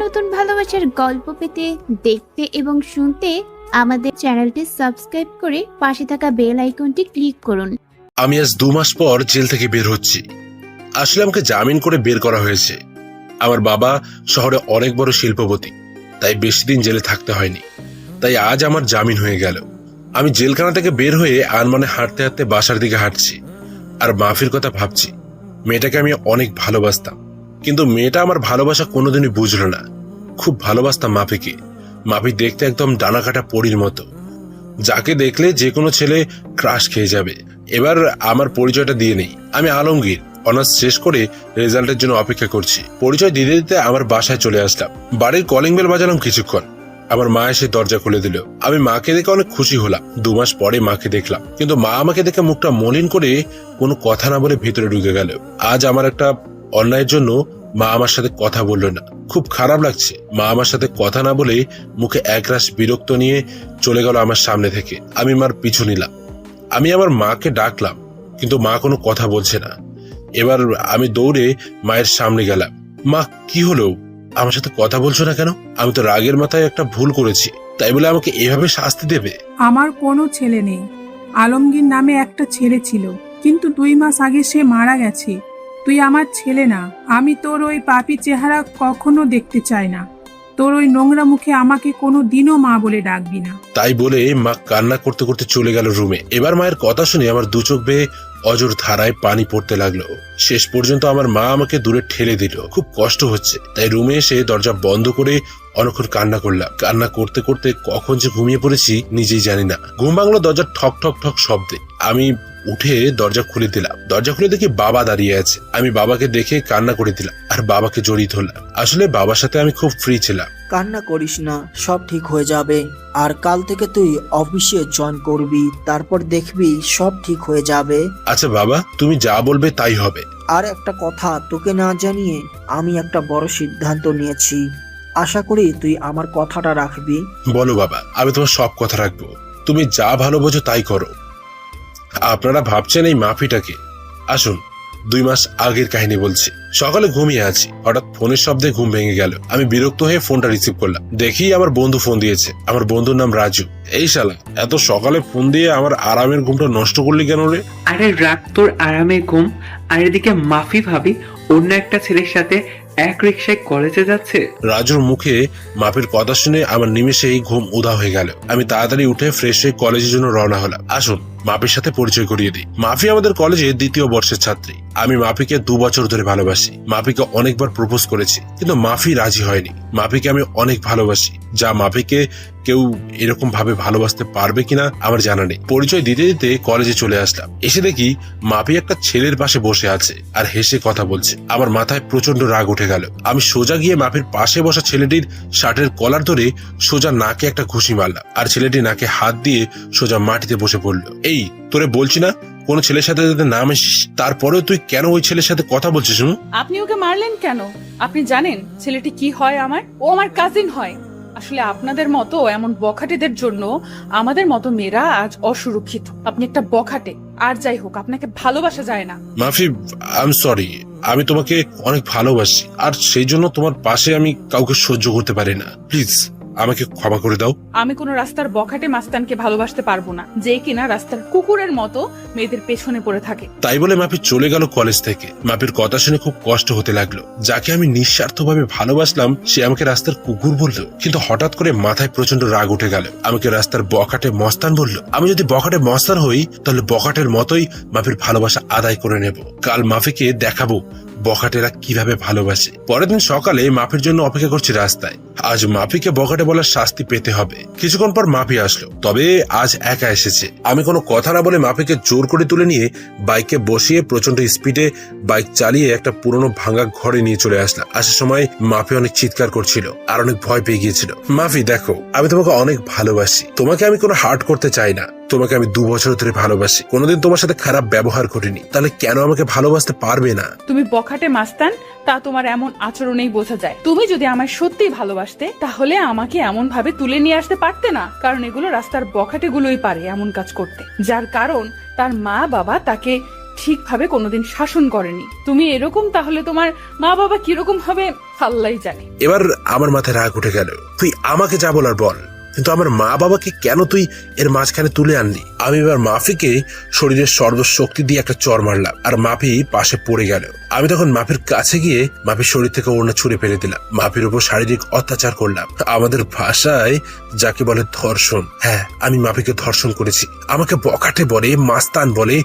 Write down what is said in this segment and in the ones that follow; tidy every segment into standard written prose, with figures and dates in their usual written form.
নতুন ভালোবাসার গল্প পেতে, দেখতে এবং শুনতে আমাদের চ্যানেলটি সাবস্ক্রাইব করে পাশে থাকা বেল আইকনটি ক্লিক করুন। আমি আজ 2 মাস পর জেল থেকে বের হচ্ছি। আসলে আমাকে জামিন করে বের করা হয়েছে। আমার বাবা শহরে অনেক বড় শিল্পপতি, তাই বেশি দিন জেলে থাকতে হয়নি। তাই আজ আমার জামিন হয়ে গেল। আমি জেলখানা থেকে বের হয়ে আনমনে হাঁটতে হাঁটতে বাসার দিকে হাঁটছি আর মাফির কথা ভাবছি। মেয়েটাকে আমি অনেক ভালোবাসতাম, কিন্তু মেয়েটা আমার ভালোবাসা কোনোদিনই বুঝলো না। খুব ভালোবাসতাম মাফিকে। মাফি দেখতে একদম ডানাকাটা পরীর মতো, যাকে দেখলে যে কোনো ছেলে ক্রাশ খেয়ে যাবে। এবার আমার পরিচয়টা দিয়ে নেই। আমি আলমগীর, অনার্স শেষ করে রেজাল্টের জন্য অপেক্ষা করছি। পরিচয় দিতে দিতে আমার বাসায় চলে আসলাম। বাড়ির কলিং বেল বাজালাম কিছুক্ষণ। আমার মা এসে দরজা খুলে দিল। আমি মাকে দেখে অনেক খুশি হলাম। 2 মাস পরে মাকে দেখলাম, কিন্তু মা আমাকে দেখে মুখটা মলিন করে কোনো কথা না বলে ভিতরে ঢুকে গেল। আজ আমার একটা অন্যায়ের জন্য মা আমার সাথে কথা বললো না। খুব খারাপ লাগছে। মা আমার সাথে কথা না বলে মুখে একরাশ বিরক্ত নিয়ে চলে গেল আমার সামনে থেকে। আমি মার পিছু নিলাম। আমি আমার মাকে ডাকলাম, কিন্তু মা কোনো কথা বলছে না। এবার আমি দৌড়ে মায়ের সামনে গেলাম। মা, কি হলো? আমার সাথে কথা বলছো না কেন? আমি তো রাগের মাথায় একটা ভুল করেছি, তাই বলে আমাকে এভাবে শাস্তি দেবে? আমার কোনো ছেলে নেই। আলমগীর নামে একটা ছেলে ছিল, কিন্তু 2 মাস আগে সে মারা গেছে। তুই আমার ছেলে না। আমি তোর ওই পাপী চেহারা কখনো দেখতে চাই না। তোর ওই নোংরা মুখে আমাকে কোনো দিনও মা বলে ডাকবি না। তাই বলে মা কান্না করতে করতে চলে গেল রুমে। এবার মায়ের কথা শুনে আমার 2 চোখ বেয়ে অজর ধারায় পানি পড়তে লাগলো। শেষ পর্যন্ত আমার মা আমাকে দূরে ঠেলে দিল। খুব কষ্ট হচ্ছে, তাই রুমে এসে দরজা বন্ধ করে অনেকক্ষণ কান্না করলাম। কান্না করতে করতে কখন যে ঘুমিয়ে পড়েছি নিজেই জানি না। ঘুম ভাঙলো দরজা ঠক ঠক ঠক শব্দে। আমি উঠে দরজা খুলে দিলাম। দরজা খুলে দেখি বাবা দাঁড়িয়ে আছে। আমি বাবাকে দেখে কান্না করে দিলাম আর বাবাকে জড়িয়ে ধরলাম। আসলে বাবার সাথে আমি খুব ফ্রি ছিলাম। কান্না করিস না, সব ঠিক হয়ে যাবে। আর কাল থেকে তুই অফিসে জয়েন করবি, তারপর দেখবি সব ঠিক হয়ে যাবে। আচ্ছা বাবা, তুমি যা বলবে তাই হবে। আর একটা কথা তোকে না জানিয়ে আমি একটা বড় সিদ্ধান্ত নিয়েছি। আশা করি তুই আমার কথাটা রাখবি। বলো বাবা, আমি তোমার সব কথা রাখবো। তুমি যা ভালো বোঝো তাই করো। আপনারা ভাবছেন এই মাফিটাকে। আসুন 2 মাস আগের কাহিনী বলছি। সকালে ঘুমিয়ে আছি, হঠাৎ ফোনের শব্দে ঘুম ভেঙে গেল। আমি বিরক্ত হয়ে ফোনটা রিসিভ করলাম। দেখি আমার বন্ধু ফোন দিয়েছে। আমার বন্ধুর নাম রাজু। এই শালা, এত সকালে ফোন দিয়ে আমার আরামের ঘুমটা নষ্ট করলি কেন রে? আরে রাখ তোর আরামের ঘুম। আর এদিকে মাফি ভাবি অন্য একটা ছেলের সাথে এক রিক্সায় কলেজে যাচ্ছে। রাজুর মুখে মাফির কথা শুনে আমার নিমেষেই ঘুম উধা হয়ে গেল। আমি তাড়াতাড়ি উঠে ফ্রেশ হয়ে কলেজের জন্য রওনা হলাম। আসুন মাফির সাথে পরিচয় করিয়ে দিই। মাফি আমাদের কলেজে 2য় বর্ষের ছাত্রী। আমি মাফিকে 2 বছর ধরে ভালোবাসি। মাফিকে অনেকবার প্রপোজ করেছি, কিন্তু মাফি রাজি হয়নি। মাফিকে আমি অনেক ভালোবাসি, যা মাফিকে কেউ এরকম ভাবে ভালোবাসতে পারবে কিনা আমার জানা নেই। পরিচয় দিতে দিতে কলেজে চলে আসলাম। এসে দেখি মাফি একটা ছেলের পাশে বসে আছে আর হেসে কথা বলছে। আমার মাথায় প্রচন্ড রাগ উঠে গেল। আমি সোজা গিয়ে মাফির পাশে বসা ছেলেটির শার্টের কলার ধরে সোজা নাকে একটা ঘুষি মারলাম, আর ছেলেটি নাকে হাত দিয়ে সোজা মাটিতে বসে পড়লো। এই, তোরে বলছি না কোন ছেলের সাথে যাতে না মিশিস, তারপরেও তুই কেন ওই ছেলের সাথে কথা বলছিস? আপনি ওকে মারলেন কেন? আপনি জানেন ছেলেটি কি হয়? ও আমার কাজিন হয়। আসলে আপনাদের মতো এমন বখাটেদের জন্য আমাদের মতো মেয়েরা আজ অসুরক্ষিত। আপনি একটা বখাটে। আর যাই হোক, আপনাকে ভালোবাসা যায় না। মাফি, আই এম সরি। আমি তোমাকে অনেক ভালোবাসি, আর সেই জন্য তোমার পাশে আমি কাউকে সহ্য করতে পারি না। প্লিজ আমাকে ক্ষমা করে দাও। আমি কোন রাস্তার বখাটে মাস্তানকে ভালোবাসতে পারবো না, যে কিনা রাস্তার কুকুরের মতো মেয়েদের পেছনে পড়ে থাকে। তাই বলে মাফি চলে গেল কলেজ থেকে। মাফির কথা শুনে খুব কষ্ট হতে লাগলো। যাকে আমি নিঃস্বার্থভাবে ভালোবাসলাম সে আমাকে রাস্তার কুকুর বললো। কিন্তু হঠাৎ করে মাথায় প্রচন্ড রাগ উঠে গেল। আমাকে রাস্তার বখাটে মস্তান বললো। আমি যদি বখাটে মস্তান হই, তাহলে বখাটের মতোই মাফির ভালোবাসা আদায় করে নেব। কাল মাফিকে দেখাবো বখাটেরা কিভাবে ভালোবাসে। পরের দিন সকালে মাফির জন্য অপেক্ষা করছি রাস্তায়। আজ মাফিকে বখাটে বলার শাস্তি পেতে হবে। কিছুক্ষণ পর মাফি আসলো, তবে আজ একা এসেছে। আমি কোনো কথা না বলে মাফিকে জোর করে তুলে নিয়ে বাইকে বসিয়ে প্রচন্ড স্পিডে বাইক চালিয়ে একটা পুরনো ভাঙা ঘরে নিয়ে চলে আসলাম। আসার সময় মাফি অনেক চিৎকার করছিল আর অনেক ভয় পেয়ে গিয়েছিল। মাফি দেখো, আমি তোমাকে অনেক ভালোবাসি। তোমাকে আমি কোনো হার্ট করতে চাই না। তোমাকে আমি 2 বছর ধরে ভালোবাসি। কোনোদিন তোমার সাথে খারাপ ব্যবহার করিনি, তাহলে কেন আমাকে ভালোবাসতে পারবে না? তুমি বখাটে মাস্তান, তা তোমার এমন আচরণেই বোঝা যায়। তুমি যদি আমায় সত্যি ভালোবাসতে, তাহলে আমাকে এমন ভাবে তুলে নিয়ে আসতে পারতে না। কারণ এগুলো রাস্তার বখাটে গুলোই পারে এমন কাজ করতে, যার কারণ তার মা বাবা তাকে ঠিকভাবে কোনোদিন শাসন করেনি। তুমি এরকম, তাহলে তোমার মা বাবা কিরকম হবে আল্লাহই জানে। এবার আমার মাথায় রাগ উঠে গেল। তুই আমাকে যা বলার বল, কিন্তু আমার মা বাবাকে কেন তুই এর মাঝখানে তুলে আনলি? আমি এবার মাফিকে শরীরের সর্বশক্তি দিয়ে একটা চর মারলাম, আর মাফি পাশে পড়ে গেল। আমি তখন মাফির কাছে গিয়ে মাফির শরীর থেকে ওড়না ছুঁড়ে ফেলে দিলাম। মাফির উপর শারীরিক অত্যাচার করলাম, আমাদের ভাষায় যাকে বলে ধর্ষণ। হ্যাঁ, আমি মাফিকে ধর্ষণ করেছি। আমাকে বকাটে বলে, মাস্তান বলে,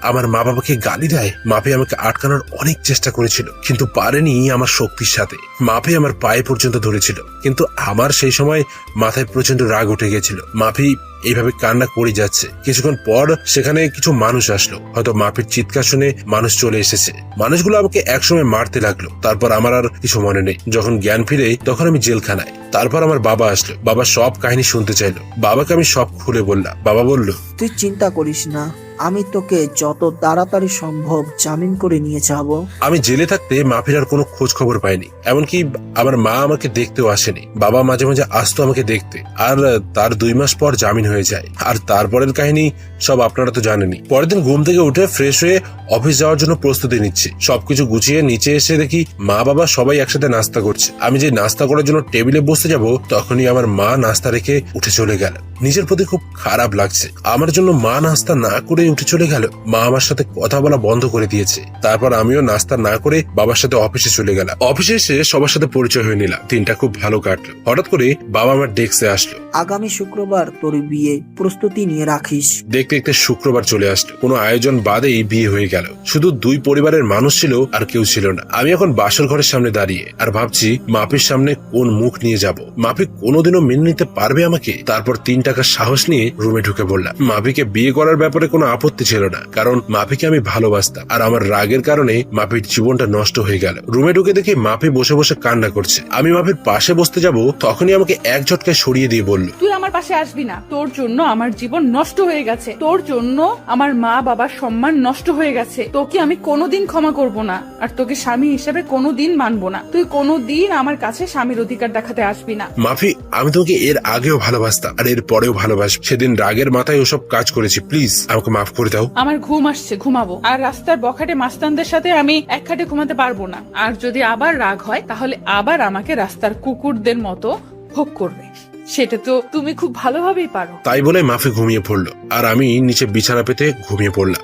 আমার মা বাবাকে গালি দেয়। মাফি আমাকে আটকানোর অনেক চেষ্টা করেছিল, কিন্তু পারেনি আমার শক্তির সাথে। মাফি আমার পায়ে পর্যন্ত ধরেছিল, কিন্তু আমার সেই সময় মাথায় প্রচন্ড রাগ উঠে গেছিল। মাফি এইভাবে কান্না করে যাচ্ছে। কিছুক্ষণ পর সেখানে কিছু মানুষ আসলো, হয়তো মাফির চিৎকার শুনে মানুষ চলে এসেছে। মানুষগুলো আমাকে একসময় মারতে লাগলো, তারপর আমার আর কিছু মনে নেই। যখন জ্ঞান ফিরে তখন আমি জেলখানায়। তারপর আমার বাবা আসলো, বাবা সব কাহিনী শুনতে চাইলো। বাবাকে আমি সব খুলে বললাম। বাবা বলল, তুই চিন্তা করিস না, আমি তোকে যত তাড়াতাড়ি সম্ভব জামিন করে নিয়ে যাব। আমি জেলে থাকতে মাফির আর কোনো খোঁজ খবর পাইনি, এমনকি আমার মা আমাকে দেখতেও আসেনি। বাবা মাঝে মাঝে আসতো আমাকে দেখতে, আর তার 2 মাস পর জামিন হয়ে যায়। আর তারপরের কাহিনী সব আপনারা তো জানেনই। পরের দিন ঘুম থেকে উঠে ফ্রেশ হয়ে অফিস যাওয়ার জন্য প্রস্তুতি নিচ্ছি। সবকিছু গুছিয়ে নিচে এসে দেখি মা বাবা সবাই একসাথে নাস্তা করছে। আমি যে নাস্তা করার জন্য টেবিলে বসতে যাব, তখনই আমার মা নাস্তা রেখে উঠে চলে গেল। নিজের প্রতি খুব খারাপ লাগছে। আমার জন্য মা নাস্তা না করে উঠে চলে গেল। মা আমার সাথে কথা বলা বন্ধ করে দিয়েছে। তারপর আমিও নাস্তা না করে বাবার সাথে অফিসে চলে গেলাম। অফিসে এসে সবার সাথে পরিচয় হয়ে নিলাম। দিনটা খুব ভালো কাটলো। হঠাৎ করে বাবা আমার ডেস্কে আসলো। আগামী শুক্রবার তোর বিয়ে, প্রস্তুতি নিয়ে রাখিস। দেখতে দেখতে শুক্রবার চলে আসলো। কোনো আয়োজন বাদেই বিয়ে হয়ে গেল। শুধু 2 পরিবারের মানুষ ছিল, আর কেউ ছিল না। আমি এখন বাসর ঘরের সামনে দাঁড়িয়ে আর ভাবছি মাফির সামনে কোন মুখ নিয়ে যাব। মাফি কোনোদিনও মেনে নিতে পারবে আমাকে? তারপর 3 টাকার সাহস নিয়ে রুমে ঢুকে পড়লাম। মাফিকে বিয়ে করার ব্যাপারে কোনো আপত্তি ছিল না, কারণ মাফিকে আমি ভালোবাসতাম। আর আমার রাগের কারণে মাফির জীবনটা নষ্ট হয়ে গেল। রুমে ঢুকে দেখি মাফি বসে বসে কান্না করছে। আমি মাফির পাশে বসতে যাব, তখনই আমাকে এক ঝটকায় সরিয়ে দিয়ে বলল, তুই আমার পাশে আসবি না। তোর জন্য আমার জীবন নষ্ট হয়ে গেছে, তোর জন্য আমার মা বাবার সম্মান নষ্ট হয়ে গেছে। তোকে আমি কোনোদিন ক্ষমা করব না, আর তোকে স্বামী হিসেবে কোনোদিন মানবো না। তুই কোনোদিন আমার কাছে স্বামীর অধিকার দেখাতে আসবি না। মাফি, আমি তোকে এর আগেও ভালোবাসতাম, আর এর পরেও ভালোবাসবো। সেদিন রাগের মাথায় ওসব কাজ করেছি। প্লিজ আমাকে মাফ করে দাও। আমার ঘুম আসছে, ঘুমাবো। আর রাস্তার বখাটে মাস্তানদের সাথে আমি এক খাটে ঘুমাতে পারবো না। আর যদি আবার রাগ হয়, তাহলে আবার আমাকে রাস্তার কুকুরদের মতো ভোগ করবে। সেটা তো তুমি খুব ভালোভাবেই পারো। তাই বলে মাফি ঘুমিয়ে পড়লো, আর আমি নিচে বিছানা পেতে ঘুমিয়ে পড়লাম।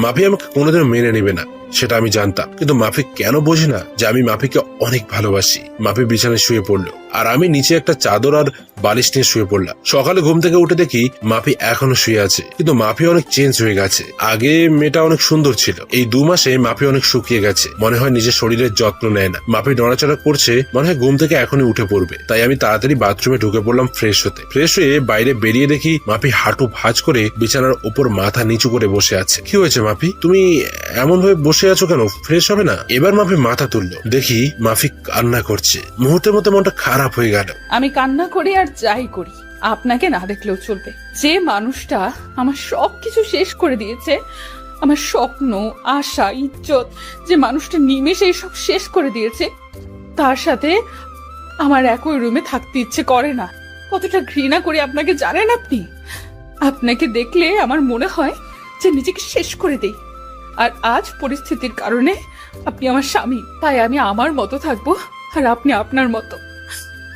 মাফি আমাকে কোনোদিনও মেনে নেবে না, সেটা আমি জানতাম, কিন্তু মাফি কেন বোঝে না যে আমি মাফিকে অনেক ভালোবাসি। মাফি বিছানায় শুয়ে পড়লো, আর আমি নিচে একটা চাদর আর বালিশ নিয়ে শুয়ে পড়লাম। সকালে ঘুম থেকে উঠে দেখি মাফি এখনো শুয়ে আছে, কিন্তু মাফি অনেক চেঞ্জ হয়ে গেছে। আগে মেয়েটা অনেক সুন্দর ছিল, এই 2 মাসে মাফি অনেক শুকিয়ে গেছে। মনে হয় নিজের শরীরের যত্ন নেয় না। মাফি নড়াচড়া করছে, মনে হয় ঘুম থেকে এখনই উঠে পড়বে। তাই আমি তাড়াতাড়ি বাথরুমে ঢুকে পড়লাম ফ্রেশ হতে। ফ্রেশ হয়ে বাইরে বেরিয়ে দেখি মাফি হাঁটু ভাঁজ করে বিছানার উপর মাথা নিচু করে বসে আছে। কি হয়েছে মাফি, তুমি এমন ভাবে বসে আছো কেন? ফ্রেশ হবে না? এবার মাফি মাথা তুললো, দেখি মাফি কান্না করছে। মুহূর্তের মধ্যে মনটা খারাপ হয়ে গেল। আমি কান্না করি আর যাই করি, আপনাকে না দেখলেও চলবে। যে মানুষটা আমার সবকিছু শেষ করে দিয়েছে, আমার স্বপ্ন, আশা, ইজ্জত, যে মানুষটা নিমেষে সব শেষ করে দিয়েছে, তার সাথে আমার একই রুমে থাকতে ইচ্ছে করে না। কতটা ঘৃণা করি আপনাকে জানেন আপনি? আপনাকে দেখলে আমার মনে হয় যে নিজেকে শেষ করে দেই। আর আজ পরিস্থিতির কারণে আপনি আমার স্বামী, তাই আমি আমার মতো থাকবো আর আপনি আপনার মতো।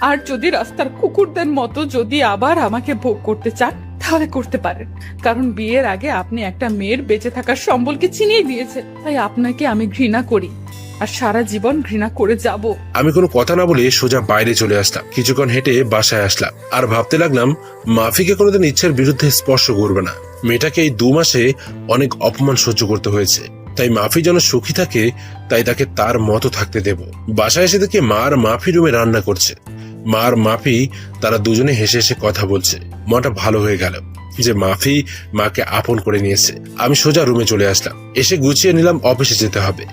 আর যদি রাস্তার কুকুরদের মতো যদি আবার আমাকে ভোগ করতে চান, তাহলে করতে পারেন, কারণ বিয়ের আগে আপনি একটা মেয়ের বেঁচে থাকার সম্বলকে চিনিয়ে দিয়েছেন। তাই আপনাকে আমি ঘৃণা করি, আর সারা জীবন ঘৃণা করে যাব। আমি কোনো কথা না বলে সোজা বাইরে চলে আসলাম। কিছুক্ষণ হেঁটে বাসায় আসলাম, আর ভাবতে লাগলাম মাফিকে কোনোদিন ইচ্ছার বিরুদ্ধে স্পর্শ করবে না। মেয়েটাকে এই 2 মাসে অনেক অপমান সহ্য করতে হয়েছে, তাই মাফি যেন সুখী থাকে, তাই তাকে তার মতো থাকতে দেব। বাসায় এসে দেখি মা আর মাফি রুমে রান্না করছে। মা আর মাফি তারা দুজনে হেসে হেসে কথা বলছে। মনটা ভালো হয়ে গেল যে মাফি মাকে আপন করে নিয়েছে। আমি সোজা রুমে চলে আসলাম, এসে গুছিয়ে নিলাম অফিসে যেতে হবে।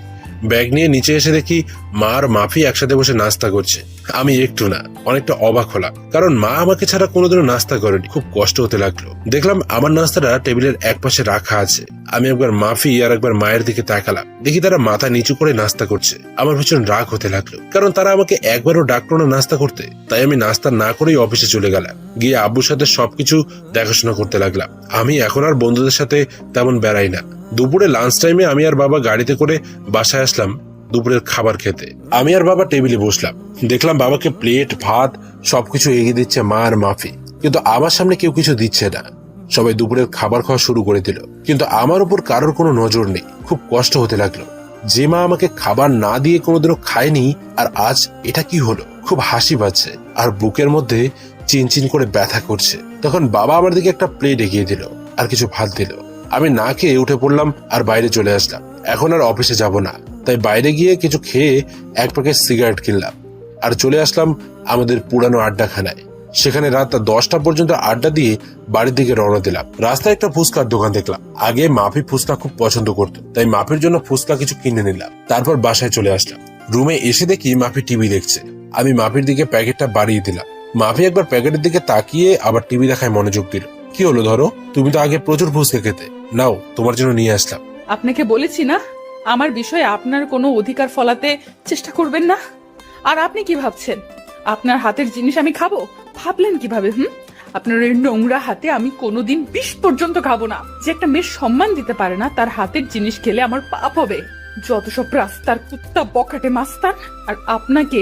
ব্যাগ নিয়ে নিচে এসে দেখি মা আর মাফি একসাথে বসে নাস্তা করছে। আমি একটু না অনেকটা অবাক হলাম, কারণ মা আমাকে ছাড়া কোনোদিনও নাস্তা করেনি। খুব কষ্ট হতে লাগলো। দেখলাম আমার নাস্তাটা টেবিলের এক পাশে রাখা আছে। আমি একবার মাফি আর একবার মায়ের দিকে তাকালাম, দেখি তারা মাথা নিচু করে নাস্তা করছে। আমার ভীষণ রাগ হতে লাগলো, কারণ তারা আমাকে একবারও ডাকলো না নাস্তা করতে। তাই আমি নাস্তা না করেই অফিসে চলে গেলাম। গিয়ে আব্বুর সাথে সবকিছু দেখাশোনা করতে লাগলাম। আমি এখন আর বন্ধুদের সাথে তেমন বেড়াই না। দুপুরে লাঞ্চ টাইমে আমি আর বাবা গাড়িতে করে বাসায় আসলাম। দুপুরের খাবার খেতে। আমি আর বাবা টেবিলে বসলাম। দেখলাম বাবাকে প্লেট, ভাত সবকিছু এগিয়ে দিচ্ছে মা আর মাফি, কিন্তু আমার সামনে কেউ কিছু দিচ্ছে না। সবাই দুপুরের খাবার খাওয়া শুরু করে দিল, কিন্তু আমার উপর কারোর কোনো নজর নেই। খুব কষ্ট হতে লাগলো। যে মা আমাকে খাবার না দিয়ে কোনোদিনও খায়নি, আর আজ এটা কি হলো। খুব হাসি পাচ্ছে আর বুকের মধ্যে চিনচিন করে ব্যথা করছে। তখন বাবা আমার দিকে একটা প্লেট এগিয়ে দিল আর কিছু ভাত দিল। আমি না খেয়ে উঠে পড়লাম আর বাইরে চলে আসলাম। এখন আর অফিসে যাব না, তাই বাইরে গিয়ে কিছু খেয়ে এক প্যাকেট সিগারেট কিনলাম আর চলে আসলাম আমাদের পুরানো আড্ডাখানায়। সেখানে রাত 10টা পর্যন্ত আড্ডা দিয়ে বাড়ির দিকে রওনা দিলাম। রাস্তায় একটা ফুচকার দোকান দেখলাম। আগে মাফি ফুচকা খুব পছন্দ করতো, তাই মাফির জন্য ফুচকা কিছু কিনে নিলাম। তারপর বাসায় চলে আসলাম। রুমে এসে দেখি মাফি টিভি দেখছে। আমি মাফির দিকে প্যাকেটটা বাড়িয়ে দিলাম। মাফি একবার প্যাকেটের দিকে তাকিয়ে আবার টিভি দেখায় মনোযোগ দিল। কি হলো ধরো, তুমি তো আগে প্রচুর ফুচকা খেতে, নাও তোমার জন্য নিয়ে আসলাম। আপনাকে বলেছি না আমার বিষয়ে আপনার কোনো অধিকার ফলাতে চেষ্টা করবেন না। আর আপনি কি ভাবছেন আপনার হাতের জিনিস আমি খাবো? ভাবলেন কিভাবে? আপনার এই নোংরা হাতে আমি কোনোদিন বিষ পর্যন্ত খাবো না। যে একটা মেয়ের সম্মান দিতে পারে না, তার হাতের জিনিস খেলে আমার পাপ হবে। যত সব রাস্তার কুত্তা বখাটে মাস্তান। আর আপনাকে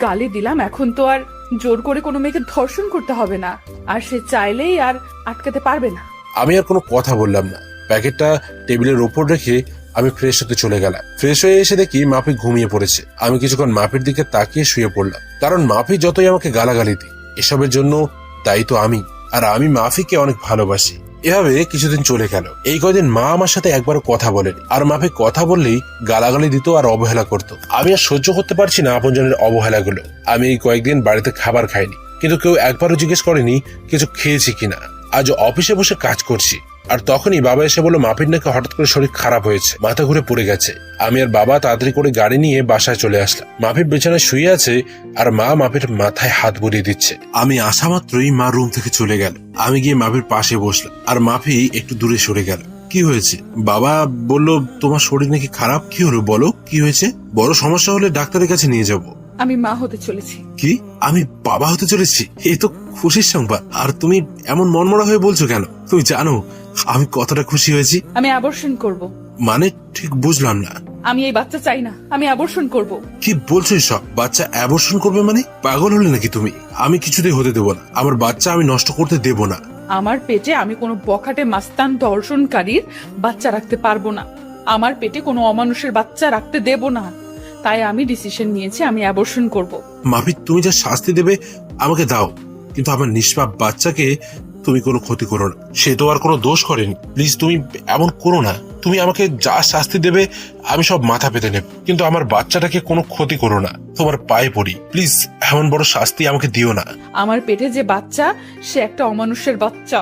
গালি দিলাম, এখন তো আর জোর করে কোনো মেয়েকে ধর্ষণ করতে হবে না, আর সে চাইলেই আর আটকাতে পারবে না। আমি আর কোনো কথা বললাম না। প্যাকেটটা টেবিলের ওপর রেখে আমি ফ্রেশ হতে চলে গেলাম। ফ্রেশ হয়ে এসে দেখি মাফি ঘুমিয়ে পড়েছে। আমি কিছুক্ষণ মাফির দিকে তাকিয়ে শুয়ে পড়লাম, কারণ মাফি যতই আমাকে গালাগালি দিই, এসবের জন্য দায়ী তো আমি, আর আমি মাফিকে অনেক ভালোবাসি। এভাবে কিছুদিন চলে গেল। এই কয়দিন মা আমার সাথে একবারও কথা বলেনি, আর মাফি কথা বললেই গালাগালি দিত আর অবহেলা করতো। আমি আর সহ্য করতে পারছি না আপনজনের অবহেলাগুলো। আমি এই কয়েকদিন বাড়িতে খাবার খাইনি, কিন্তু কেউ একবারও জিজ্ঞেস করেনি কিছু খেয়েছি কিনা। আজ অফিসে বসে কাজ করছি, আর তখনই বাবা এসে বলল মাফির নাকি হঠাৎ করে শরীর খারাপ হয়েছে, মাথা ঘুরে পড়ে গেছে। আমি আর বাবা তাড়াতাড়ি করে গাড়ি নিয়ে বাসায় চলে আসলাম। মাফি বিছানায় শুয়ে আছে আর মা মাফির মাথায় হাত বুলিয়ে দিচ্ছে। আমি আসা মাত্রই মা রুম থেকে চলে গেল। আমি গিয়ে মাফির পাশে বসলাম, আর মাফি একটু দূরে সরে গেল। কি হয়েছে? বাবা বলল তোমার শরীর নাকি খারাপ। কি হলো বলো, কি হয়েছে? বড় সমস্যা হলে ডাক্তারের কাছে নিয়ে যাব। আমি মা হতে চলেছি। কি? আমি বাবা হতে চলেছি? এই তো খুশির সংবাদ। আর তুমি এমন মনমরা হয়ে বলছো কেন? তুমি জানো আমি কতটা খুশি হয়েছি। আমি অ্যাবর্শন করব। মানে ঠিক বুঝলাম না। আমি এই বাচ্চা চাই না, আমি অ্যাবর্শন করব। কি বলছো সব? বাচ্চা অ্যাবর্শন করবে মানে? পাগল হলে নাকি তুমি? আমি কিছুতেই হতে দেবো না। আমার বাচ্চা আমি নষ্ট করতে দেব না। আমার পেটে আমি কোনো বখাটে মাস্তান ধর্ষণকারীর বাচ্চা রাখতে পারবো না। আমার পেটে কোনো অমানুষের বাচ্চা রাখতে দেব না। তাই আমি ডিসিশন নিয়েছি, আমি অ্যাবর্শন করব। মাফি, তুমি যা শাস্তি দেবে আমাকে দাও, কিন্তু আমার নিষ্পাপ বাচ্চাকে তুমি কোনো ক্ষতি করো না। সে তো আর কোনো দোষ করেনি। প্লিজ তুমি এমন করো না। তুমি আমাকে যা শাস্তি দেবে আমি সব মাথা পেতে নেব, কিন্তু আমার বাচ্চাটাকে কোনো ক্ষতি করো না। তোমার পায়ে পড়ি, প্লিজ এমন বড় শাস্তি আমাকে দিও না। আমার পেটে যে বাচ্চা, সে একটা অমানুষের বাচ্চা,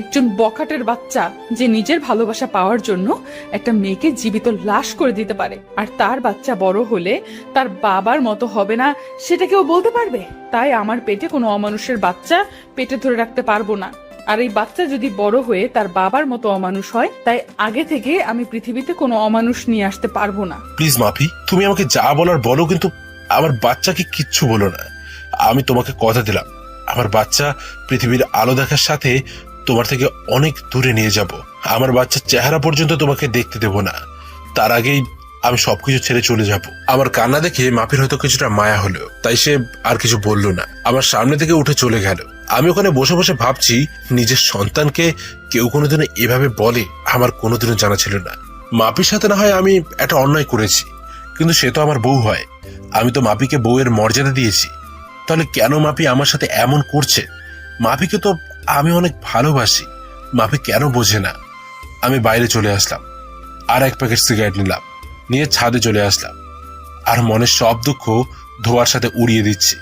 একজন বখাটের বাচ্চা, যে নিজের ভালোবাসা পাওয়ার জন্য একটা মেয়েকে জীবিত লাশ করে দিতে পারে। আর তার বাচ্চা বড় হলে তার বাবার মতো হবে না, সেটা কেউ বলতে পারবে? তাই আমার পেটে কোনো অমানুষের বাচ্চা পেটে ধরে রাখতে পারবো না। আর এই বাচ্চা যদি বড় হয়ে তার বাবার মতো অমানুষ হয়, তাই আগে থেকে আমি পৃথিবীতে কোনো অমানুষ নিয়ে আসতে পারবো না। প্লিজ মাফি, তুমি আমাকে যা বলার বলো, কিন্তু আমার বাচ্চাকে কিচ্ছু বলো না। আমি তোমাকে কথা দিলাম, আমার বাচ্চা পৃথিবীর আলো দেখার সাথে তোমার থেকে অনেক দূরে নিয়ে যাব। আমার বাচ্চার চেহারা পর্যন্ত তোমাকে দেখতে দেব না। তার আগেই আমি সবকিছু ছেড়ে চলে যাব। আমার কান্না দেখে মাফির হয়তো কিছুটা মায়া হলো, তাই সে আর কিছু বলল না। আমার সামনে থেকে উঠে চলে গেল। আমি ওখানে বসে বসে ভাবছি, নিজের সন্তানকে কেউ কোনোদিনও এভাবে বলে আমার কোনোদিনও জানা ছিল না। মাপির সাথে না হয় আমি একটা অন্যায় করেছি, কিন্তু সে তো আমার বউ হয়। আমি তো মাপিকে বউয়ের মর্যাদা দিয়েছি, তাহলে কেন মাপি আমার সাথে এমন করছে? মাপিকে তো আমি অনেক ভালোবাসি, মাপি কেন বোঝে না? আমি বাইরে চলে আসলাম, আর এক প্যাকেট সিগারেট নিলাম, নিয়ে ছাদে চলে আসলাম, আর মনের সব দুঃখ ধোয়ার সাথে উড়িয়ে দিচ্ছি।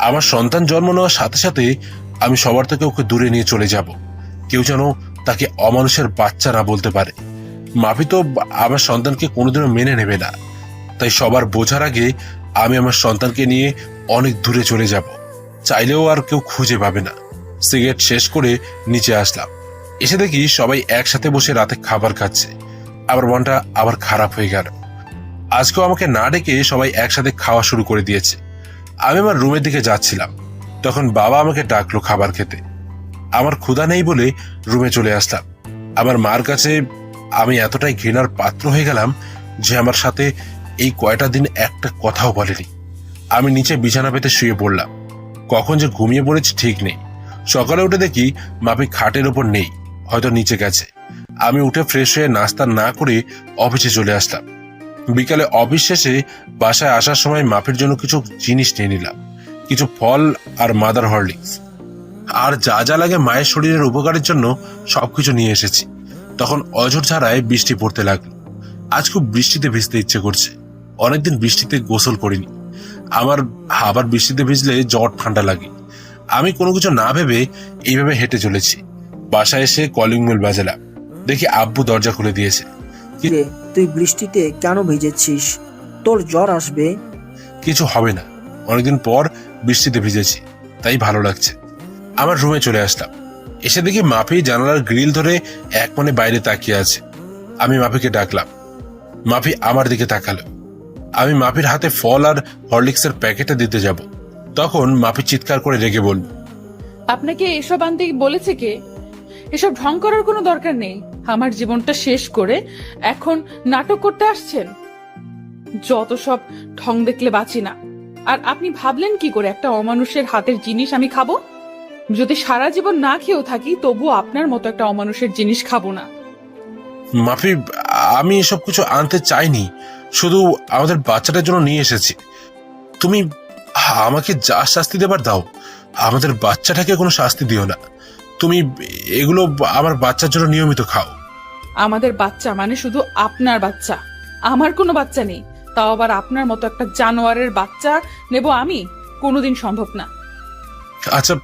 আমার সন্তান জন্ম নেওয়ার সাথে সাথে আমি সবার থেকে ওকে দূরে নিয়ে চলে যাব। কেউ যেন তাকে অমানুষের বাচ্চা না বলতে পারে। মাপি তো আমার সন্তানকে কোনোদিনও মেনে নেবে না, তাই সবার বোঝার আগে আমি আমার সন্তানকে নিয়ে অনেক দূরে চলে যাব। চাইলেও আর কেউ খুঁজে পাবে না। সিগারেট শেষ করে নিচে আসলাম। এসে দেখি সবাই একসাথে বসে রাতে খাবার খাচ্ছে। আমার মনটা আবার খারাপ হয়ে গেল। আজকেও আমাকে না ডেকে সবাই একসাথে খাওয়া শুরু করে দিয়েছে। আমি আমার রুমের দিকে যাচ্ছিলাম, তখন বাবা আমাকে ডাকলো খাবার খেতে। আমার ক্ষুধা নেই বলে রুমে চলে আসলাম। আমার মার কাছে আমি এতটাই ঘৃণার পাত্র হয়ে গেলাম যে আমার সাথে এই কয়টা দিন একটা কথাও বলেনি। আমি নিচে বিছানা পেতে শুয়ে পড়লাম। কখন যে ঘুমিয়ে পড়েছি ঠিক নেই। সকালে উঠে দেখি মাফি খাটের ওপর নেই, হয়তো নিচে গেছে। আমি উঠে ফ্রেশ হয়ে নাস্তা না করে অফিসে চলে আসলাম। বিকালে অফিস শেষে বাসায় আসার সময় মাফির জন্য কিছু জিনিস নিয়ে নিলাম, কিছু ফল আর মাদার হরলিক্স, আর যা যা লাগে মায়ের শরীরের উপকারের জন্য সবকিছু নিয়ে এসেছি। তখন অঝোর ছাড়ায় বৃষ্টি পড়তে লাগলো। আজ খুব বৃষ্টিতে ভিজতে ইচ্ছে করছে। অনেকদিন বৃষ্টিতে গোসল করিনি। আমার আবার বৃষ্টিতে ভিজলে জ্বর ঠান্ডা লাগে। আমি কোনো কিছু না ভেবে এইভাবে হেঁটে চলেছি। বাসায় এসে কলিং বেল বাজালাম। দেখি আব্বু দরজা খুলে দিয়েছে। কিরে, তুই বৃষ্টিতে কেন ভিজেছিস? তোর জ্বর আসবে। কিছু হবে না, অনেকদিন পর বৃষ্টিতে ভিজেছি, তাই ভালো লাগছে। আমার রুমে চলে আসলাম। এসে দেখি মাফি জানালার গ্রিল ধরে এক মনে বাইরে তাকিয়ে আছে। আমি মাফিকে ডাকলাম। মাফি আমার দিকে তাকালো। আমি মাফির হাতে ফল আর হরলিক্সের প্যাকেটটা দিতে যাব, তখন মাফি চিৎকার করে রেগে বলল, আপনাকে এসব আনতে বলেছে কে? এসব ঢং করার কোনো দরকার নেই। আমার জীবনটা শেষ করে এখন নাটক করতে আসছেন? যত সব ঢং দেখলে বাঁচি না। আর আপনি ভাবলেন কি করে একটা অমানুষের হাতের জিনিস আমি খাবো? যদি সারা জীবন না খেয়েও থাকি তবুও আপনার মতো একটা অমানুষের জিনিস খাবো না। মাফি, আমি এসব কিছু আনতে চাইনি, শুধু আমাদের বাচ্চাটার জন্য নিয়ে এসেছি। তুমি আমাকে যা শাস্তি দেবার দাও, আমাদের বাচ্চাটাকে কোনো শাস্তি দিও না। তুমি এগুলো আমার বাচ্চার জন্য নিয়মিত খাও। আমাদের বাচ্চা মানে শুধু আপনার বাচ্চা, আমার কোনো বাচ্চা নেই। তাও আবার আপনার মতো একটা জানোয়ারের বাচ্চা নেব আমি? কোনোদিন সম্ভব না। আচ্ছা,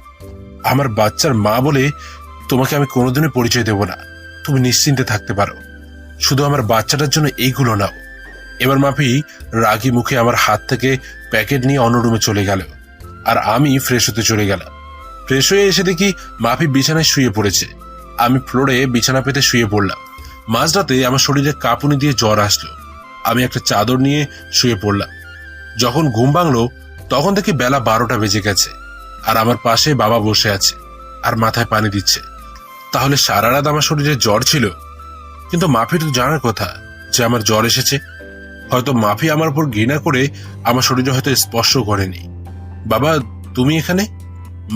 আমার বাচ্চার মা বলে তোমাকে আমি কোনোদিনই পরিচয় দেব না। তুমি নিশ্চিন্তে থাকতে পারো। শুধু আমার বাচ্চাটার জন্য এইগুলো নাও। এবার মাফি রাগী মুখে আমার হাত থেকে প্যাকেট নিয়ে অন্য রুমে চলে গেল, আর আমি ফ্রেশ হতে চলে গেলাম। ফ্রেশ হয়ে এসে দেখি মাফি বিছানায় শুয়ে পড়েছে। আমি ফ্লোরে বিছানা পেতে শুয়ে পড়লাম। মাঝরাতে আমার শরীরে কাঁপুনি দিয়ে জ্বর আসলো। আমি একটা চাদর নিয়ে শুয়ে পড়লাম। যখন ঘুম ভাঙলো তখন দেখি বেলা 12টা বেজে গেছে, আর আমার পাশে বাবা বসে আছে আর মাথায় পানি দিচ্ছে। তাহলে সারা রাত আমার শরীরে জ্বর ছিল? কিন্তু মাফি তো জানার কথা যে আমার জ্বর এসেছে। হয়তো মাফি আমার উপর ঘৃণা করে আমার শরীরে হয়তো স্পর্শ করেনি। বাবা, তুমি এখানে?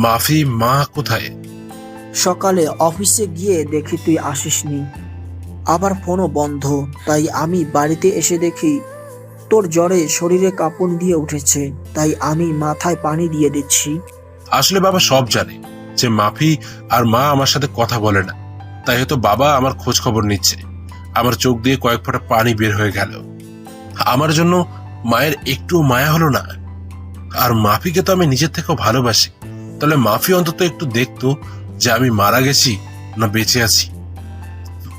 মাফি মা কোথায়? সকালে অফিসে গিয়ে দেখি তুই আসিসনি, আবার ফোনও বন্ধ। তাই আমি বাড়িতে এসে দেখি তোর জ্বরে শরীরে কাঁপুনি দিয়ে উঠেছে, তাই আমি মাথায় পানি দিয়ে দিচ্ছি। আসলে বাবা সব জানে যে মাফি আর মা আমার সাথে কথা বলে না, তাই হয়তো বাবা আমার খোঁজ খবর নিচ্ছে। আমার চোখ দিয়ে কয়েক ফোঁটা পানি বের হয়ে গেল। আমার জন্য মায়ের একটু মায়া হলো না। আর মাফিকে তো আমি নিজের থেকেও ভালোবাসি। তাহলে মাফি অন্তত একটু দেখতো যে আমি মারা গেছি না বেঁচে আছি।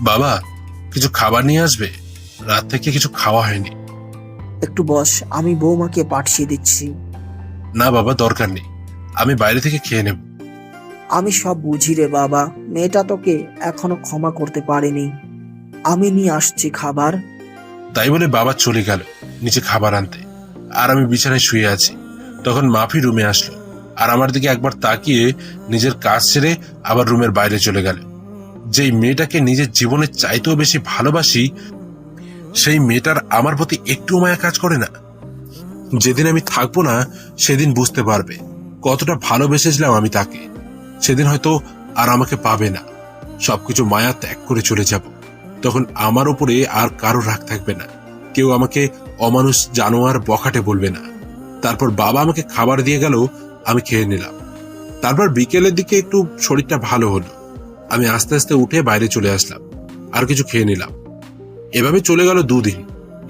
বাবা, কিছু খাবার নিয়ে আসবে? রাত থেকে কিছু খাওয়া হয়নি। একটু বস, আমি বৌমাকে পাঠিয়ে দিচ্ছি। না বাবা, দরকার নেই, আমি বাইরে থেকে খেয়ে নেব। আমি সব বুঝি রে বাবা, মেয়েটা তোকে এখনো ক্ষমা করতে পারেনি। আমি নিয়ে আসছি খাবার। তাই বলে বাবা চলে গেল নিচে খাবার আনতে, আর আমি বিছানায় শুয়ে আছি। তখন মাফি রুমে আসলো, আর আমার দিকে একবার তাকিয়ে নিজের কাজ ছেড়ে আবার রুমের বাইরে চলে গেল। যেই মেয়েটাকে নিজের জীবনের চাইতেও বেশি ভালোবাসি, সেই মেয়েটার আমার প্রতি একটু মায়া কাজ করে না। যেদিন আমি থাকবো না সেদিন বুঝতে পারবে কতটা ভালোবেসেছিলাম আমি তাকে। সেদিন হয়তো আর আমাকে পাবে না, সবকিছু মায়া ত্যাগ করে চলে যাব। তখন আমার উপরে আর কারো রাগ থাকবে না, কেউ আমাকে অমানুষ জানোয়ার বখাটে বলবে না। তারপর বাবা আমাকে খাবার দিয়ে গেল, আমি খেয়ে নিলাম। তারপর বিকেলের দিকে একটু শরীরটা ভালো হলো। আমি আস্তে আস্তে উঠে বাইরে চলে আসলাম, আর কিছু খেয়ে নিলাম। এভাবে চলে গেল 2 দিন।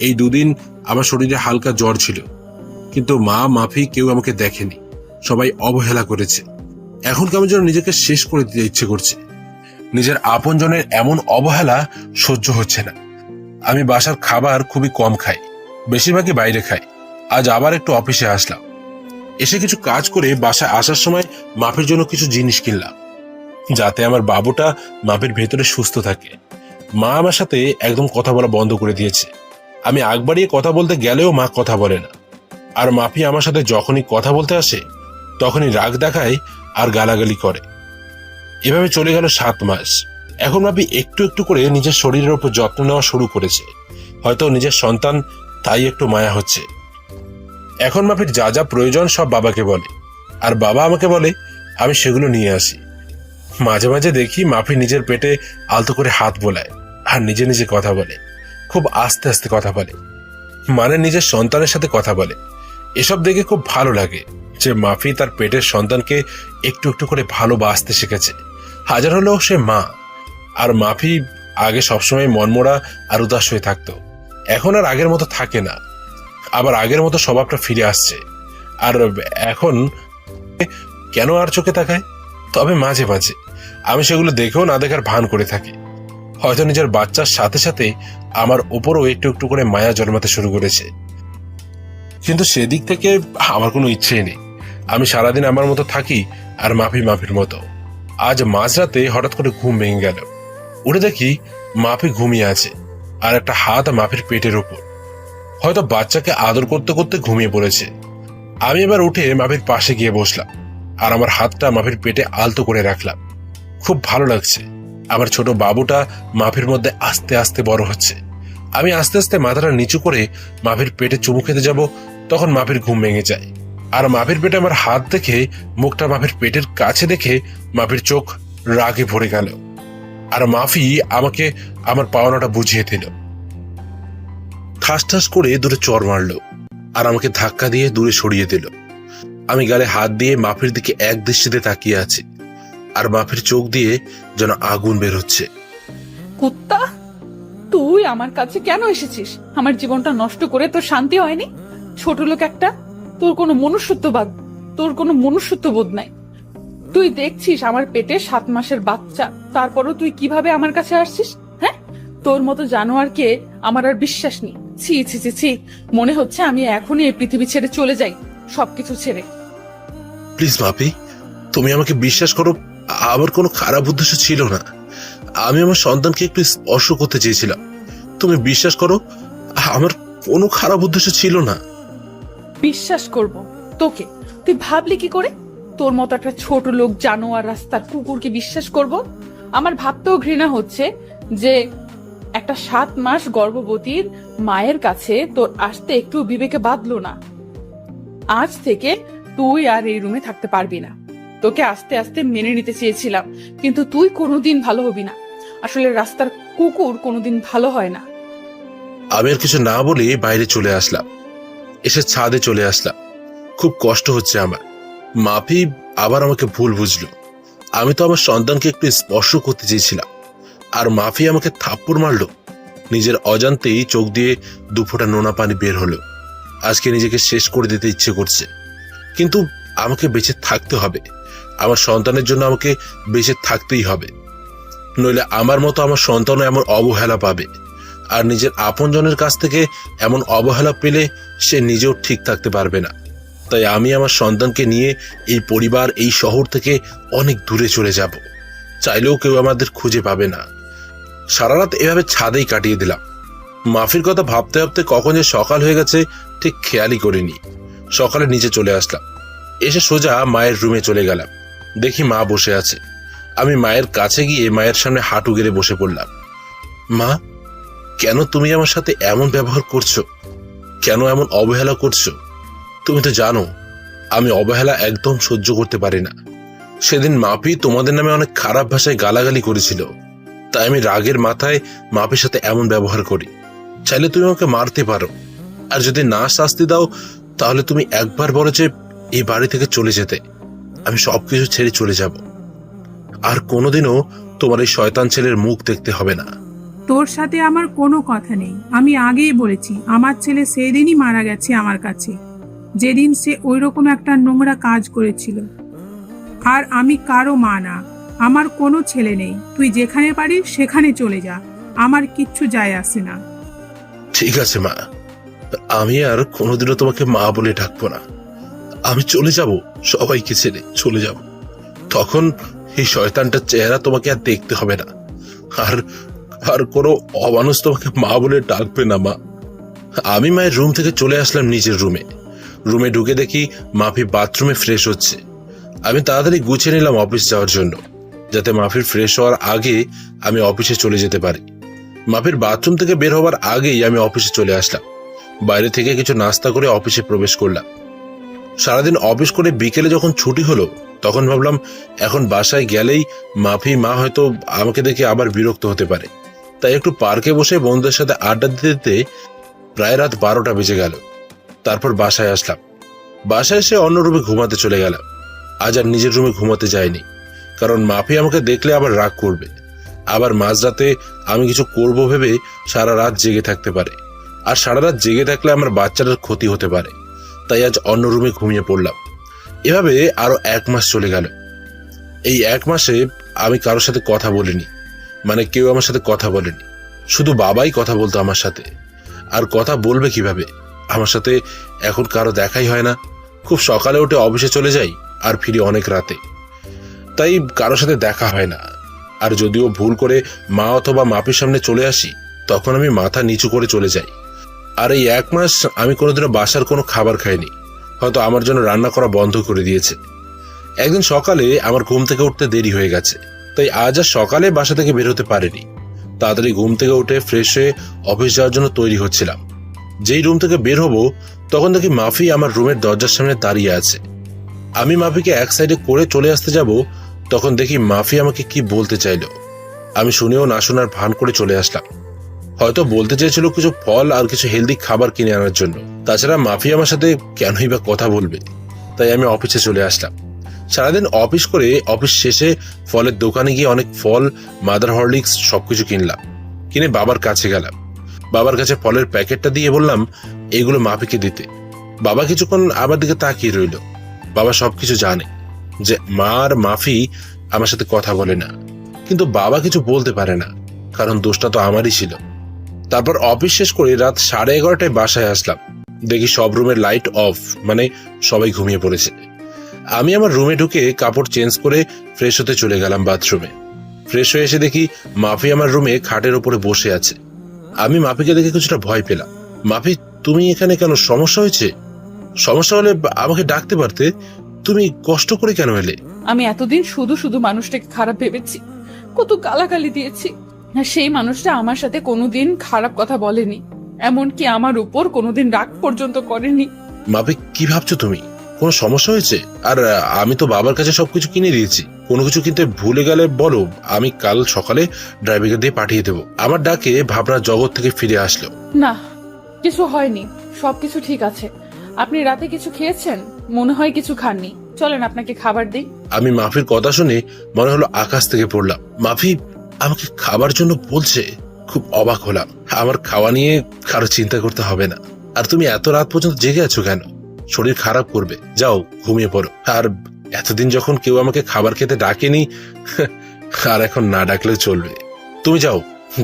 এই 2 দিন আমার শরীরে হালকা জ্বর ছিল, কিন্তু মা মাফি কেউ আমাকে দেখেনি, সবাই অবহেলা করেছে। এখন কেমন যেন নিজেকে শেষ করে দিতে ইচ্ছে করছে। নিজের আপনজনের এমন অবহেলা সহ্য হচ্ছে না। আমি বাসার খাবার খুবই কম খাই, বেশিরভাগই বাইরে খাই। আজ আবার একটু অফিসে আসলাম। এসে কিছু কাজ করে বাসায় আসার সময় মাফির জন্য কিছু জিনিস কিনলাম, যাতে আমার বাবুটা মাফির ভেতরে সুস্থ থাকে। মা আমার সাথে একদম কথা বলা বন্ধ করে দিয়েছে। আমি আগ বাড়িয়ে কথা বলতে গেলেও মা কথা বলে না। আর মাফি আমার সাথে যখনই কথা বলতে আসে তখনই রাগ দেখায় আর গালাগালি করে। এভাবে চলে গেল 7 মাস। এখন মাফি একটু একটু করে নিজের শরীরের উপর যত্ন নেওয়া শুরু করেছে। হয়তো নিজের সন্তান তাই একটু মায়া হচ্ছে। এখন মাফির যা যা প্রয়োজন সব বাবাকে বলে, আর বাবা আমাকে বলে আমি সেগুলো নিয়ে আসি। মাঝে মাঝে দেখি মাফি নিজের পেটে আলতো করে হাত বোলায় আর নিজে নিজে কথা বলে, খুব আস্তে আস্তে কথা বলে, মানে নিজের সন্তানের সাথে কথা বলে। এসব দেখে খুব ভালো লাগে যে মাফি তার পেটের সন্তানকে একটু একটু করে ভালোবাসতে শিখেছে। হাজার হলেও সে মা। আর মাফি আগে সবসময় মনমোড়া আর উদাস হয়ে থাকতো, এখন আর আগের মতো থাকে না। আবার আগের মতো স্বভাবটা ফিরে আসছে। আর এখন কেন আর চোখে তাকায়? তবে মাঝে মাঝে আমি সেগুলো দেখেও না দেখার ভান করে থাকি। হয়তো নিজের বাচ্চার সাথে সাথে আমার ওপরও একটু একটু করে মায়া জন্মাতে শুরু করেছে। কিন্তু সেদিক থেকে আমার কোনো ইচ্ছেই নেই। আমি সারাদিন আমার মতো থাকি আর মাফির মতো। আজ মাঝরাতে হঠাৎ করে ঘুম ভেঙে গেল। উঠে দেখি মাফি ঘুমিয়ে আছে আর একটা হাত মাফির পেটের উপর। হয়তো বাচ্চাকে আদর করতে করতে ঘুমিয়ে পড়েছে। আমি এবার উঠে মাফির পাশে গিয়ে বসলাম আর আমার হাতটা মাফির পেটে আলতো করে রাখলাম। খুব ভালো লাগছে। আমার ছোট বাবুটা মাফির মধ্যে আস্তে আস্তে বড় হচ্ছে। আমি আস্তে আস্তে মাথাটা নিচু করে মাফির পেটে চুমু খেতে যাব, তখন মাফির ঘুম ভেঙে যায়। আর মাফির পেটে আমার হাত দেখে, মুখটা মাফির পেটের কাছে দেখে মাফির চোখ রাগে ভরে গেল। আর মাফি আমাকে আমার পাওনাটা বুঝিয়ে দিল। ঠাস ঠাস করে দূরে চড় মারলো আর আমাকে ধাক্কা দিয়ে দূরে সরিয়ে দিল। আমি গালে হাত দিয়ে মাফির দিকে এক দৃষ্টিতে তাকিয়ে আছি, আর মাফির চোখ দিয়ে যেন আগুন বের হচ্ছে। কুত্তা, তুই আমার কাছে কেন এসেছিস? আমার জীবনটা নষ্ট করে তোর শান্তি হয়নি? ছোট লোক একটা, তোর কোনো মনুষ্যত্ব বোধ নাই। তুই দেখছিস আমার পেটে 7 মাসের বাচ্চা, তারপরও তুই কিভাবে আমার কাছে আসছিস? হ্যাঁ, তোর মতো জানোয়ারকে আমার আর বিশ্বাস নেই। ছি ছি ছি ছি, মনে হচ্ছে আমি এখনই এই পৃথিবী ছেড়ে চলে যাই, সবকিছু ছেড়ে। প্লিজ মাফি, তুমি আমাকে বিশ্বাস করো। আমার কোনো খারাপ উদ্দেশ্য ছিল না। আমি আমার সন্তানকে একটু স্পর্শ করতে চেয়েছিলাম। তুমি বিশ্বাস করো, আমার কোনো খারাপ উদ্দেশ্য ছিল না। বিশ্বাস করব তোকে? তুই ভাবলি কি করে তোর মতো একটা ছোট লোক জানোয়ার রাস্তার কুকুরকে বিশ্বাস করব? আমার ভাবতেও ঘৃণা হচ্ছে যে একটা 7 মাস গর্ভবতীর মায়ের কাছে তোর আসতে একটু বিবেকে বাঁধলো না। আজ থেকে তুই আর এই রুমে থাকতে পারবি না। তোকে আস্তে আস্তে মেনে নিতে চেয়েছিলাম, কিন্তু তুই কোনোদিন ভালো হবি না। আসলে রাস্তার কুকুর কোনোদিন ভালো হয় না। আমি আর কিছু না বলে বাইরে চলে আসলাম। এসে ছাদে চলে আসলাম। খুব কষ্ট হচ্ছে আমার। মাফি আবার আমাকে ভুল বুঝলো। আমি তো আমার সন্তানকে একটু স্পর্শ করতে চেয়েছিলাম, আর মাফি আমাকে থাপ্পড় মারলো। নিজের অজান্তেই চোখ দিয়ে 2 ফোঁটা নোনা পানি বের হলো। আজকে নিজেকে শেষ করে দিতে ইচ্ছে করছে, কিন্তু আমাকে বেঁচে থাকতে হবে। আমার সন্তানের জন্য আমাকে বেঁচে থাকতেই হবে, নইলে আমার মতো আমার সন্তানও এমন অবহেলা পাবে। আর নিজের আপনজনের কাছ থেকে এমন অবহেলা পেলে সে নিজেও ঠিক থাকতে পারবে না। তাই আমি আমার সন্তানকে নিয়ে এই পরিবার, এই শহর থেকে অনেক দূরে চলে যাব। চাইলেও কেউ আমাদের খুঁজে পাবে না। সারা রাত এভাবে ছাদেই কাটিয়ে দিলাম। মাফির কথা ভাবতে ভাবতে কখন যে সকাল হয়ে গেছে ঠিক খেয়ালই করিনি। সকালে নিচে চলে আসলাম। এসে সোজা মায়ের রুমে চলে গেলাম। দেখি মা বসে আছে। আমি মায়ের কাছে গিয়ে মায়ের সামনে হাঁটু গেড়ে বসে পড়লাম। মা, কেন তুমি আমার সাথে এমন ব্যবহার করছো? কেন এমন অবহেলা করছো? তুমি তো জানো আমি অবহেলা একদম সহ্য করতে পারি না। সেদিন মাপি তোমাদের নামে অনেক খারাপ ভাষায় গালাগালি করেছিল, তাই আমি রাগের মাথায় মাপির সাথে এমন ব্যবহার করি। চাইলে তুমি আমাকে মারতে পারো, আর যদি না শাস্তি দাও তাহলে তুমি একবার বলো যে এই বাড়ি থেকে চলে যেতে। আমি সবকিছু ছেড়ে চলে যাব, আর কোনোদিনও তোমার এই শয়তান ছেলের মুখ দেখতে হবে না। তোর সাথে আমার কোনো কথা নেই। আমি আগেই বলেছি, আমার ছেলে সেদিনই মারা গেছে আমার কাছে, যেদিন সে ওইরকম একটা নোংরা কাজ করেছিল। আর আমি কারো মা না, আমার কোনো ছেলে নেই। তুই যেখানে পারিস সেখানে চলে যা, আমার কিচ্ছু যায় আসে না। ঠিক আছে মা, আমি আর কোনোদিনও তোমাকে মা বলে ডাকবো না। আমি চলে যাব, সবাইকে ছেড়ে চলে যাব। তখন এই শয়তানটার চেহারা তোমাকে আর দেখতে হবে না, আর আর কোনো অমানুষ তোমাকে মা বলে ডাকবে না মা। আমি মায়ের রুম থেকে চলে আসলাম নিজের রুমে ঢুকে দেখি মাফি বাথরুমে ফ্রেশ হচ্ছে। আমি তাড়াতাড়ি গুছিয়ে নিলাম অফিস যাওয়ার জন্য, যাতে মাফির ফ্রেশ হওয়ার আগে আমি অফিসে চলে যেতে পারি। মাফির বাথরুম থেকে বের হওয়ার আগেই আমি অফিসে চলে আসলাম। বাইরে থেকে কিছু নাস্তা করে অফিসে প্রবেশ করলাম। সারাদিন অফিস করে বিকেলে যখন ছুটি হলো তখন ভাবলাম এখন বাসায় গেলেই মা হয়তো আমাকে দেখে আবার বিরক্ত হতে পারে, তাই একটু পার্কে বসে বন্ধুদের সাথে আড্ডা দিতে দিতে প্রায় রাত 12টা বেজে গেল। তারপর বাসায় আসলাম। বাসায় এসে অন্য রুমে ঘুমাতে চলে গেলাম। আজ আর নিজের রুমে ঘুমাতে যাইনি, কারণ মাফি আমাকে দেখলে আবার রাগ করবে, আবার মাঝরাতে আমি কিছু করব ভেবে সারা রাত জেগে থাকতে পারে, আর সারা রাত জেগে থাকলে আমার বাচ্চাটার ক্ষতি হতে পারে। তাই আজ অন্য রুমে ঘুমিয়ে পড়লাম। এভাবে আরো 1 মাস চলে গেল। এই 1 মাসে আমি কারোর সাথে কথা বলিনি, মানে কেউ আমার সাথে কথা বলেনি, শুধু বাবাই কথা বলতো আমার সাথে। আর কথা বলবে কিভাবে, আমার সাথে এখন কারো দেখাই হয় না। খুব সকালে উঠে অফিসে চলে যাই আর ফিরি অনেক রাতে, তাই কারোর সাথে দেখা হয় না। আর যদিও ভুল করে মা অথবা মাপির সামনে চলে আসি তখন আমি মাথা নিচু করে চলে যাই। আর এই 1 মাস আমি কোনোদিনও বাসার কোনো খাবার খাইনি, হয়তো আমার জন্য রান্না করা বন্ধ করে দিয়েছে। একদিন সকালে আমার ঘুম থেকে উঠতে দেরি হয়ে গেছে, তাই আজ আর সকালে বাসা থেকে বের হতে পারিনি। তাড়াতাড়ি ঘুম থেকে উঠে ফ্রেশ হয়ে অফিস যাওয়ার জন্য তৈরি হচ্ছিলাম। যেই রুম থেকে বের হব তখন দেখি মাফি আমার রুমের দরজার সামনে দাঁড়িয়ে আছে। আমি মাফিকে এক সাইডে করে চলে আসতে যাব, তখন দেখি মাফি আমাকে কি বলতে চাইলো। আমি শুনেও না শোনার ভান করে চলে আসলাম। হয়তো বলতে চাইছিল কিছু ফল আর কিছু হেলদি খাবার কিনে আনার জন্য। তাছাড়া মাফি আমার সাথে কেনই বা কথা বলবে, তাই আমি অফিসে চলে আসলাম। সারাদিন অফিস করে অফিস শেষে ফলের দোকানে গিয়ে অনেক ফল, মাদার হরলিক্স সবকিছু কিনলাম। কিনে বাবার কাছে গেলাম। বাবার কাছে ফলের প্যাকেটটা দিয়ে বললাম এগুলো মাফিকে দিতে। বাবা কিছুক্ষণ আমার দিকে তাকিয়ে রইল। বাবা সবকিছু জানে যে মা আর মাফি আমার সাথে কথা বলে না, কিন্তু বাবা কিছু বলতে পারে না, কারণ দোষটা তো আমারই ছিল। তারপর অফিস শেষ করে রাত 11:30টায় বাসায় আসলাম। দেখি সব রুমের লাইট অফ, মানে সবাই ঘুমিয়ে পড়েছে। আমি আমার রুমে ঢুকে কাপড় চেঞ্জ করে ফ্রেশ হতে চলে গেলাম বাথরুমে। ফ্রেশ হয়ে এসে দেখি মাফি আমার রুমে খাটের উপরে বসে আছে। আমি মাফিকে দেখে কিছুটা ভয় পেলাম। মাফি, তুমি এখানে কেন? সমস্যা হয়েছে? সমস্যা হলে আমাকে ডাকতে পারতে, তুমি কষ্ট করে কেন এলে? আমি এতদিন শুধু শুধু মানুষটাকে খারাপ ভেবেছি, কত গালাগালি দিয়েছি। আর সেই মানুষটা আমার সাথে কোনোদিন খারাপ কথা বলেনি, এমনকি আমার উপর কোনোদিন রাগ পর্যন্ত করেনি। মাফি, কি ভাবছো তুমি? কোনো সমস্যা হয়েছে? আর আমি তো বাবার কাছে সবকিছু কিনে দিয়েছি। কোনো কিছু কিনতে ভুলে গেলে বলো, আমি কাল সকালে ড্রাইভারকে দিয়ে পাঠিয়ে দেবো। আমার ডাকে ভাবনার জগৎ থেকে ফিরে আসলো। না, কিছু হয়নি, সবকিছু ঠিক আছে। আপনি রাতে কিছু খেয়েছেন? মনে হয় কিছু খাননি। চলেন আপনাকে খাবার দিই। আমি মাফির কথা শুনে মনে হলো আকাশ থেকে পড়লাম। মাফি আমাকে খাবার জন্য বলছে। খুব অবাক হলাম। আমার খাওয়া নিয়ে কারো চিন্তা করতে হবে না। আর তুমি এত রাত পর্যন্ত জেগে আছো কেন? শরীর খারাপ করবে, যাও ঘুমিয়ে পড়ো। আর এতদিন যখন কেউ আমাকে খাবার খেতে ডাকেনি, আর এখন না ডাকলেও চলবে। তুমি যাও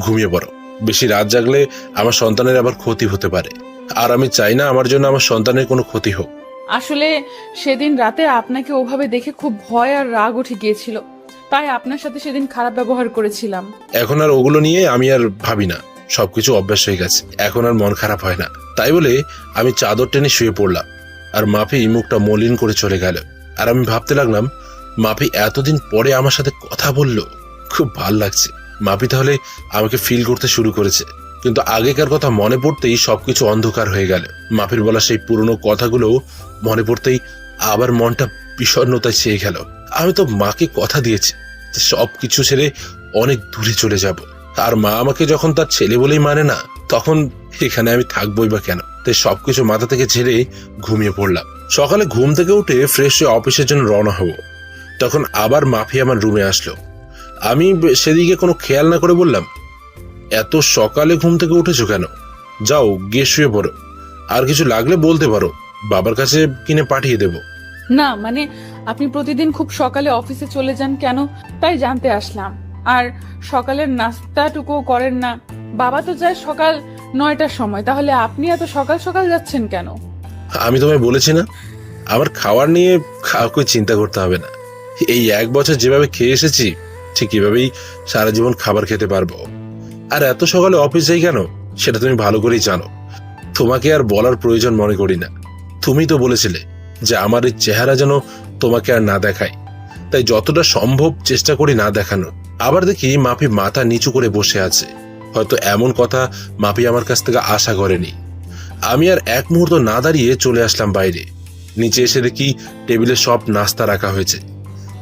ঘুমিয়ে পড়ো। বেশি রাত জাগলে আমার সন্তানের আবার ক্ষতি হতে পারে, আর আমি চাই না আমার জন্য আমার সন্তানের কোনো ক্ষতি হোক। আসলে সেদিন রাতে আপনাকে ওভাবে দেখে খুব ভয় আর রাগ উঠে গিয়েছিল, তাই আপনার সাথে সেদিন খারাপ ব্যবহার করেছিলাম। এখন আর ওগুলো নিয়ে আমি আর ভাবি না, সবকিছু অভ্যাস হয়ে গেছে, এখন আর মন খারাপ হয় না। তাই বলে আমি চাদর টেনে শুয়ে পড়লাম, আর মাফি মুখটা মলিন করে চলে গেল। আর আমি ভাবতে লাগলাম, মাফি এতদিন পরে আমার সাথে কথা বলল, খুব ভাল লাগছে। মাফি তাহলে আমাকে ফিল করতে শুরু করেছে। কিন্তু আগেকার কথা মনে পড়তেই সবকিছু অন্ধকার হয়ে গেল। মাফির বলা সেই পুরনো কথাগুলো মনে পড়তেই আবার মনটা বিষণ্ণতায় ছেয়ে গেল। আমি তো মাকে কথা দিয়েছি যে সবকিছু ছেড়ে অনেক দূরে চলে যাব, আর মা আমাকে যখন তার ছেলে বলেই মানে না, তখন এখানে আমি থাকবোই বা কেন? তাই সবকিছু মাথা থেকে ঝেড়ে ঘুমিয়ে পড়লাম। সকালে ঘুম থেকে উঠে ফ্রেশ হয়ে অফিসের জন্য রওনা হব, তখন আবার মাফি আমার রুমে আসলো। আমি সেদিকে কোনো খেয়াল না করে বললাম, এত সকালে ঘুম থেকে উঠেছো কেন? যাও গিয়ে শুয়ে পড়ো, আর কিছু লাগলে বলতে পারো, বাবার কাছে কিনে পাঠিয়ে দেব। না মানে, আপনি প্রতিদিন খুব সকালে অফিসে চলে যান কেন, তাই জানতে আসলাম। আর সকালের নাস্তাটুকু করেন না। বাবা তো যায় সকাল 9টার সময়, তাহলে আপনি এত সকাল সকাল যাচ্ছেন কেন? আমি তোমায় বলেছি না, আমার খাওয়ার নিয়ে কাউকে চিন্তা করতে হবে না। এই 1 বছর যেভাবে খেয়ে এসেছি, ঠিক এভাবেই সারা জীবন খাবার খেতে পারবো। আর এত সকালে অফিস যাই কেন, সেটা তুমি ভালো করেই জানো। তোমাকে আর বলার প্রয়োজন মনে করি না। তুমি তো বলেছিলে যে আমার এই চেহারা যেন তোমাকে আর না দেখায়, তাই যতটা সম্ভব চেষ্টা করি না দেখানোর। আবার দেখি মাফি মাথা নিচু করে বসে আছে। হয়তো এমন কথা মাফি আমার কাছ থেকে আশা করেনি। আমি আর এক মুহূর্ত না দাঁড়িয়ে চলে আসলাম বাইরে। নিচে এসে দেখি টেবিলে সব নাস্তা রাখা হয়েছে।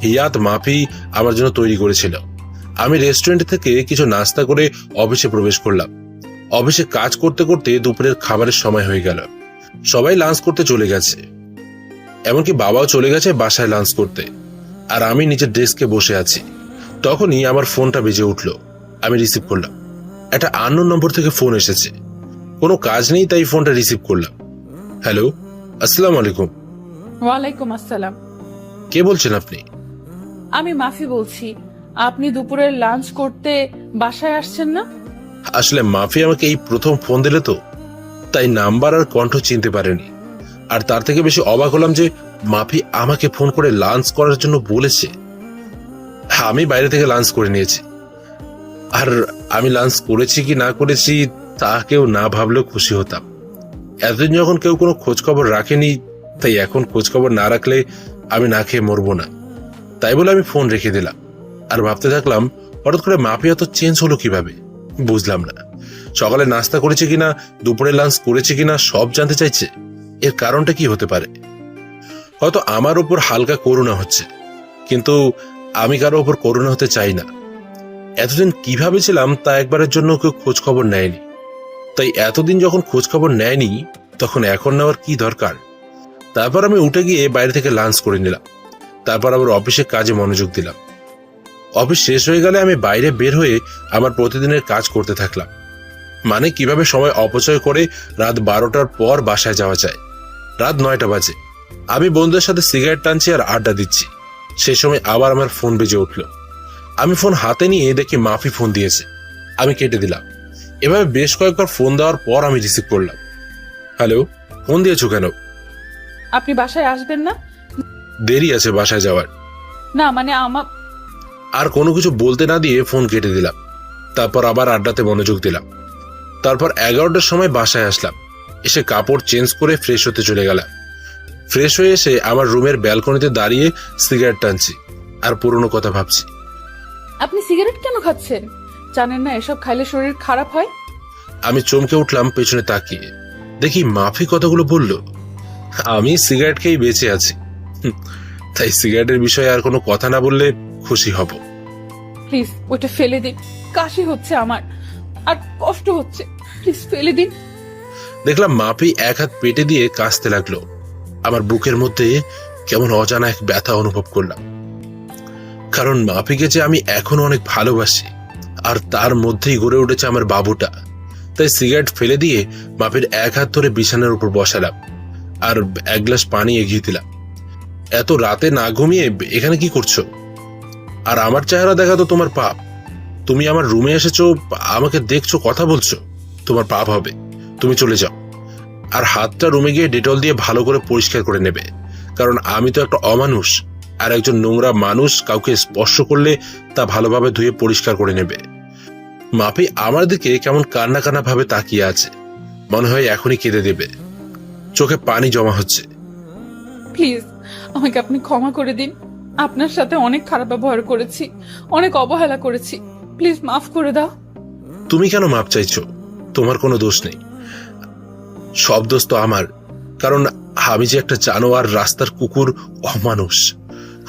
হিয়াত মাফি আমার জন্য তৈরি করেছিল। আমি রেস্টুরেন্ট থেকে কিছু নাস্তা করে অফিসে প্রবেশ করলাম। অফিসে কাজ করতে করতে দুপুরের খাবারের সময় হয়ে গেল। সবাই লাঞ্চ করতে চলে গেছে, এমনকি বাবাও চলে গেছে বাসায় লাঞ্চ করতে। আর আমি নিজের ডেস্কে বসে আছি। তখনই আমার ফোনটা বেজে উঠল। আমি রিসিভ করলাম। একটা আননোন নম্বর থেকে ফোন এসেছে। কোনো কাজ নেই তাই ফোনটা রিসিভ করলাম। হ্যালো, আসসালামু আলাইকুম। ওয়ালাইকুম আসসালাম। কে বলছেন আপনি? আমি মাফি বলছি। আপনি দুপুরের লাঞ্চ করতে বাসায় আসছেন না? আসলে মাফি আমাকে এই প্রথম ফোন দিলে তো, তাই নাম্বার আর কণ্ঠ চিনতে পারেনি। আর তার থেকে বেশি অবাক হলাম যে মাফি আমাকে ফোন করে লাঞ্চ করার জন্য বলেছে। আমি বাইরে থেকে লাঞ্চ করে নিয়েছি। আর আমি লাঞ্চ করেছি কি না করেছি তা কেউ না ভাবলেও খুশি হতাম। এতদিন যখন কেউ কোনো খোঁজ খবর রাখেনি, তাই এখন খোঁজ খবর না রাখলে আমি না খেয়ে মরবো না। তাই বলে আমি ফোন রেখে দিলাম। আর ভাবতে থাকলাম, হঠাৎ করে মাফি এত চেঞ্জ হলো কিভাবে, বুঝলাম না। সকালে নাস্তা করেছে কিনা, দুপুরে লাঞ্চ করেছে কিনা সব জানতে চাইছে। এর কারণটা কি হতে পারে? হয়তো আমার উপর হালকা করুণা হচ্ছে, কিন্তু আমি কারো উপর করুণা হতে চাই না। এতদিন কিভাবে ছিলাম তা একবারের জন্য কেউ খোঁজ খবর নেয়নি। তাই এতদিন যখন খোঁজ খবর নেয়নি, তখন এখন নেওয়ার কি দরকার? তারপর আমি উঠে গিয়ে বাইরে থেকে লাঞ্চ করে নিলাম। তারপর আবার অফিসের কাজে মনোযোগ দিলাম। অফিস শেষ হয়ে গেলে আমি বাইরে বের হয়ে আমার প্রতিদিনের কাজ করতে থাকলাম। মানে কিভাবে সময় অপচয় করে রাত 12টার পর বাসায় যাওয়া যায়। রাত 9টা বাজে। আমি বন্ধুদের সাথে সিগারেট টানছি আর আড্ডা দিচ্ছি। সেই সময় আবার আমার ফোন বেজে উঠল। আমি ফোন হাতে নিয়ে দেখি মাফি ফোন দিয়েছে। আমি কেটে দিলাম। এভাবে বেশ কয়েকবার ফোন দেওয়ার পর আমি রিসিভ করলাম। হ্যালো, ফোন দিয়েছো কেন? আপনি বাসায় আসবেন না? দেরি আছে বাসায় যাওয়ার। না মানে আমার আর কোনো কিছু বলতে না দিয়ে ফোন কেটে দিলাম। তারপর আবার আড্ডাতে মনোযোগ দিলাম। তারপর 11টার সময় বাসায় আসলাম। এসে কাপড় চেঞ্জ করে ফ্রেশ হতে চলে গেলাম। ফ্রেশ হয়ে এসে আমার রুমের ব্যালকনিতে দাঁড়িয়ে সিগারেট টানছি আর পুরনো কথা ভাবছি। আপনি সিগারেট কেন খাচ্ছেন? জানেন না এসব খাইলে শরীর খারাপ হয়? আমি চমকে উঠলাম পেছনে তাকিয়ে। দেখি মাফি কথাগুলো বলল। আমি সিগারেট খেয়েই বেঁচে আছি, তাই সিগারেটের বিষয়ে আর কোনো কথা না বললে খুশি হব। প্লিজ ওটা ফেলে দিন। কাশি হচ্ছে আমার আর কষ্ট হচ্ছে, প্লিজ ফেলে দিন। দেখলাম মাফি এক হাত পেটে দিয়ে কাশতে লাগলো। আমার বুকের মধ্যে কেমন অজানা এক ব্যথা অনুভব করলাম। কারণ মাফিকে যে আমি এখনো অনেক ভালোবাসি, আর তার মধ্যেই গড়ে উঠেছে আমার বাবুটা। তাই সিগারেট ফেলে দিয়ে মাফির এক হাত ধরে বিছানার উপর বসালাম আর এক গ্লাস পানি এগিয়ে দিলাম। এত রাতে না ঘুমিয়ে এখানে কি করছো? আর আমার চেহারা দেখা তো তোমার পাপ। তুমি আমার রুমে এসেছো, আমাকে দেখছো, কথা বলছো, তোমার পাপ হবে। তুমি চলে যাও। আর হাতটা রুমে গিয়ে ডেটল দিয়ে ভালো করে পরিষ্কার করে নেবে। কারণ আমি তো একটা অমানুষ, আর একজন নোংরা মানুষ কাউকে স্পর্শ করলে তা ভালোভাবে ধুয়ে পরিষ্কার করে নেবে। মাফি আমার দিকে কেমন কান্না কান্না ভাবে তাকিয়ে আছে। মনে হয় এখনই কেঁদে দেবে। চোখে পানি জমা হচ্ছে। প্লিজ আমাকে আপনি ক্ষমা করে দিন। আপনার সাথে অনেক খারাপ ব্যবহার করেছি, অনেক অবহেলা করেছি। প্লিজ মাফ করে দাও। তুমি কেন মাপ চাইছো? তোমার কোনো দোষ নেই। সব দোষ তো আমার। কারণ আমি যে একটা জানোয়ার, রাস্তার কুকুর, অমানুষ।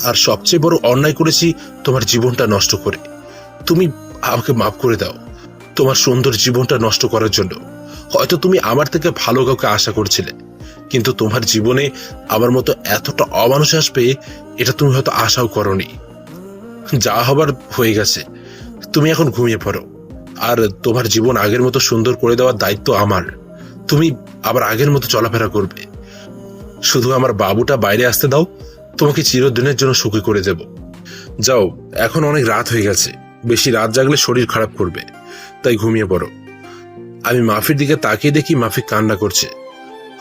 আর সবচেয়ে বড় অন্যায় করেছি তোমার জীবনটা নষ্ট করে। তুমি আমাকে মাফ করে দাও তোমার সুন্দর জীবনটা নষ্ট করার জন্য। হয়তো তুমি আমার থেকে ভালো কাউকে আশা করছিলে, কিন্তু তোমার জীবনে আমার মতো এতটা অমানুষ আসবে এটা তুমি হয়তো আশাও করনি। যা হবার হয়ে গেছে, তুমি এখন ঘুমিয়ে পড়ো। আর তোমার জীবন আগের মতো সুন্দর করে দেওয়ার দায়িত্ব আমার। তুমি আবার আগের মতো চলাফেরা করবে। শুধু আমার বাবুটা বাইরে আসতে দাও, তোমাকে চিরদিনের জন্য সুখী করে দেব। যাও, এখন অনেক রাত হয়ে গেছে। বেশি রাত জাগলে শরীর খারাপ করবে, তাই ঘুমিয়ে পড়ো। আমি মাফির দিকে তাকিয়ে দেখি মাফি কান্না করছে।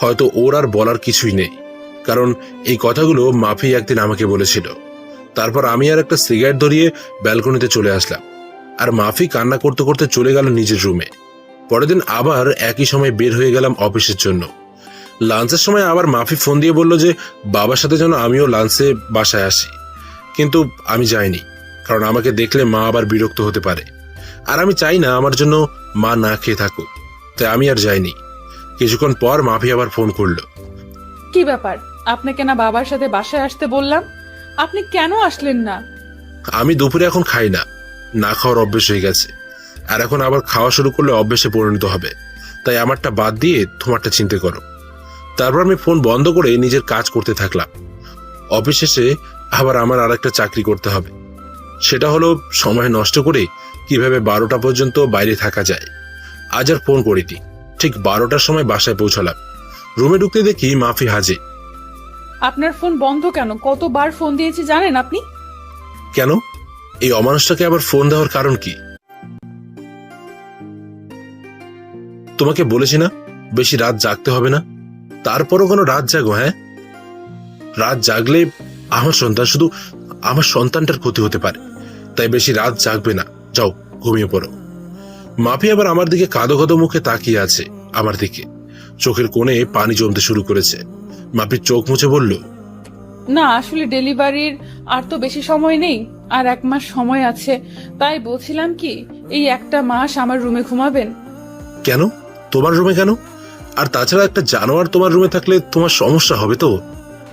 হয়তো ওর আর বলার কিছুই নেই, কারণ এই কথাগুলো মাফি একদিন আমাকে বলেছিল। তারপর আমি আর একটা সিগারেট ধরিয়ে ব্যালকনিতে চলে আসলাম। আর মাফি কান্না করতে করতে চলে গেল নিজের রুমে। পরের দিন আবার একই সময় বের হয়ে গেলাম অফিসের জন্য। লাঞ্চের সময় আবার মাফি ফোন দিয়ে বলল যে বাবার সাথে যেন আমিও লাঞ্চে বাসায় আসি। কিন্তু আমি যাইনি, কারণ আমাকে দেখলে মা আবার বিরক্ত হতে পারে। আর আমি চাই না আমার জন্য মা না খেয়ে থাকুক, তাই আমি আর যাইনি। কিছুক্ষণ পর মাফি আবার ফোন করলো। কি ব্যাপার, আপনাকে না বাবার সাথে বাসায় আসতে বললাম, আপনি কেন আসলেন না? আমি দুপুরে এখন খাই না, না খাওয়ার অভ্যেস হয়ে গেছে, আর এখন আবার খাওয়া শুরু করলে অভ্যেসে পরিণত হবে, তাই আমারটা বাদ দিয়ে তোমারটা চিন্তা করো। তারপর আমি ফোন বন্ধ করে নিজের কাজ করতে থাকলাম। অফিস শেষে আবার আমার আরেকটা চাকরি করতে হবে, সেটা হলো সময় নষ্ট করে কিভাবে 12টা পর্যন্ত বাইরে থাকা যায়। আজ আর ফোন করিনি, ঠিক 12টার সময় বাসায় পৌঁছালাম। রুমে ঢুকতে দেখি মাফি হাজির। আপনার ফোন বন্ধ কেন? কতবার ফোন দিয়েছি জানেন আপনি? কেন? এই অমানুষটাকে আবার ফোন দেওয়ার কারণ কি? তোমাকে বলেছি না বেশি রাত জাগতে হবে না, তারপরও কোনো রাত জাগো। হ্যাঁ, রাত জাগলে আমার সন্তান, শুধু আমার সন্তানটার ক্ষতি হতে পারে, তাই বেশি রাত জাগবে না, যাও ঘুমিয়ে পড়ো। মাফি আবার আমার দিকে কাঁদো কাঁদো মুখে তাকিয়ে আছে, আমার দিকে চোখের কোণে পানি জমতে শুরু করেছে। মাফি চোখ মুছে বলল, না আসলে ডেলিভারির আর তো বেশি সময় নেই, আর 1 মাস সময় আছে, তাই বলছিলাম কি এই 1টা মাস আমার রুমে ঘুমাবেন। কেন? তোমার রুমে কেন? আর তাছাড়া একটা জানোয়ার তোমার রুমে থাকলে তোমার সমস্যা হবে তো?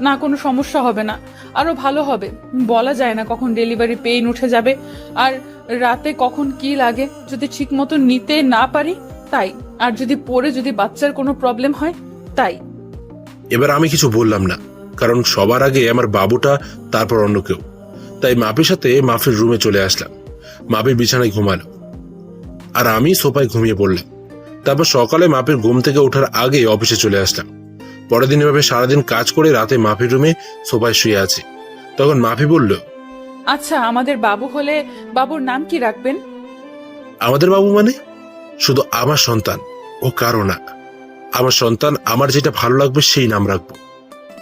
না, কোনো সমস্যা হবে না, আরো ভালো হবে। বলা যায় না কখন ডেলিভারি পেইন উঠে যাবে, আর রাতে কখন কি লাগে, যদি ঠিক মতো নিতে না পারি তাই, আর যদি পরে যদি বাচ্চার কোনো প্রবলেম হয় তাই। এবার আমি কিছু বললাম না, কারণ সবার আগে আমার বাবুটা, তারপর অন্য কেউ। তাই মাফির সাথে মাফির রুমে চলে আসলাম। মাফি বিছানায় ঘুমালো, আর আমি সোফায় ঘুমিয়ে পড়লাম। তারপর সকালে মাফির ঘুম থেকে ওঠার আগে অফিসে চলে আসলাম। পরের দিন এভাবে সারাদিন কাজ করে রাতে মাফির রুমে সোফায় শুয়ে আছি। তখন মাফি বলল, আচ্ছা, আমাদের বাবু হলে বাবুর নাম কি রাখবেন? আমাদের বাবু মানে? শুধু আমার সন্তান, ও কারো না। আমার সন্তান, আমার যেটা ভালো লাগবে সেই নাম রাখবো।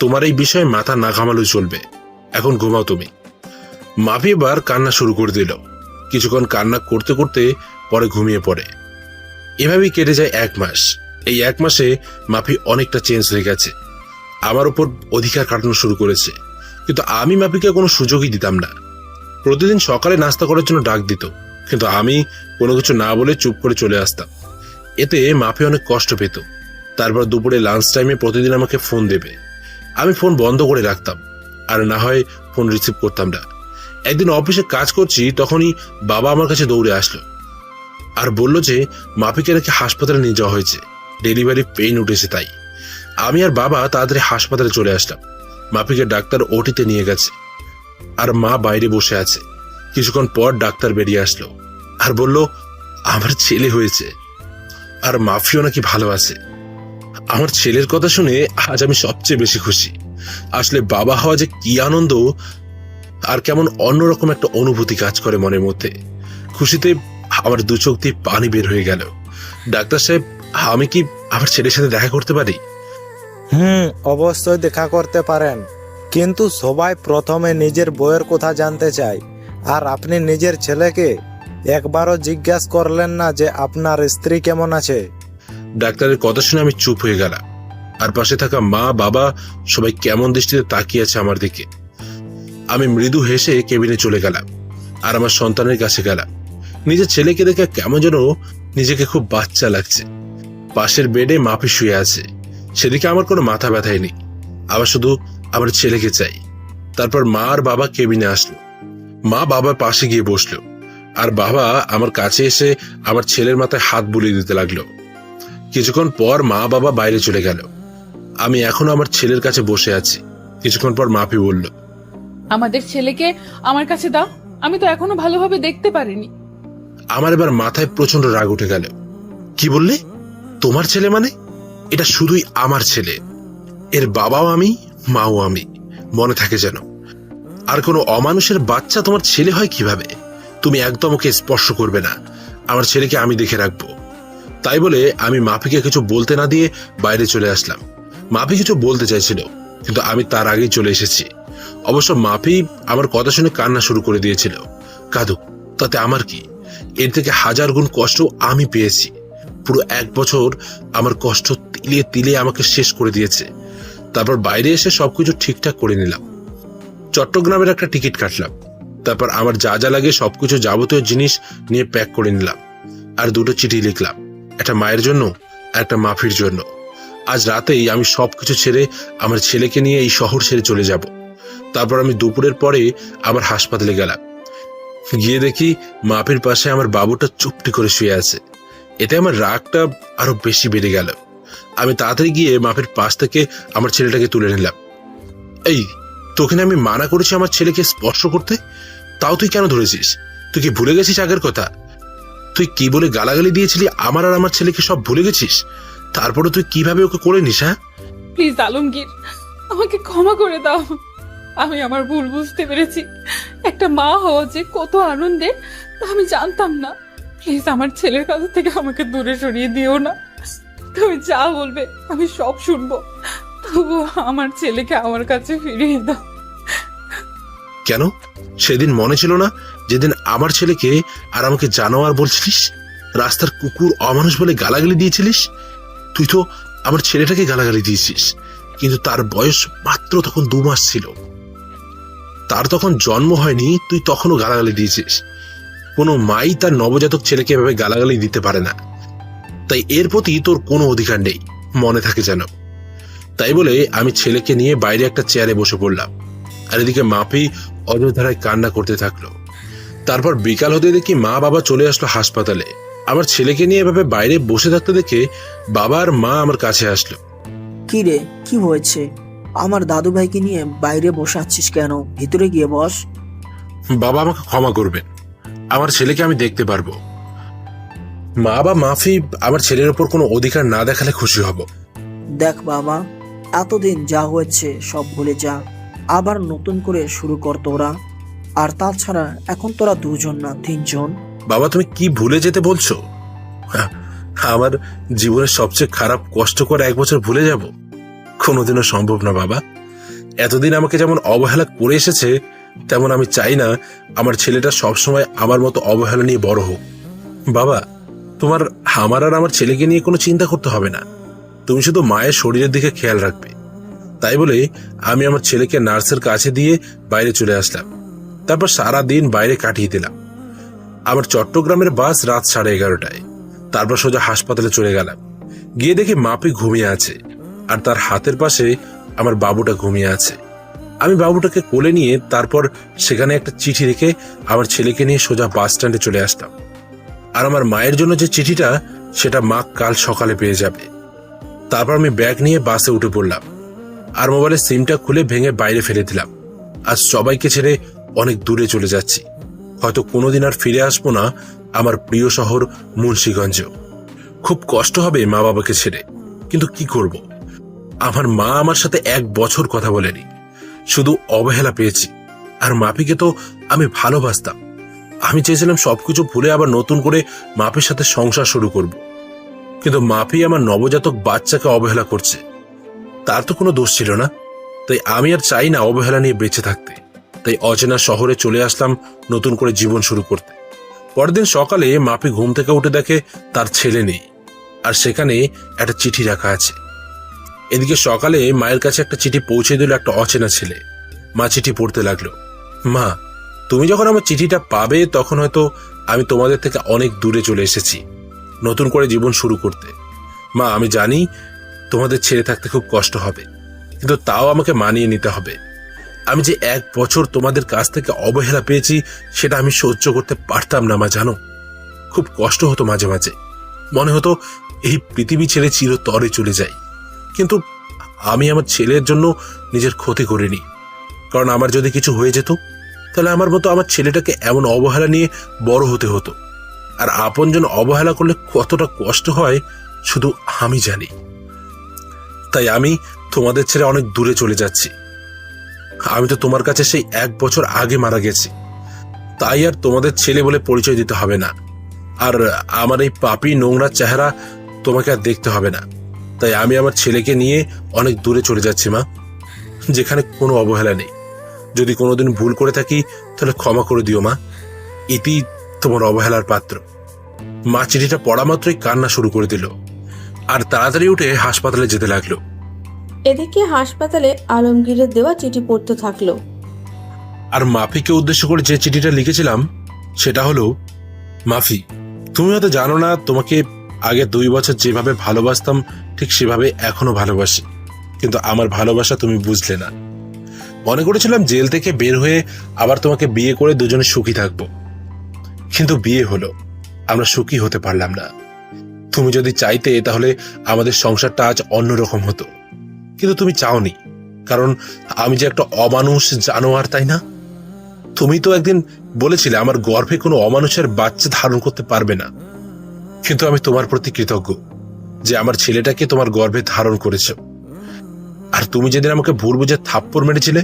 তোমার এই বিষয়ে মাথা না ঘামালেও চলবে, এখন ঘুমাও তুমি। মাফি এবার কান্না শুরু করে দিল। কিছুক্ষণ কান্না করতে করতে পরে ঘুমিয়ে পড়ে। এভাবেই কেটে যায় 1 মাস। এই 1 মাসে মাফি অনেকটা চেঞ্জ হয়ে গেছে, আমার উপর অধিকার কাটানো শুরু করেছে। কিন্তু আমি মাফিকে কোনো সুযোগই দিতাম না। প্রতিদিন সকালে নাস্তা করার জন্য ডাক দিত, কিন্তু আমি কোনো কিছু না বলে চুপ করে চলে আসতাম। এতে মাফি অনেক কষ্ট পেত। তারপর দুপুরে লাঞ্চ টাইমে প্রতিদিন আমাকে ফোন দেবে, আমি ফোন বন্ধ করে রাখতাম, আর না হয় ফোন রিসিভ করতাম না। একদিন অফিসে কাজ করছি, তখনই বাবা আমার কাছে দৌড়ে আসলো আর বলল যে মাফিকে নাকি হাসপাতালে নিয়ে যাওয়া হয়েছে, ডেলিভারি পেইন উঠেছে। তাই আমি আর বাবা তাড়াতাড়ি হাসপাতালে চলে আসলাম। মাফিকে ডাক্তার ওটিতে নিয়ে গেছে, আর মা বাইরে বসে আছে। কিছুক্ষণ পর ডাক্তার বেরিয়ে আসলো আর বলল আমার ছেলে হয়েছে, আর মাফিও নাকি ভালো আছে। আমার ছেলের কথা শুনে আজ আমি সবচেয়ে বেশি খুশি। আসলে বাবা হওয়া যে কি আনন্দ, আর কেমন অন্যরকম একটা অনুভূতি কাজ করে মনের মধ্যে। খুশিতে আমার 2 চোখ দিয়ে পানি বের হয়ে গেল। ডাক্তার সাহেব, আমি কি আমার ছেলের সাথে দেখা করতে পারি? অবশ্যই দেখা করতে পারেন, কিন্তু সবাই প্রথমে নিজের বউয়ের কথা জানতে চায়। আর আপনি নিজের ছেলেকে একবারও জিজ্ঞাসা করলেন না যে আপনার স্ত্রী কেমন আছে? ডাক্তারের কথা শুনে আমি চুপ হয়ে গেলাম, আর পাশে থাকা মা বাবা সবাই কেমন দৃষ্টিতে তাকিয়ে আছে আমার দিকে। আমি মৃদু হেসে কেবিনে চলে গেলাম, আর আমার সন্তানের কাছে গেলাম। নিজের ছেলেকে দেখে কেমন যেন নিজেকে খুব বাচ্চা লাগছে। পাশের বেডে মাফি শুয়ে আছে, সেদিকে আমার কোনো মাথা ব্যথাই নেই, আবার শুধু আমার ছেলেকে চাই। তারপর মা আর বাবা কেবিনে আসলো। মা বাবার পাশে গিয়ে বসলো, আর বাবা আমার কাছে এসে আমার ছেলের মাথায় হাত বুলিয়ে দিতে লাগলো। কিছুক্ষণ পর মা বাবা বাইরে চলে গেল। আমি এখনো আমার ছেলের কাছে বসে আছি। কিছুক্ষণ পর মাফি বলল, আমাদের ছেলেকে আমার কাছে দাও, আমি তো এখনো ভালোভাবে দেখতে পারিনি। আমার এবার মাথায় প্রচন্ড রাগ উঠে গেল। কি বললে? তোমার ছেলে মানে? এটা শুধুই আমার ছেলে, এর বাবাও আমি, মাও আমি, মনে থাকে যেন। আর কোনো অমানুষের বাচ্চা তোমার ছেলে হয় কিভাবে? তুমি একদম ওকে স্পর্শ করবে না, আমার ছেলেকে আমি দেখে রাখবো। তাই বলে আমি মাফিকে কিছু বলতে না দিয়ে বাইরে চলে আসলাম। মাফি কিছু বলতে চাইছিল, কিন্তু আমি তার আগেই চলে এসেছি। অবশ্য মাফি আমার কথা শুনে কান্না শুরু করে দিয়েছিল। কাঁদুক, তাতে আমার কি? এর থেকে 1000 গুণ কষ্ট আমি পেয়েছি। পুরো 1 বছর আমার কষ্ট তিলে তিলে আমাকে শেষ করে দিয়েছে। তারপর বাইরে এসে সবকিছু ঠিকঠাক করে নিলাম। চট্টগ্রামের একটা টিকিট কাটলাম। তারপর আমার যা যা লাগে সবকিছু যাবতীয় জিনিস নিয়ে প্যাক করে নিলাম, আর 2টো চিঠি লিখলাম, একটা মায়ের জন্য আর একটা মাফির জন্য। আজ রাতেই আমি সবকিছু ছেড়ে আমার ছেলেকে নিয়ে এই শহর ছেড়ে চলে যাব। তারপর আমি দুপুরের পরে আবার হাসপাতালে গেলাম। গিয়ে দেখি মাপির পাশে আমার বাবুটা চুপটি করে শুয়ে আছে। এতে আমার রাগটা আরো বেশি বেড়ে গেল। আমি তাড়াতাড়ি গিয়ে মাপির পাশ থেকে আমার ছেলেটাকে তুলে নিলাম। এই, তোকে না আমি মানা করেছি আমার ছেলেকে স্পর্শ করতে, তাও তুই কেন ধরেছিস? তুই কি ভুলে গেছিস আগের কথা? তুই কি বলে গালাগালি দিয়েছিলি আমার আর আমার ছেলেকে, সব ভুলে গেছিস? তারপরে তুই কিভাবে ওকে করে নিস? হ্যাঁ, প্লিজ আলমগীর, আমাকে ক্ষমা করে দাও। আমি আমার ভুল বুঝতে পেরেছি। একটা মা হওয়া যে কত আনন্দের তা আমি জানতাম না। প্লিজ আমার ছেলের কাছ থেকে আমাকে দূরে সরিয়ে দিও না। তুমি যা বলবে আমি সব শুনবো, তবু আমার ছেলেকে আমার কাছে ফিরিয়ে দাও। কেন সেদিন মনে ছিল না যেদিন আমার ছেলেকে আর আমাকে জানোয়ার বলছিলিস, রাস্তার কুকুর, অমানুষ বলে গালাগালি দিয়েছিলিস? তুই তো আমার ছেলেটাকে গালাগালি দিয়েছিস, কিন্তু তার বয়স মাত্র তখন 2 মাস ছিল। তার তখন জন্ম হয়নি, তুই তখনও গালাগালি দিয়েছিস। কোনো মাই তার নবজাতক ছেলেকে এভাবে গালাগালি দিতে পারে না। তাই এর প্রতি তোর কোনো অধিকার নেই, মনে থাকে যেন। তাই বলে আমি ছেলেকে নিয়ে বাইরে একটা চেয়ারে বসে পড়লাম, আর এদিকে মাপি অযথায় কান্না করতে থাকলো। তারপর বিকাল হতে দেখি মা বাবা চলে আসলো হাসপাতালে। আমার ছেলেকে নিয়ে এভাবে বাইরে বসে থাকতে দেখে বাবা আর মা আমার কাছে আসলো। কি রে, কি হয়েছে? আমার দাদু ভাইকে নিয়ে বাইরে বসে আছিস কেন? ভিতরে গিয়ে বস। বাবা আমাকে ক্ষমা করবেন, আমার ছেলেকে আমি দেখতে পারবো। মা বা মাফি আমার ছেলের ওপর কোনো অধিকার না দেখালে খুশি হব। দেখ বাবা, এতদিন যা হয়েছে সব ভুলে যা, আবার নতুন করে শুরু কর তোরা। আর তাছাড়া এখন তোরা 2 জন না 3 জন। বাবা, তুমি কি ভুলে যেতে বলছো? আমার জীবনের সবচেয়ে খারাপ কষ্টকর 1 বছর ভুলে যাব? কোনোদিনও সম্ভব না বাবা। এতদিন আমাকে যেমন অবহেলা করে এসেছে, তেমন আমি চাই না আমার ছেলেটা সবসময় আমার মতো অবহেলা নিয়ে বড় হোক। বাবা, তোমার আমার আর আমার ছেলেকে নিয়ে কোনো চিন্তা করতে হবে না। তুমি শুধু মায়ের শরীরের দিকে খেয়াল রাখবে। তাই বলে আমি আমার ছেলেকে নার্সের কাছে দিয়ে বাইরে চলে আসলাম। তারপর সারা দিন বাইরে কাটিয়ে দিলাম। আমার চট্টগ্রামের বাস রাত 11:30টায়। তারপর সোজা হাসপাতালে চলে গেলাম। গিয়ে দেখি মাপি ঘুমিয়ে আছে, আর তার হাতের পাশে আমার বাবুটা ঘুমিয়ে আছে। আমি বাবুটাকে কোলে নিয়ে তারপর সেখানে একটা চিঠি রেখে আমার ছেলেকে নিয়ে সোজা বাস স্ট্যান্ডে চলে আসলাম। আর আমার মায়ের জন্য যে চিঠিটা, সেটা মা কাল সকালে পেয়ে যাবে। তারপর আমি ব্যাগ নিয়ে বাসে উঠে পড়লাম, আর মোবাইলের সিমটা খুলে ভেঙে বাইরে ফেলে দিলাম। আজ সবাইকে ছেড়ে অনেক দূরে চলে যাচ্ছি। হয়তো কোনোদিন আর ফিরে আসবো না আমার প্রিয় শহর মুন্সিগঞ্জেও। খুব কষ্ট হবে মা বাবাকে ছেড়ে, কিন্তু কি করব? আমার মা আমার সাথে 1 বছর কথা বলেনি, শুধু অবহেলা পেয়েছি। আর মাপিকে তো আমি ভালোবাসতাম। আমি চেয়েছিলাম সবকিছু ভুলে আবার নতুন করে মাপির সাথে সংসার শুরু করব, কিন্তু মাপি আমার নবজাতক বাচ্চাকে অবহেলা করছে। তার তো কোনো দোষ ছিল না। তাই আমি আর চাই না অবহেলা নিয়ে বেঁচে থাকতে। তাই অচেনা শহরে চলে আসলাম নতুন করে জীবন শুরু করতে। পরের দিন সকালে মাপি ঘুম থেকে উঠে দেখে তার ছেলে নেই, আর সেখানে একটা চিঠি রাখা আছে। এদিকে সকালে মায়ের কাছে একটা চিঠি পৌঁছে দিল একটা অচেনা ছেলে। মা চিঠি পড়তে লাগলো। মা, তুমি যখন আমার চিঠিটা পাবে তখন হয়তো আমি তোমাদের থেকে অনেক দূরে চলে এসেছি নতুন করে জীবন শুরু করতে। মা, আমি জানি তোমাদের ছেড়ে থাকতে খুব কষ্ট হবে, কিন্তু তাও আমাকে মানিয়ে নিতে হবে। আমি যে 1 বছর তোমাদের কাছ থেকে অবহেলা পেয়েছি, সেটা আমি সহ্য করতে পারতাম না মা, জানো। খুব কষ্ট হতো মাঝে মাঝে, মনে হতো এই পৃথিবী ছেড়ে চিরতরে চলে যাই। কিন্তু আমি আমার ছেলের জন্য নিজের ক্ষতি করিনি, কারণ আমার যদি কিছু হয়ে যেত তাহলে আমার মতো আমার ছেলেটাকে এমন অবহেলা নিয়ে বড় হতে হতো। আর আপনজন অবহেলা করলে কতটা কষ্ট হয় শুধু আমি জানি। তাই আমি তোমাদের ছেড়ে অনেক দূরে চলে যাচ্ছি। আমি তো তোমার কাছে সেই 1 বছর আগে মারা গেছি, তাই আর তোমাদের ছেলে বলে পরিচয় দিতে হবে না। আর আমার এই পাপী নোংরা চেহারা তোমাকে আর দেখতে হবে না। তাই আমি আমার ছেলেকে নিয়ে অনেক দূরে চলে যাচ্ছি মা, যেখানে কোনো অবহেলা নেই। যদি কোনোদিন ভুল করে থাকি তাহলে ক্ষমা করে দিও মা। ইতি তোমার অবহেলার পাত্র। মা চিঠিটা পড়া মাত্রই কান্না শুরু করে দিল, আর তাড়াতাড়ি উঠে হাসপাতালে যেতে লাগলো। এদিকে হাসপাতালে আলমগীরের দেওয়া চিঠি পড়তে থাকলো। আর মাফিকে উদ্দেশ্য করে যে চিঠিটা লিখেছিলাম সেটা হলো, মাফি, তুমি হয়তো জানো না তোমাকে আগে 2 বছর যেভাবে ভালোবাসতাম ঠিক সেভাবে এখনো ভালোবাসি, কিন্তু আমার ভালোবাসা তুমি বুঝলে না। মনে করেছিলাম জেল থেকে বের হয়ে আবার তোমাকে বিয়ে করে দুজনে সুখী থাকবো, কিন্তু বিয়ে হলো, আমরা সুখী হতে পারলাম না। তুমি যদি চাইতে তাহলে আমাদের সংসারটা আজ অন্যরকম হতো, কিন্তু তুমি চাওনি, কারণ আমি যে একটা অমানুষ জানোয়ার, তাই না? তুমি তো একদিন বলেছিলে আমার গর্ভে কোনো অমানুষের বাচ্চা ধারণ করতে পারবে না, কিন্তু আমি তোমার প্রতি কৃতজ্ঞ যে আমার ছেলেটাকে তোমার গর্ভে ধারণ করেছো। আর তুমি যেদিন আমাকে ভুল বুঝে থাপ্পড় মেরেছিলে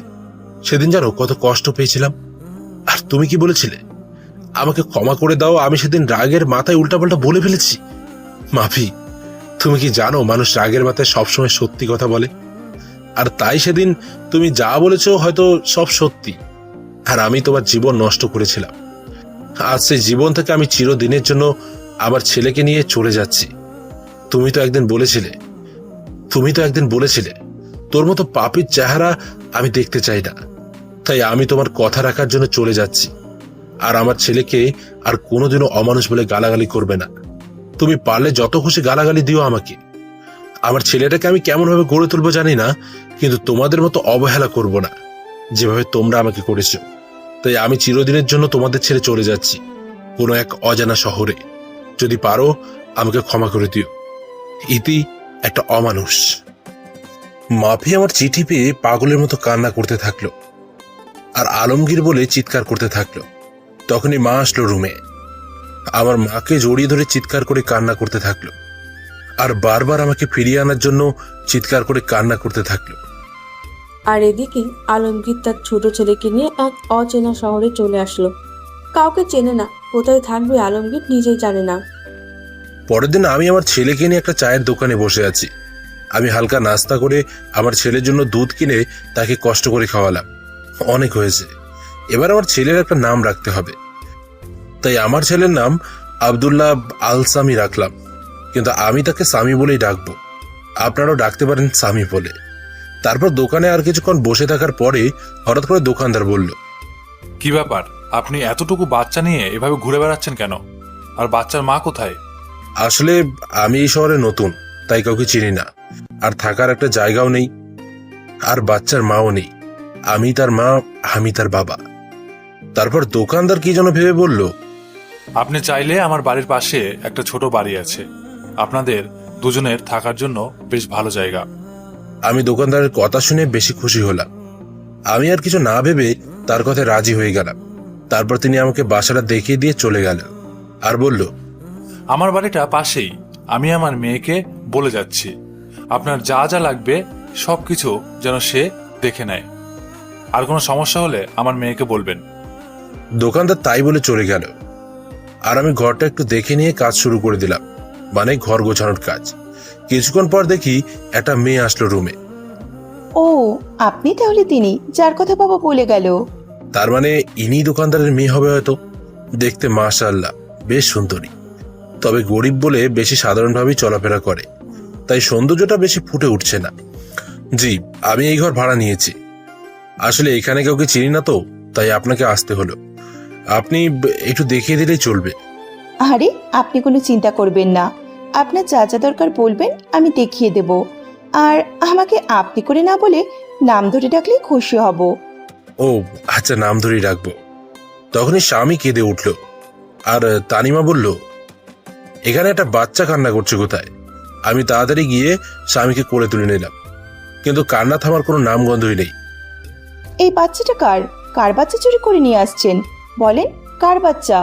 সেদিন জানো কত কষ্ট পেয়েছিলাম। আর তুমি কি বলেছিলে? আমাকে ক্ষমা করে দাও, আমি সেদিন রাগের মাথায় উল্টাপাল্টা বলে ফেলেছি। মাফি, তুমি কি জানো মানুষ রাগের মাথায় সবসময় সত্যি কথা বলে? আর তাই সেদিন তুমি যা বলেছো হয়তো সব সত্যি, আর আমি তোমার জীবন নষ্ট করেছিলাম। আজ সেই জীবন থেকে আমি চিরদিনের জন্য আমার ছেলেকে নিয়ে চলে যাচ্ছি। তুমি তো একদিন বলেছিলে তোর মতো পাপীর চেহারা আমি দেখতে চাই না, তাই আমি তোমার কথা রাখার জন্য চলে যাচ্ছি। আর আমার ছেলেকে আর কোনোদিনও অমানুষ বলে গালাগালি করবে না। তুমি পারলে যত খুশি গালাগালি দিও আমাকে। আমার ছেলেটাকে আমি কেমন ভাবে গড়ে তুলবো জানি না, কিন্তু তোমাদের মতো অবহেলা করব না যেভাবে তোমরা আমাকে করেছো। তাই আমি চিরদিনের জন্য তোমাদের ছেড়ে চলে যাচ্ছি কোনো এক অজানা শহরে। যদি পারো আমাকে ক্ষমা করে দিও। ইতি, একটা অমানুষ। মাফি আমার চিঠি পেয়ে পাগলের মতো কান্না করতে থাকলো, আর আলমগীর বলে চিৎকার করতে থাকলো। তখনই মা আসলো রুমে। আমার মাকে জড়িয়ে ধরে চিৎকার করে কান্না করতে থাকলো, আর বারবার আমাকে ফিরিয়ে আনার জন্য চিৎকার করে কান্না করতে থাকলো। আর এদিকে আলমগীর তার ছোট ছেলেকে নিয়ে এক অচেনা শহরে চলে আসলো। কাউকে চেনে না, কোথায় থাকবে আলমগীর নিজেই জানে না। পরের দিন আমি আমার ছেলেকে নিয়ে একটা চায়ের দোকানে বসে আছি। আমি হালকা নাস্তা করে আমার ছেলের জন্য দুধ কিনে তাকে কষ্ট করে খাওয়ালাম। অনেক হয়েছে, এবার আমার ছেলের একটা নাম রাখতে হবে। তাই আমার ছেলের নাম আব্দুল্লাহ আল সামি রাখলাম, কিন্তু আমি তাকে সামি বলেই ডাকবো। আপনারাও ডাকতে পারেন সামি বলে। তারপর দোকানে আর কিছুক্ষণ বসে থাকার পরে হঠাৎ করে দোকানদার বলল, কি ব্যাপার, আপনি এতটুকু বাচ্চা নিয়ে এভাবে ঘুরে বেড়াচ্ছেন কেন? আর বাচ্চার মা কোথায়? আসলে আমি এই শহরে নতুন, তাই কাউকে চিনি না, আর থাকার একটা জায়গাও নেই, আর বাচ্চার মাও নেই। আমি তার মা, আমি তার বাবা। তারপর দোকানদার কি যেন ভেবে বলল, আপনি চাইলে আমার বাড়ির পাশে একটা ছোট বাড়ি আছে, আপনাদের দুজনের থাকার জন্য বেশ ভালো জায়গা। আমি দোকানদারের কথা শুনে বেশি খুশি হলাম। আমি আর কিছু না ভেবে তার কথায় রাজি হয়ে গেলাম। তারপর তিনি আমাকে বাসাটা দেখিয়ে দিয়ে চলে গেল, আর বলল, আমার বাড়িটা পাশেই, আমি আমার মেয়েকে বলে যাচ্ছি আপনার যা যা লাগবে সবকিছু যেন সে দেখে নেয়। আর কোনো সমস্যা হলে আমার মেয়েকে বলবেন। দোকানদার তাই বলে চলে গেল, আর আমি ঘরটা একটু দেখে নিয়ে কাজ শুরু করে দিলাম, মানে ঘর গোছানোর কাজ। কিছুক্ষণ পর দেখি একটা মেয়ে আসলো রুমে। ও, আপনি তাহলে তিনি যার কথা বাবা বলে গেল। তার মানে ইনি দোকানদারের মেয়ে হবে হয়তো। দেখতে মাশাআল্লাহ বেশ সুন্দরী, তবে গরিব বলে বেশি সাধারণভাবেই চলাফেরা করে, তাই সৌন্দর্যটা বেশি ফুটে উঠছে না। জি, আমি এই ঘর ভাড়া নিয়েছি। আসলে এখানে কাউকে চিনি না তো, তাই আপনাকে আসতে হলো। আপনি একটু দেখিয়ে দিলেই চলবে। আরে, আপনি কোনো চিন্তা করবেন না, আপনার যা যা দরকার বলবেন আমি দেখিয়ে দেব। আর আমাকে আপনি করে না বলে নাম ধরে ডাকলে খুশি হব। ও আচ্ছা, নাম ধরেই রাখবো। তখনই স্বামী কেঁদে উঠল, আর তানিমা বলল, এখানে একটা বাচ্চা কান্না করছে কোথায়? আমি তাড়াতাড়ি গিয়ে স্বামীকে কোলে তুলে নিলাম, কিন্তু কান্না থামার কোনো নামগন্ধই নেই। এই বাচ্চাটা কার? কার বাচ্চা চুরি করে নিয়ে আসছেন? বলেন কার বাচ্চা,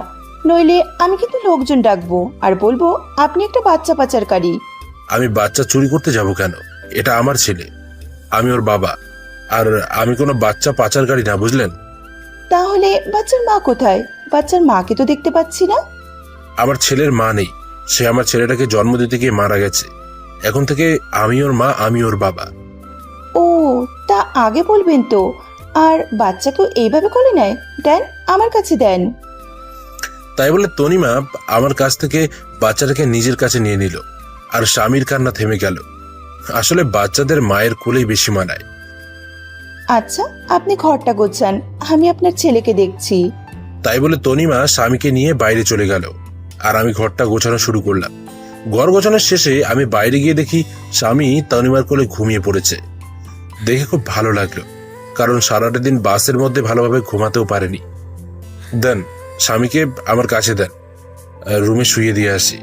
নইলে আমি কিন্তু লোকজন ডাকবো আর বলবো আপনি একটা বাচ্চা পাচারকারী। আমি বাচ্চা চুরি করতে যাব কেন? এটা আমার ছেলে, আমি ওর বাবা, আর আমি কোনো বাচ্চা পাচারকারী না, বুঝলেন? তাহলে বাচ্চার মা কোথায়? বাচ্চার মাকে তো দেখতে পাচ্ছি না। আমার ছেলের মা নেই, সে আমার ছেলেটাকে জন্ম দিতে গিয়ে মারা গেছে। এখন থেকে আমি ওর মা, আমি ওর বাবা। ও, তা আগে বলবেন তো। আর বাচ্চাকেও এইভাবে কোলে নেয়? দেন, আমার কাছে দেন। তাই বলে তনিমা আমার কাছ থেকে বাচ্চাটাকে নিজের কাছে নিয়ে নিল, আর স্বামীর কান্না থেমে গেল। আসলে বাচ্চাদের মায়ের কোলেই বেশি মানায়। আচ্ছা, আপনি ঘরটা গোছান, আমি আপনার ছেলেকে দেখছি। তাই বলে তনিমা স্বামীকে নিয়ে বাইরে চলে গেল, আর আমি ঘরটা গোছানো শুরু করলাম। ঘর গোছানোর শেষে আমি বাইরে গিয়ে দেখি স্বামী তনিমার কোলে ঘুমিয়ে পড়েছে। দেখে খুব ভালো লাগলো, কারণ সারাটা দিন বাসের মধ্যে ভালোভাবে ঘুমাতেও পারেনি। দেন স্বামীকে আমার কাছে দেন, রুমে শুইয়ে দিয়ে আসি।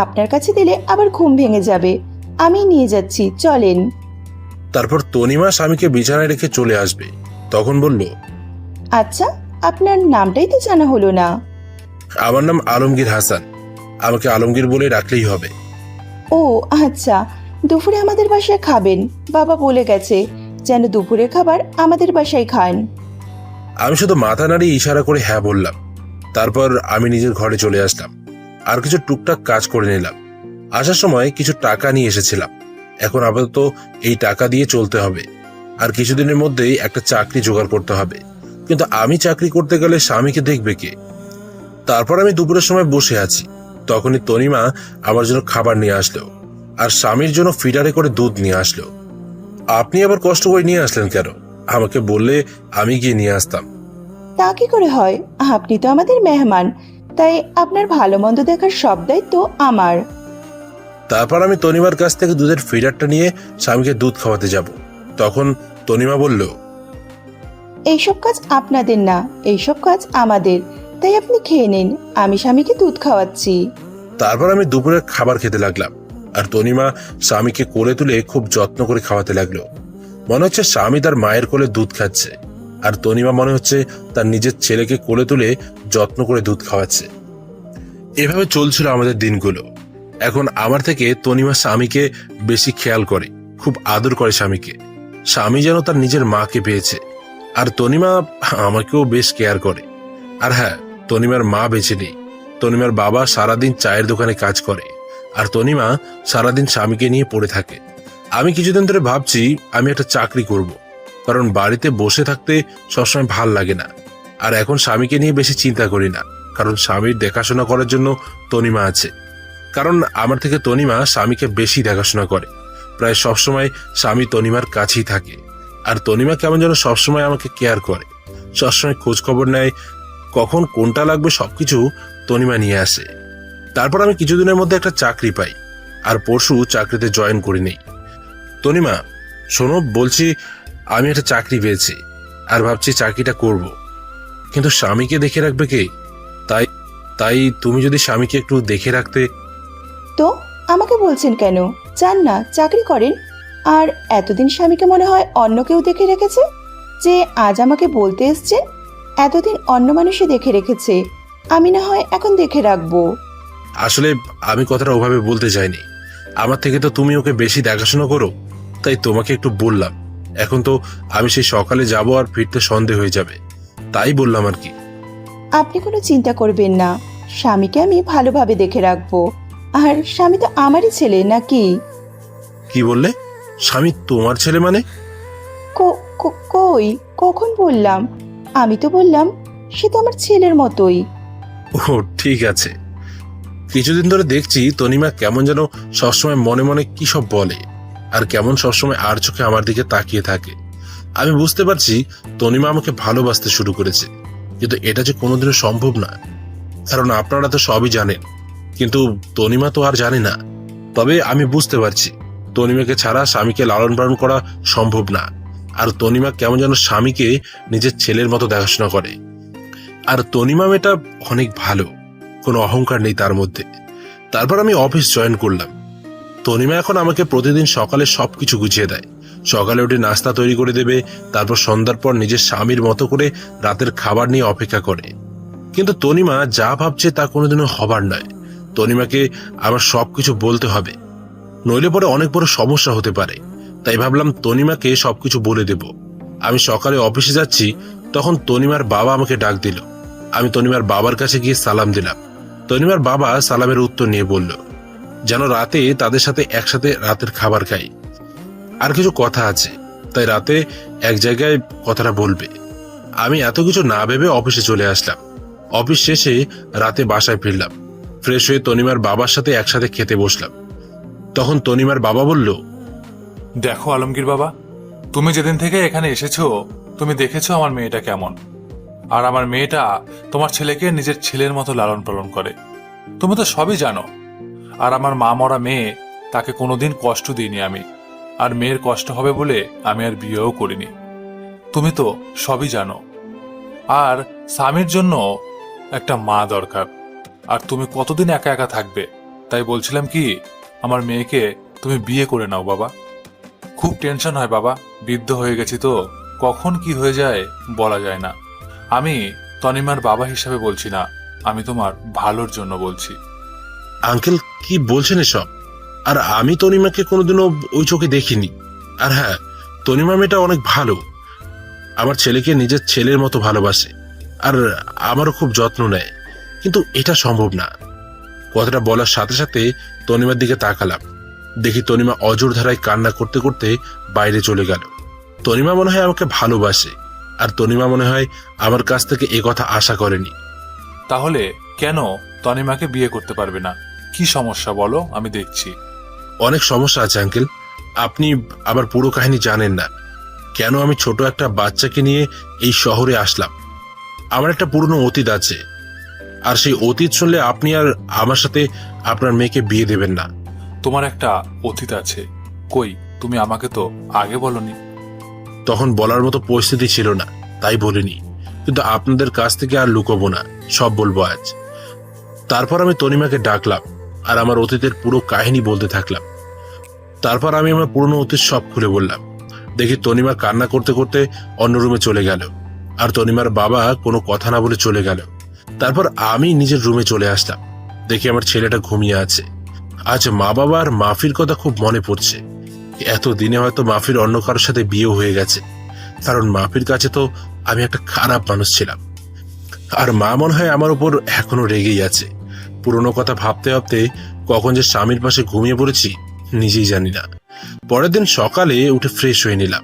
আপনার কাছে দিলে আবার ঘুম ভেঙে যাবে, আমি নিয়ে যাচ্ছি, চলেন। তারপর তনিমা স্বামীকে বিছানায় রেখে চলে আসবে। তখন বলল, আচ্ছা, আপনার নামটাই তো জানা হলো না। আমার নাম আলমগীর হাসান, আমাকে আলমগীর বলে রাখলেই হবে। ও আচ্ছা, দুপুরে আমাদের বাসায় খাবেন, বাবা বলে গেছে যেন দুপুরের খাবার আমাদের বাসায় খান। আমি শুধু মাথা নাড়িয়ে ইশারা করে হ্যাঁ বললাম। তারপর আমি নিজের ঘরে চলে আসলাম, আর কিছু টুকটাক কাজ করে নিলাম। আসার সময় কিছু টাকা নিয়ে এসেছিলাম। এখন আপাতত এই টাকা দিয়ে চলতে হবে, আর কিছুদিনের মধ্যেই একটা চাকরি জোগাড় করতে হবে। কিন্তু আমি চাকরি করতে গেলে স্বামীকে দেখবে কে? তারপর আমি দুপুরের সময় বসে আছি, তখনই তনিমা আমার জন্য খাবার নিয়ে আসলো, আর স্বামীর জন্য ফিডারে করে দুধ নিয়ে আসলো। আপনি আবার কষ্ট করে নিয়ে আসলেন কেন? আমাকে বললে আমি গিয়ে নিয়ে আসতাম। তা কি করে হয়, আপনি তো আমাদের মেহমান, তাই আপনার ভালো মন্দ দেখার সব দায়িত্ব আমার। তারপর আমি তনিমার কাছ থেকে দুধের ফিডারটা নিয়ে স্বামীকে দুধ খাওয়াতে যাব। তখন তনিমা বলল, এইসব কাজ আপনাদের না, এইসব কাজ আমাদের, তাই আপনি খেয়ে নিন, আমি স্বামীকে দুধ খাওয়াচ্ছি। তারপর আমি দুপুরের খাবার খেতে লাগলাম, আর তনিমা স্বামীকে কোলে তুলে খুব যত্ন করে খাওয়াতে লাগলো। মনে হচ্ছে স্বামী তার মায়ের কোলে দুধ খাচ্ছে, আর তনিমা মনে হচ্ছে তার নিজের ছেলেকে কোলে তুলে যত্ন করে দুধ খাওয়াচ্ছে। এভাবে চলছিল আমাদের দিনগুলো। এখন আমার থেকে তনিমা স্বামীকে বেশি খেয়াল করে, খুব আদর করে স্বামীকে। স্বামী যেন তার নিজের মাকে পেয়েছে। আর তনিমা আমাকেও বেশ কেয়ার করে। আর হ্যাঁ, তনিমার মা বেঁচে নেই। তনিমার বাবা সারাদিন চায়ের দোকানে কাজ করে, আর তনিমা সারাদিন স্বামীকে নিয়ে পড়ে থাকে। আমি কিছুদিন ধরে ভাবছি আমি একটা চাকরি করব, কারণ বাড়িতে বসে থাকতে সবসময় ভাল লাগে না। আর এখন স্বামীকে নিয়ে বেশি চিন্তা করি না, কারণ স্বামীর দেখাশোনা করার জন্য তনিমা আছে। কারণ আমার থেকে তনিমা স্বামীকে বেশি দেখাশোনা করে, প্রায় সবসময় স্বামী তনিমার কাছেই থাকে। আর তনিমা কেমন যেন সবসময় আমাকে কেয়ার করে, সবসময় খোঁজ খবর নেয়, কখন কোনটা লাগবে সবকিছু তনিমা নিয়ে আসে। তারপর আমি কিছুদিনের মধ্যে একটা চাকরি পাই, আর পরশু চাকরিতে জয়েন করে নেই। তনিমা শোনো, বলছি আমি একটা চাকরি পেয়েছি, আর ভাবছি চাকরিটা করব, কিন্তু স্বামীকে দেখে রাখবে কে? তাই তুমি যদি স্বামীকে একটু দেখে রাখতে। তো আমাকে বলছেন কেন? চান না চাকরি করেন। আর এতদিন স্বামীকে মনে হয় অন্য কেউ দেখে রেখেছে, যে আজ আমাকে বলতে এসছেন এতদিন অন্য মানুষই দেখে রেখেছে, আমি না হয় এখন দেখে রাখবো। আসলে আমি কথাটা ওভাবে বলতে চাইনি। আমার থেকে তো তুমি ওকে বেশি দেখাশোনা করো, তাই তোমাকে একটু বললাম। এখন তো আমি সেই সকালে যাব, আর ফিরতে সন্ধে হয়ে যাবে, তাই বললাম আর কি। আপনি কোনো চিন্তা করবেন না, স্বামীকে আমি ভালোভাবে দেখে রাখবো। আর স্বামী তো আমারই ছেলে নাকি? কি বললে? স্বামী তোমার ছেলে মানে? কই, কখন বললাম? আমি তো বললাম সে তো আমার ছেলের মতোই। ও ঠিক আছে। কিছুদিন ধরে দেখছি তনিমা কেমন যেন সবসময় মনে মনে কি সব বলে, আর কেমন সবসময় আর চোখে আমার দিকে তাকিয়ে থাকে। আমি বুঝতে পারছি তনিমা আমাকে ভালোবাসতে শুরু করেছে, কিন্তু এটা যে কোনোদিনও সম্ভব না, কারণ আপনারা তো সবই জানেন, কিন্তু তনিমা তো আর জানে না। তবে আমি বুঝতে পারছি তনিমাকে ছাড়া স্বামীকে লালন পালন করা সম্ভব না। আর তনিমা কেমন যেন স্বামীকে নিজের ছেলের মতো দেখাশোনা করে। আর তনিমা মেয়েটা অনেক ভালো, কোনো অহংকার নেই তার মধ্যে। তারপর আমি অফিস জয়েন করলাম। তনিমা এখন আমাকে প্রতিদিন সকালে সবকিছু গুছিয়ে দেয়। সকালে উঠে নাস্তা তৈরি করে দেবে, তারপর সন্ধ্যার পর নিজের স্বামীর মতো করে রাতের খাবার নিয়ে অপেক্ষা করে। কিন্তু তনিমা যা ভাবছে তা কোনোদিনও হবার নয়। তনিমাকে আমার সবকিছু বলতে হবে, নইলে পরে অনেক বড় সমস্যা হতে পারে। তাই ভাবলাম তনিমাকে সবকিছু বলে দেব। আমি সকালে অফিসে যাচ্ছি, তখন তনিমার বাবা আমাকে ডাক দিল। আমি তনিমার বাবার কাছে গিয়ে সালাম দিলাম। তনিমার বাবা সালামের উত্তর নিয়ে বলল যেন রাতে তাদের সাথে একসাথে রাতের খাবার খাই, আর কিছু কথা আছে, তাই রাতে এক জায়গায় কথাটা বলবে। আমি এত কিছু না ভেবে অফিসে চলে আসলাম। অফিস শেষে রাতে বাসায় ফিরলাম। ফ্রেশ হয়ে তনিমার বাবার সাথে একসাথে খেতে বসলাম। তখন তনিমার বাবা বলল, দেখো আলমগীর বাবা, তুমি যেদিন থেকে এখানে এসেছো তুমি দেখেছো আমার মেয়েটা কেমন। আর আমার মেয়েটা তোমার ছেলেকে নিজের ছেলের মতো লালন পালন করে। তুমি তো সবই জানো। আর আমার মা মরা মেয়ে, তাকে কোনোদিন কষ্ট দিইনি আমি। আর মেয়ের কষ্ট হবে বলে আমি আর বিয়েও করিনি। তুমি তো সবই জানো। আর স্বামীর জন্য একটা মা দরকার। আর তুমি কতদিন একা একা থাকবে? তাই বলছিলাম কি, আমার মেয়েকে তুমি বিয়ে করে নাও বাবা। খুব টেনশন হয় বাবা, বৃদ্ধ হয়ে গেছি তো, কখন কি হয়ে যায় বলা যায় না। আমি তনিমার বাবা হিসাবে বলছি না, আমি তোমার ভালোর জন্য বলছি। আঙ্কেল কি বলছেন এসব? আর আমি তনিমাকে কোনোদিনও ওই চোখে দেখিনি। আর হ্যাঁ, তনিমা মেয়েটা অনেক ভালো, আমার ছেলেকে নিজের ছেলের মতো ভালোবাসে, আর আমারও খুব যত্ন নেয়। কিন্তু এটা সম্ভব না। কথাটা বলার সাথে সাথে তনিমার দিকে তাকালাম, দেখি তনিমা অজর ধারায় কান্না করতে করতে বাইরে চলে গেল। তনিমা মনে হয় আমাকে ভালোবাসে, আর তনিমা মনে হয় আমার কাছ থেকে এ কথা আশা করেনি। তাহলে কেন তনিমাকে বিয়ে করতে পারবে না? কি সমস্যা বলো, আমি দেখছি। অনেক সমস্যা আছে আঙ্কেল, আপনি আবার পুরো কাহিনী জানেন না। কেন আমি ছোট একটা বাচ্চাকে নিয়ে এই শহরে আসলাম। আমার একটা পুরনো অতীত আছে, আর সেই অতীত শুনলে আপনি আর আমার সাথে আপনার মেয়েকে বিয়ে দেবেন না। তোমার একটা অতীত আছে? কই, তুমি আমাকে তো আগে বলনি। তখন বলার মতো পরিস্থিতি ছিল না, তাই বলিনি। কিন্তু আপনাদের কাছ থেকে আর লুকোবো না, সব বলবো আজ। তারপর আমি তনিমাকে ডাকলাম, আর আমার অতীতের পুরো কাহিনী বলতে থাকলাম। তারপর আমি আমার পুরনো অতীত সব খুলে বললাম। দেখি তনিমা কান্না করতে করতে অন্য রুমে চলে গেল, আর তনিমার বাবা কোনো কথা না বলে চলে গেল। তারপর আমি নিজের রুমে চলে আসলাম, দেখি আমার ছেলেটা ঘুমিয়ে আছে। আজ মা বাবা আর মাফির কথা খুব মনে পড়ছে। এতদিনে হয়তো মাফির অন্য কারোর সাথে বিয়ে হয়ে গেছে, কারণ মাফির কাছে তো আমি একটা খারাপ মানুষ ছিলাম। আর মা মনে হয় আমার উপর এখনো রেগেই আছে। পুরনো কথা ভাবতে ভাবতে কখন যে স্বামীর পাশে ঘুমিয়ে পড়েছি নিজেই জানি না। পরের দিন সকালে উঠে ফ্রেশ হয়ে নিলাম,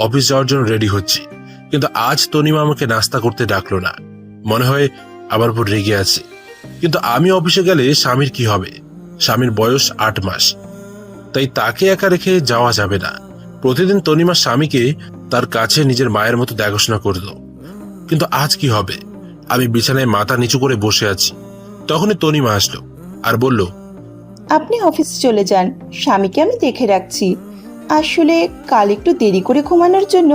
অফিস যাওয়ার জন্য রেডি হচ্ছি। কিন্তু আজ তনিমা আমাকে নাস্তা করতে ডাকলো না, মনে হয় আমার উপর রেগে আছে। কিন্তু আমি অফিসে গেলে স্বামীর কি হবে? স্বামীর বয়স 8 মাস, তাই তাকে একা রেখে যাওয়া যাবে না। প্রতিদিন তনিমা স্বামীকে তার কাছে নিজের মায়ের মতো দেখাশোনা করত। কিন্তু আজ কি হবে? আমি বিছানায় মাথা নিচু করে বসে আছি। তখনই তনিমা আসলো আর বলল, আপনি অফিসে চলে যান, স্বামীকে আমি দেখে রাখছি। আসলে কাল একটু দেরি করে ঘুমানোর জন্য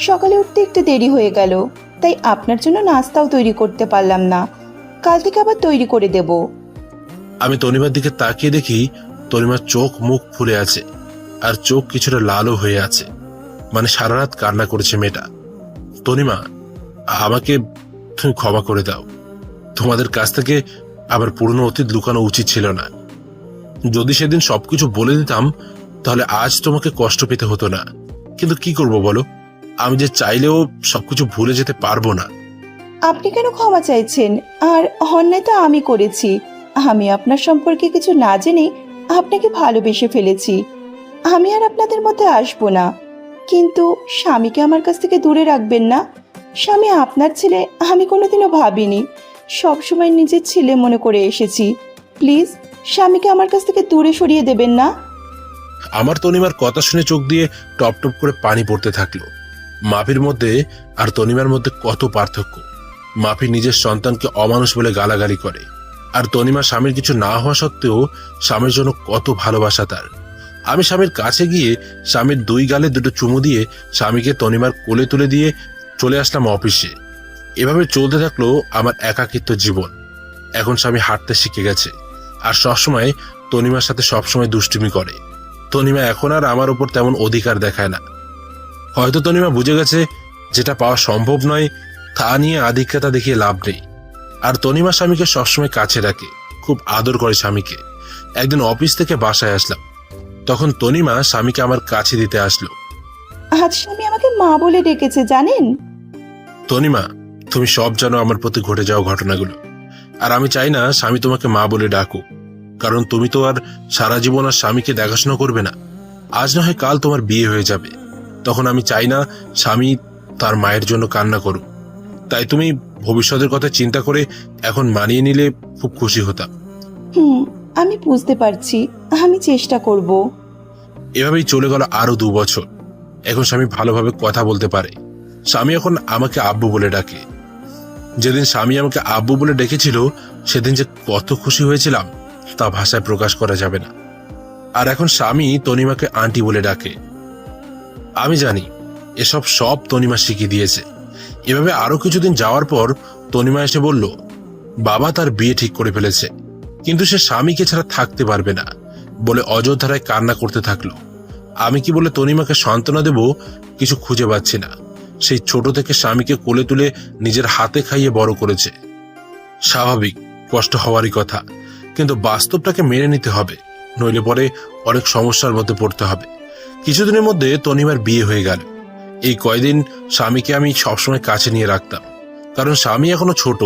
সকালে উঠতে একটু দেরি হয়ে গেল, তাই আপনার জন্য নাস্তাও তৈরি করতে পারলাম না। কাল থেকে আবার তৈরি করে দেব। আমি তনিমার দিকে তাকিয়ে দেখি তনিমার চোখ মুখ ফুলে আছে, আর চোখ কিছুটা লালও হয়ে আছে, মানে সারা রাত কান্না করেছে মেয়েটা। তনিমা, আমাকে তুমি ক্ষমা করে দাও। তোমাদের কাছ থেকে আমার পুরনো অতীত লুকানো উচিত ছিল না। যদি সেদিন সবকিছু বলে দিতাম তাহলে আজ তোমাকে কষ্ট পেতে হতো না। কিন্তু কি করব বলো, আমি যে চাইলেও সবকিছু ভুলে যেতে পারবো না। আপনি কেন ক্ষমা চাইছেন? আর অন্যায় তো আমি করেছি। আমি আপনার সম্পর্কে কিছু না জেনে আপনাকে ভালোবেসে ফেলেছি। আমি আর আপনাদের মধ্যে আসবো না। কিন্তু স্বামীকে আমার কাছ থেকে দূরে রাখবেন না। স্বামী আপনার ছেলে আমি কোনোদিনও ভাবিনি, সবসময় নিজের ছেলে মনে করে এসেছি। প্লিজ স্বামীকে আমার কাছ থেকে দূরে সরিয়ে দেবেন না। আমার তনিমার কথা শুনে চোখ দিয়ে টপ টপ করে পানি পড়তে থাকলো। মাফির মধ্যে আর তনিমার মধ্যে কত পার্থক্য। মাফি নিজের সন্তানকে অমানুষ বলে গালাগালি করে, আর তনিমা স্বামীর কিছু না হওয়া সত্ত্বেও স্বামীর জন্য কত ভালোবাসা তার। আমি স্বামীর কাছে গিয়ে স্বামীর 2 গালে 2টো চুমু দিয়ে স্বামীকে তনিমার কোলে তুলে দিয়ে চলে আসলাম অফিসে। এভাবে চলতে থাকলো আমার একাকিত্ব জীবন। এখন স্বামী হাঁটতে শিখে গেছে, আর সবসময় তনিমার সাথে সবসময় দুষ্টুমি করে। তনিমা এখন আর আমার উপর তেমন অধিকার দেখায় না। হয়তো তনিমা বুঝে গেছে যেটা পাওয়া সম্ভব নয় তা নিয়ে আধিক্যতা দেখিয়ে লাভ নেই। আর তনিমা স্বামীকে সবসময় কাছে রাখে, খুব আদর করে স্বামীকে। একদিন অফিস থেকে বাসায় আসলাম, তখন তনিমা স্বামীকে আমার কাছে দিতে আসলো। আজ স্বামী আমাকে মা বলে ডেকেছে, জানেন? তনিমা, তুমি সব জানো আমার প্রতি ঘটে যাওয়া ঘটনাগুলো, আর আমি চাই না স্বামী তোমাকে মা বলে ডাকুক, কারণ তুমি তো আর সারা জীবন আর স্বামীকে দেখাশোনা করবে না। আজ না হয় কাল তোমার বিয়ে হয়ে যাবে, তখন আমি চাই না স্বামী তার মায়ের জন্য কান্না করুক। তাই তুমি ভবিষ্যতের কথা চিন্তা করে এখন মানিয়ে নিলে খুব খুশি হতাম। আমি বুঝতে পারছি, আমি চেষ্টা করব। এভাবেই চলে গেল আরো 2 বছর। এখন স্বামী ভালোভাবে কথা বলতে পারে। স্বামী এখন আমাকে আব্বু বলে ডাকে। যেদিন স্বামী আমাকে আব্বু বলে ডেকেছিল সেদিন যে কত খুশি হয়েছিলাম তা ভাষায় প্রকাশ করা যাবে না। আর এখন স্বামী তনিমাকে আন্টি বলে ডাকে। আমি জানি এসব সব তনিমা শিখিয়ে দিয়েছে। এভাবে আরো কিছুদিন যাওয়ার পর তনিমা এসে বলল, বাবা তার বিয়ে ঠিক করে ফেলেছে, কিন্তু সে স্বামীকে ছাড়া থাকতে পারবে না বলে অযোধ্যায় কান্না করতে থাকলো। আমি কি বলে তনিমাকে সান্ত্বনা দেব কিছু খুঁজে পাচ্ছি না। সেই ছোট থেকে স্বামীকে কোলে তুলে নিজের হাতে খাইয়ে বড় করেছে। স্বাভাবিক, কষ্ট হওয়ারই কথা, কিন্তু বাস্তবটাকে মেনে নিতে হবে, নইলে পরে অনেক সমস্যার মধ্যে পড়তে হবে। কিছুদিনের মধ্যে তনিমার বিয়ে হয়ে গেল। এই কয়দিন স্বামীকে আমি সবসময় কাছে নিয়ে রাখতাম, কারণ স্বামী এখনো ছোট।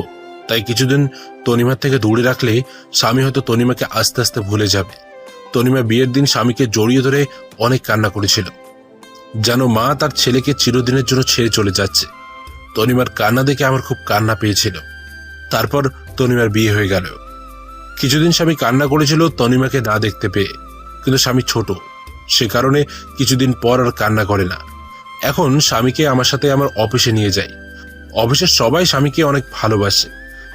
তাই কিছুদিন তনিমার থেকে দূরে রাখলে স্বামী হয়তো তনিমাকে আস্তে আস্তে ভুলে যাবে। তনিমা বিয়ের দিন স্বামীকে জড়িয়ে ধরে অনেক কান্না করেছিল, যেন মা তার ছেলেকে চিরদিনের জন্য ছেড়ে চলে যাচ্ছে। তনিমার কান্না দেখে আমার খুব কান্না পেয়েছিল। তারপর তনিমার বিয়ে হয়ে গেল। কিছুদিন স্বামী কান্না করেছিল তনিমাকে না দেখতে পেয়ে, কিন্তু স্বামী ছোট, সে কারণে কিছুদিন পর আর কান্না করে না। এখন স্বামীকে আমার সাথে আমার অফিসে নিয়ে যাই। অফিসের সবাই স্বামীকে অনেক ভালোবাসে,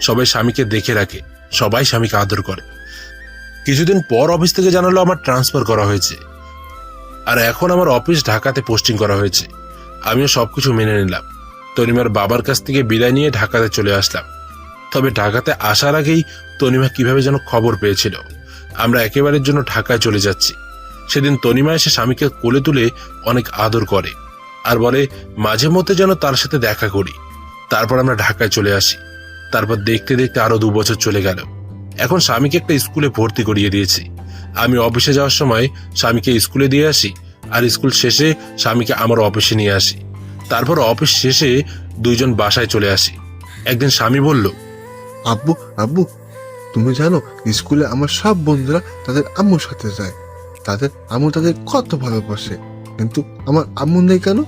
সবাই স্বামীকে দেখে রাখে, সবাই স্বামীকে আদর করে। কিছুদিন পর অফিস থেকে জানালো আমার ট্রান্সফার করা হয়েছে, আর এখন আমার অফিস ঢাকাতে পোস্টিং করা হয়েছে। আমিও সবকিছু মেনে নিলাম। তনিমার বাবার কাছ থেকে বিদায় নিয়ে ঢাকাতে চলে আসলাম। তবে ঢাকাতে আসার আগেই তনিমা কিভাবে যেন খবর পেয়েছিল আমরা একেবারের জন্য ঢাকায় চলে যাচ্ছি। সেদিন তনিমা এসে স্বামীকে কোলে তুলে অনেক আদর করে আর বলে মাঝে মধ্যে যেন তার সাথে দেখা করি। তারপর আমরা ঢাকায় চলে আসি। তারপর দেখতে দেখতে আরো 2 বছর চলে গেল। এখন স্বামীকে একটা স্কুলে ভর্তি করিয়ে দিয়েছি। আমি অফিসে যাওয়ার সময় স্বামীকে স্কুলে দিয়ে আসি, আর স্কুল শেষে স্বামীকে আমার অফিসে নিয়ে আসি। তারপর অফিস শেষে দুইজন বাসায় চলে আসি। একদিন স্বামী বলল, আব্বু আব্বু, তুমি জানো স্কুলে আমার সব বন্ধুরা তাদের আম্মুর সাথে যায়। তাদের আম্মু তাদের কত ভালোবাসে, কিন্তু আমার আম্মু নেই কেন?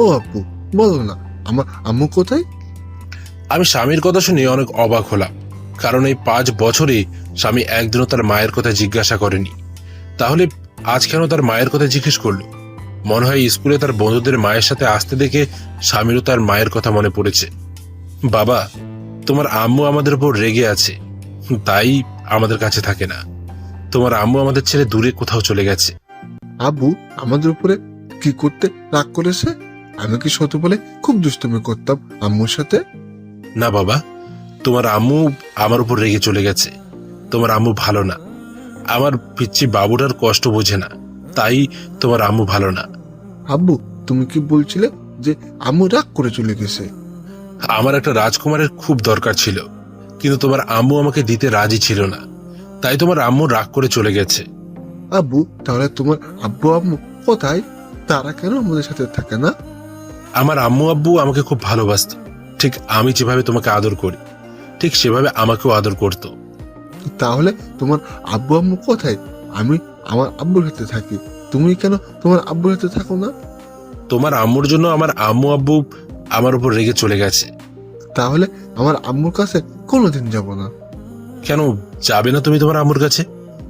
ও আব্বু, বলো না আমার আম্মু কোথায়? আমি স্বামীর কথা শুনে অনেক অবাক হলাম, কারণ এই 5 বছরে স্বামী একদিনও তার মায়ের কথা জিজ্ঞাসা করেনি। তাহলে আজ কেন তার মায়ের কথা জিজ্ঞেস করলো? মনে হয় স্কুলে তার বন্ধুদের মায়ের সাথে আসতে দেখে স্বামীরও তার মায়ের কথা মনে পড়েছে। বাবা, তোমার আম্মু আমাদের উপর রেগে আছে, তাই আমাদের কাছে থাকে না। তোমার আম্মু আমাদের ছেড়ে দূরে কোথাও চলে গেছে। আব্বু আমাদের উপরে কি করতে রাগ করেছে? আমি কি সত্য বলে খুব দুষ্টুমি করতাম আম্মুর সাথে? না বাবা, তোমার আম্মু আমার উপর রেগে চলে গেছে। তোমার আম্মু ভালো না। আমার পিচ্ছি বাবুটার কষ্ট বোঝে না, তাই তোমার আম্মু ভালো না। আব্বু, তুমি কি বলছিলে যে আম্মু রাগ করে চলে গেছে? আমার একটা রাজকুমারের খুব দরকার ছিল, কিন্তু তোমার আম্মু আমাকে দিতে রাজি ছিল না, তাই তোমার আম্মু রাগ করে চলে গেছে। আব্বু, তাহলে তোমার আব্বু আম্মু কোথায়? তারা কেন আমাদের সাথে থাকে না? আমার আম্মু আব্বু আমাকে খুব ভালোবাসত। ঠিক আমি যেভাবে তোমাকে আদর করি, ঠিক সেভাবে আমাকেও আদর করত। তাহলে তোমার আব্বু আম্মু কোথায়? আমি আমার আব্বুর সাথে থাকি, তুমি কেন তোমার আব্বুর সাথে থাকো না? তোমার আম্মুর জন্য আমার আম্মু আব্বু আমার উপর রেগে চলে গেছে। তাহলে আমার আম্মুর কাছে কোনোদিন যাব না। কেন যাবে না তুমি তোমার আম্মুর কাছে?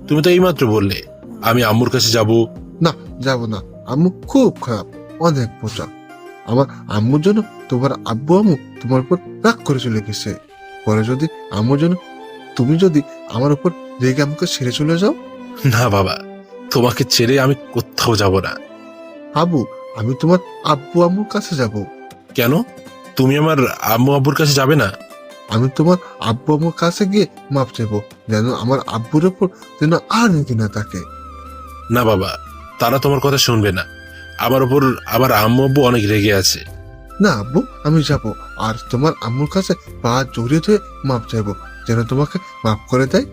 তুমি তো এইমাত্র বললে আমি আম্মুর কাছে যাব। না, যাব না। আম্মু খুব খারাপ, অনেক বোঝা। আমার আম্মুর জন্য তোমার আব্বু আম্মু তোমার উপর রাগ করে চলে গেছে। পরে যদি আম্মুর জন্য তুমি যদি আমার উপর রেগে আমাকে ছেড়ে চলে যাও? না বাবা, তোমাকে ছেড়ে আমি কোথাও যাব না। আব্বু, আমি তোমার আব্বু আম্মুর কাছে যাব। কেন তুমি আমার আম্মু আব্বুর কাছে যাবে না? আমি তোমার আব্বু আম্মুর কাছে গিয়ে মাপ চাইবো, যেন আমার আব্বুর উপর যেন আর নীতি না থাকে। না বাবা, তারা তোমার কথা শুনবে না। আমার উপর আবার আম্মু আব্বু অনেক রেগে আছে। না আব্বু, আমি যাব, আর তোমার আম্মুর কাছে পা জড়িয়ে ধরে মাপ চাইবো, যেন তোমাকে মাফ করে দেয়।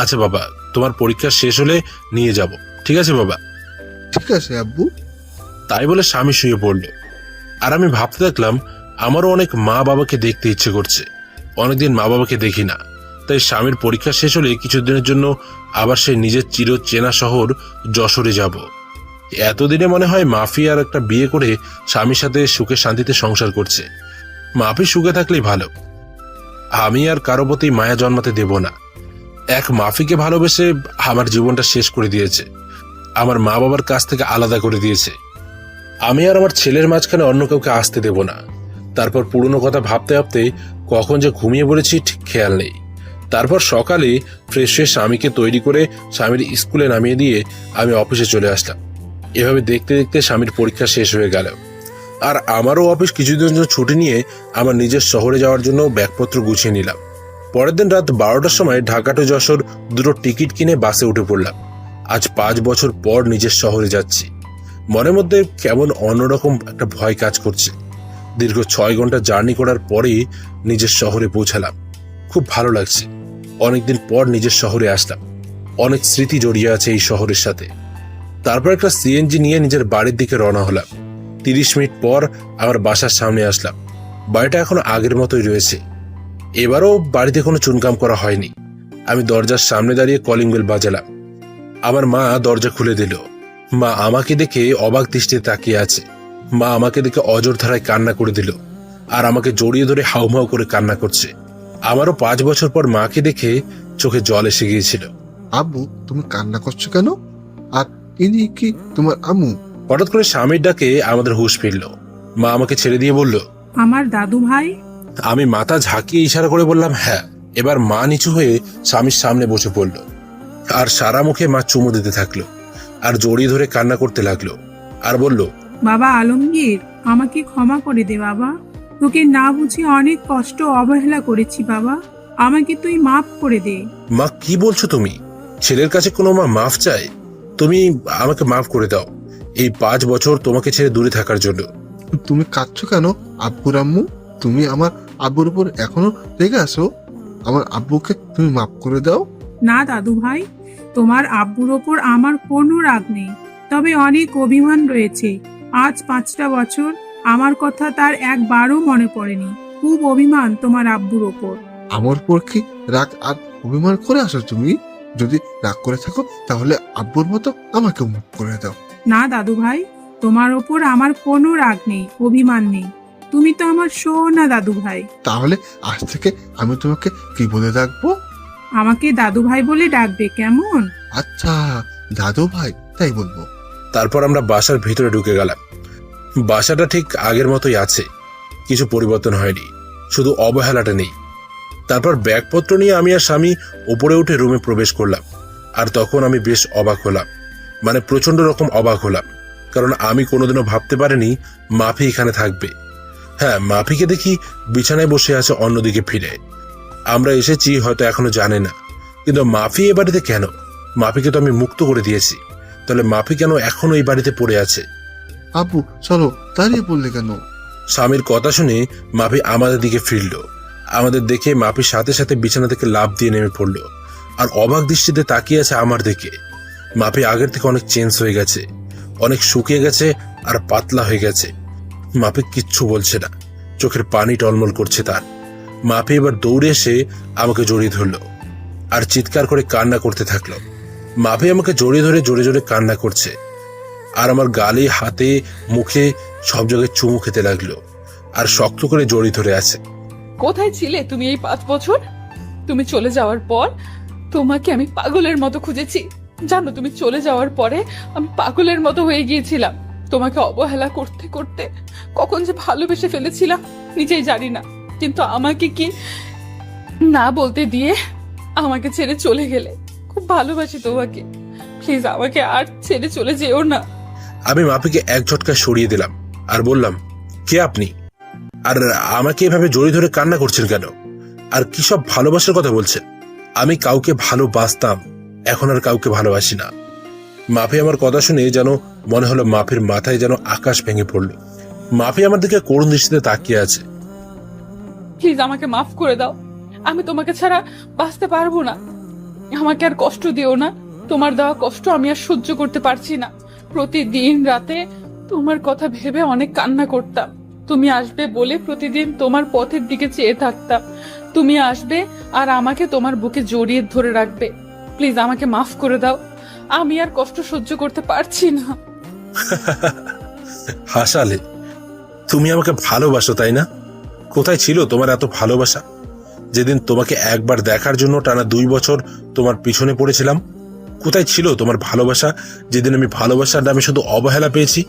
আচ্ছা বাবা, তোমার পরীক্ষা শেষ হলে নিয়ে যাব, ঠিক আছে বাবা? ঠিক আছে আব্বু। তাই বলে স্বামী শুয়ে পড়ল। আর আমি ভাবতে থাকলাম, আমারও অনেক মা বাবাকে দেখতে ইচ্ছে করছে। অনেকদিন মা বাবাকে দেখি না। তাই স্বামীর পরীক্ষা শেষ হলে কিছুদিনের জন্য আবার সে নিজের চির চেনা শহর যশোরে যাব। এতদিনে মনে হয় মাফি আর একটা বিয়ে করে স্বামীর সাথে সুখে শান্তিতে সংসার করছে। মাফি সুখে থাকলেই ভালো। আমি আর কারো প্রতি মায়া জন্মাতে দেব না। এক মাফিকে ভালোবেসে আমার জীবনটা শেষ করে দিয়েছে, আমার মা বাবার কাছ থেকে আলাদা করে দিয়েছে। আমি আর আমার ছেলের মাঝখানে অন্য কাউকে আসতে দেব না। তারপর পুরনো কথা ভাবতে ভাবতে কখন যে ঘুমিয়ে পড়েছি ঠিক খেয়াল নেই। তারপর সকালে ফ্রেশ হয়ে স্বামীকে তৈরি করে স্বামীর স্কুলে নামিয়ে দিয়ে আমি অফিসে চলে আসলাম। এভাবে দেখতে দেখতে স্বামীর পরীক্ষা শেষ হয়ে গেল, আর আমারও অফিস কিছুদিনের জন্য ছুটি নিয়ে আমার নিজের শহরে যাওয়ার জন্য ব্যাগপত্র গুছিয়ে নিলাম। পরের দিন রাত 12টার সময় ঢাকা টু যশোর দুটো টিকিট কিনে বাসে উঠে পড়লাম। আজ 5 বছর পর নিজের শহরে যাচ্ছি। মনের মধ্যে কেমন অন্যরকম একটা ভয় কাজ করছে। দীর্ঘ 6 ঘন্টা জার্নি করার পরেই নিজের শহরে পৌঁছালাম। খুব ভালো লাগছে। অনেকদিন পর নিজের শহরে আসলাম। অনেক স্মৃতি জড়িয়ে আছে এই শহরের সাথে। তারপর একটা সিএনজি নিয়ে নিজের বাড়ির দিকে রওনা হলাম। 30 মিনিট পর আমার বাসার সামনে আসলাম। বাড়িটা এখনো আগের মতোই রয়েছে। এবারও বাড়িতে কোনো চুনকাম করা হয়নি। আমি দরজার সামনে দাঁড়িয়ে কলিং বেল বাজালাম। আমার মা দরজা খুলে দিল। মা আমাকে দেখে অবাক দৃষ্টিতে তাকিয়ে আছে। মা আমাকে দেখে অজর ধারায় কান্না করে দিল, আর আমাকে জড়িয়ে ধরে হাউমাউ করে কান্না করছে। আমারও 5 বছর পর মাকে দেখে চোখে জল এসে গিয়েছিল। আব্বু, তুমি কান্না করছো কেন? আর ইনি কি তোমার আম্মু? হঠাৎ করে স্বামীর ডাকে আমাদের হুঁশ ফিরল। মা আমাকে ছেড়ে দিয়ে বলল, আমার দাদু ভাই। আমি মাথা ঝাঁকিয়ে ইশারা করে বললাম হ্যাঁ। এবার মা নিচু হয়ে স্বামীর সামনে বসে পড়ল, আর সারা মুখে মা চুমু দিতে থাকলো, আর জড়িয়ে ধরে কান্না করতে লাগলো, আর বলল, বাবা আলমগীর, আমাকে ক্ষমা করে দে বাবা। তোকে না বুঝে অনেক কষ্ট অবহেলা করেছি বাবা, আমাকে তুই মাফ করে দে। মা কি বলছো তুমি? ছেলের কাছে কোনো মা মাফ চায়? তুমি আমাকে মাফ করে দাও এই 5 বছর তোমাকে ছেড়ে দূরে থাকার জন্য। তুমি কাঁদছো কেন আব্বুর আম্মু? তুমি আমার আব্বুর উপর এখনো রেগে আছো? আমার আব্বুকে তুমি মাফ করে দাও। না দাদু ভাই, তোমার আব্বুর ওপর আমার কোনো রাগ নেই, তবে অনেক অভিমান রয়েছে। আজ 5টা বছর আমার কথা তার একবারও মনে পড়েনি। খুব অভিমান তোমার আব্বুর ওপর। আমার উপর কি রাগ আর অভিমান করে আসো তুমি? যদি রাগ করে থাকো তাহলে আব্বুর মতো আমাকে মাফ করে দাও। না দাদু ভাই, তোমার ওপর আমার কোনো রাগ নেই, অভিমান নেই। তুমি তো আমার সোনা দাদু ভাই। তাহলে আজ থেকে আমি তোমাকে কি বলে ডাকবো? আমাকে দাদু ভাই বলে ডাকবে, কেমন? আচ্ছা, দাদু ভাই তাই বলবো। তারপর আমরা বাসার ভিতরে ঢুকে গেলাম। বাসাটা ঠিক আগের মতোই আছে, কিছু পরিবর্তন হয়নি, শুধু অবহেলাটা নেই। তারপর ব্যাগপত্র নিয়ে আমি আর স্বামী উপরে উঠে রুমে প্রবেশ করলাম। আর তখন আমি বেশ অবাক হলাম, মানে প্রচন্ড রকম অবাক হলাম, কারণ আমি কোনোদিনও ভাবতে পারিনি মাফি এখানে থাকবে। হ্যাঁ, মাফিকে দেখি বিছানায় বসে আছে অন্যদিকে ফিরে। আমরা এসেছি হয়তো এখনো জানে না, কিন্তু মাফি এ বাড়িতে কেন? মাফিকে তো আমি মুক্ত করে দিয়েছি, তাহলে মাফি কেন এখনো এই বাড়িতে পড়ে আছে? আব্বু চলো, দাঁড়িয়ে পড়লে কেন? স্বামীর কথা শুনে মাফি আমাদের দিকে ফিরল। আমাদের দেখে মাফির সাথে সাথে বিছানা থেকে লাফ দিয়ে নেমে পড়লো, আর অবাক দৃষ্টিতে তাকিয়ে আছে আমার দিকে। মাফি আগের থেকে অনেক চেঞ্জ হয়ে গেছে, অনেক শুকিয়ে গেছে আর পাতলা হয়ে গেছে। মাফি কিচ্ছু বলছে না, চোখের পানি টলমল করছে তার। মাফি এবার দৌড়ে এসে আমাকে জড়িয়ে ধরলো আর চিৎকার করে কান্না করতে থাকলো। মাফি আমাকে জড়িয়ে ধরে জোরে জোরে কান্না করছে, আর আমার গালে, হাতে, মুখে সব জায়গায় চুমু খেতে লাগলো, আর শক্ত করে জড়িয়ে ধরে আছে। কোথায় ছিলে তুমি এই 5 বছর? তুমি চলে যাওয়ার পর তোমাকে আমি পাগলের মতো খুঁজেছি। জানো, তুমি চলে যাওয়ার পরে আমি পাগলের মতো হয়ে গিয়েছিলাম। তোমাকে অবহেলা করতে করতে কখন যে ভালোবেসে ফেলেছিলাম নিজেই জানি না। কিন্তু আমাকে কি না বলতে দিয়ে আমাকে ছেড়ে চলে গেলে। খুব ভালোবাসি তোমাকে, প্লিজ আমাকে আর ছেড়ে চলে যেও না। আমি মাফিকে এক ঝটকায় সরিয়ে দিলাম আর বললাম, কে আপনি? আর আমাকে এভাবে জড়িয়ে ধরে কান্না করছেন কেন? আর কি সব ভালোবাসার কথা বলছেন? আমি কাউকে ভালোবাসতাম, এখন আর কাউকে ভালোবাসি না। মাফি আমার কথা শুনে যেন মনে হলো মাফির মাথায় যেন আকাশ ভেঙে পড়ল। মাফি আমার দিকে করুণ দৃষ্টিতে তাকিয়ে আছে। প্লিজ আমাকে মাফ করে দাও, আমি তোমাকে ছাড়া বাঁচতে পারবো না। আমাকে আর কষ্ট দিও না, তোমার দেওয়া কষ্ট আমি আর সহ্য করতে পারছি না। প্রতিদিন রাতে তোমার কথা ভেবে অনেক কান্না করতাম। তুমি আসবে বলে প্রতিদিন তোমার পথের দিকে চেয়ে থাকতাম। তুমি আসবে আর আমাকে তোমার বুকে জড়িয়ে ধরে রাখবে। প্লিজ আমাকে মাফ করে দাও, আমি আর কষ্ট সহ্য করতে পারছি না। হাসালে, তুমি আমাকে ভালোবাসো তাই না? কোথায় ছিল তোমার এত ভালোবাসা? যেদিন তোমাকে একবার দেখার জন্য টানা 2 বছর তোমার পিছনে পড়েছিলাম, কোথায় ছিল তোমার ভালোবাসা? যেদিন আমি ভালোবাসার নামে শুধু অবহেলা পেয়েছি।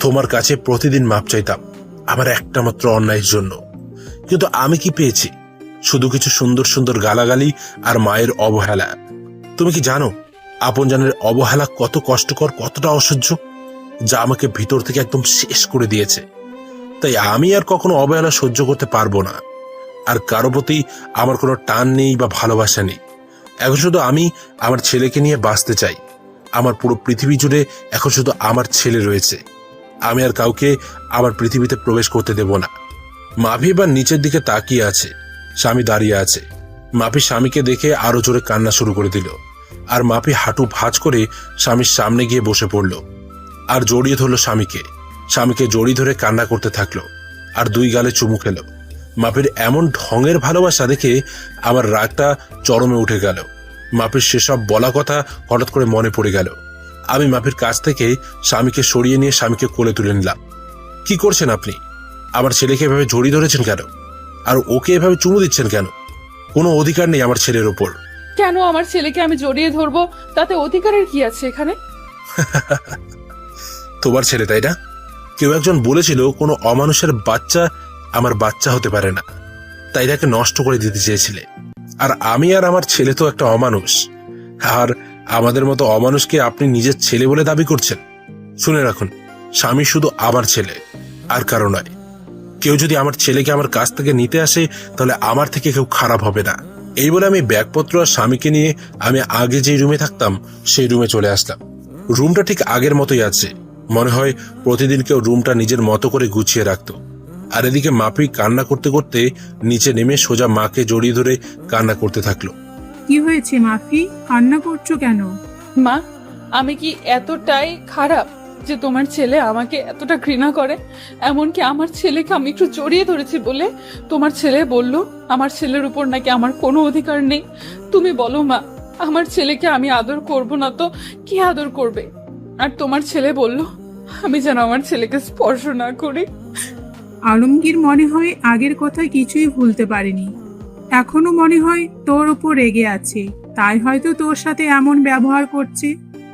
তোমার কাছে প্রতিদিন মাপ চাইতাম আমার একটা মাত্র অন্যায়ের জন্য, কিন্তু আমি কি পেয়েছি? শুধু কিছু সুন্দর সুন্দর গালাগালি আর মায়ের অবহেলা। তুমি কি জানো আপনজনের অবহেলা কত কষ্টকর, কতটা অসহ্য, যা আমাকে ভিতর থেকে একদম শেষ করে দিয়েছে। তাই আমি আর কখনো অবহেলা সহ্য করতে পারবো না। আর কারো প্রতি আমার কোনো টান নেই বা ভালোবাসা নেই। এখন শুধু আমি আমার ছেলেকে নিয়ে বাঁচতে চাই। আমার পুরো পৃথিবী জুড়ে এখন শুধু আমার ছেলে রয়েছে। আমি আর কাউকে আমার পৃথিবীতে প্রবেশ করতে দেব না। মাফি এবার নিচের দিকে তাকিয়ে আছে, স্বামী দাঁড়িয়ে আছে। মাফি স্বামীকে দেখে আরো জোরে কান্না শুরু করে দিল। আর মাফি হাঁটু ভাঁজ করে স্বামীর সামনে গিয়ে বসে পড়ল আর জড়িয়ে ধরল স্বামীকে। স্বামীকে জড়িয়ে ধরে কান্না করতে থাকলো আর 2 গালে চুমু খেল। মাফির এমন ঢঙের ভালোবাসা দেখে আমার রাগটা চরমে উঠে গেল। মাফির সেসব বলা কথা হঠাৎ করে মনে পড়ে গেল। আমি মাফির কাছ থেকে স্বামীকে সরিয়ে নিয়ে স্বামীকে কোলে তুলে নিলাম। কি করছেন আপনি? আমার ছেলেকে এভাবে জড়িয়ে ধরেছেন কেন? আর ওকে এভাবে চুমু দিচ্ছেন কেন? কোনো অধিকার নেই আমার ছেলের ওপর। কেন আমার ছেলেকে আমি জড়িয়ে ধরবো? তাতে অধিকারের কি আছে এখানে? তোমার ছেলে, তাই না? কেউ একজন বলেছিল কোনো অমানুষের বাচ্চা আমার বাচ্চা হতে পারে না, তাই তাকে নষ্ট করে দিতে চেয়েছিলে। আর আমি আর আমার ছেলে তো একটা অমানুষ। আর আমাদের মতো অমানুষকে আপনি নিজের ছেলে বলে দাবি করছেন? শুনে রাখুন, স্বামী শুধু আমার ছেলে, আর কারো নয়। কেউ যদি আমার ছেলেকে আমার কাছ থেকে নিতে আসে তাহলে আমার থেকে কেউ খারাপ হবে না। এই বলে আমি ব্যাগপত্র আর স্বামীকে নিয়ে আমি আগে যে রুমে থাকতাম সেই রুমে চলে আসলাম। রুমটা ঠিক আগের মতোই আছে। মনে হয় প্রতিদিন কেউ রুমটা নিজের মতো করে গুছিয়ে রাখতো। আর এদিকে মাফি কান্না করতে করতে নিচে নেমে সোজা মাকে জড়িয়ে ধরে কান্না করতে থাকলো। কি হয়েছে মাফি, কান্না করছো কেন? মা, আমি কি এতটাই খারাপ যে তোমার ছেলে আমাকে এতটা ঘৃণা করে? এমনকি আমার ছেলেকে আমি একটু জড়িয়ে ধরেছি বলে তোমার ছেলে বলল আমার ছেলের উপর নাকি আমার কোনো অধিকার নেই। তুমি বলো মা, আমার ছেলেকে আমি আদর করব না তো কি আদর করবে? আর তোমার ছেলে বলল আমি যেন আমার ছেলেকে স্পর্শ না করি। আলমগীর মনে হয় আগের কথা কিছুই ভুলতে পারেনি। এখনো মনে হয় তোর উপর রেগে আছে, তাই হয়তো তোর সাথে এমন ব্যবহার করছে।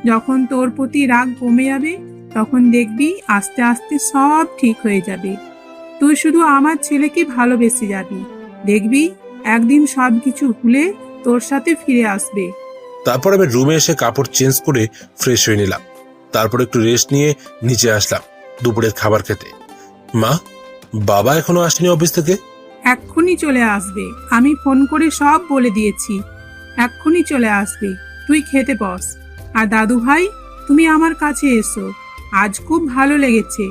যখন তোর প্রতি রাগ কমে যাবে তখন দেখবি আস্তে আস্তে সব ঠিক হয়ে যাবে। তুই শুধু আমার ছেলেকে ভালোবেসে যাবি, দেখবি একদিন সব কিছু ভুলে তোর সাথে ফিরে আসবে। তারপর আমি রুমে এসে কাপড় চেঞ্জ করে ফ্রেশ হয়ে নিলাম। তারপর একটু রেস্ট নিয়ে নিচে আসলাম দুপুরের খাবার খেতে। মা, বাবা এখনো আসেনি অফিস থেকে? এক্ষুনি চলে আসবে, আমি ফোন করে সব বলে দিয়েছি। এক্ষুনি চলে আসবে, তুই খেতে বস। আর দাদু ভাই, তুমি আমার কাছে এসো। আজ খুব ভালো লেগেছে,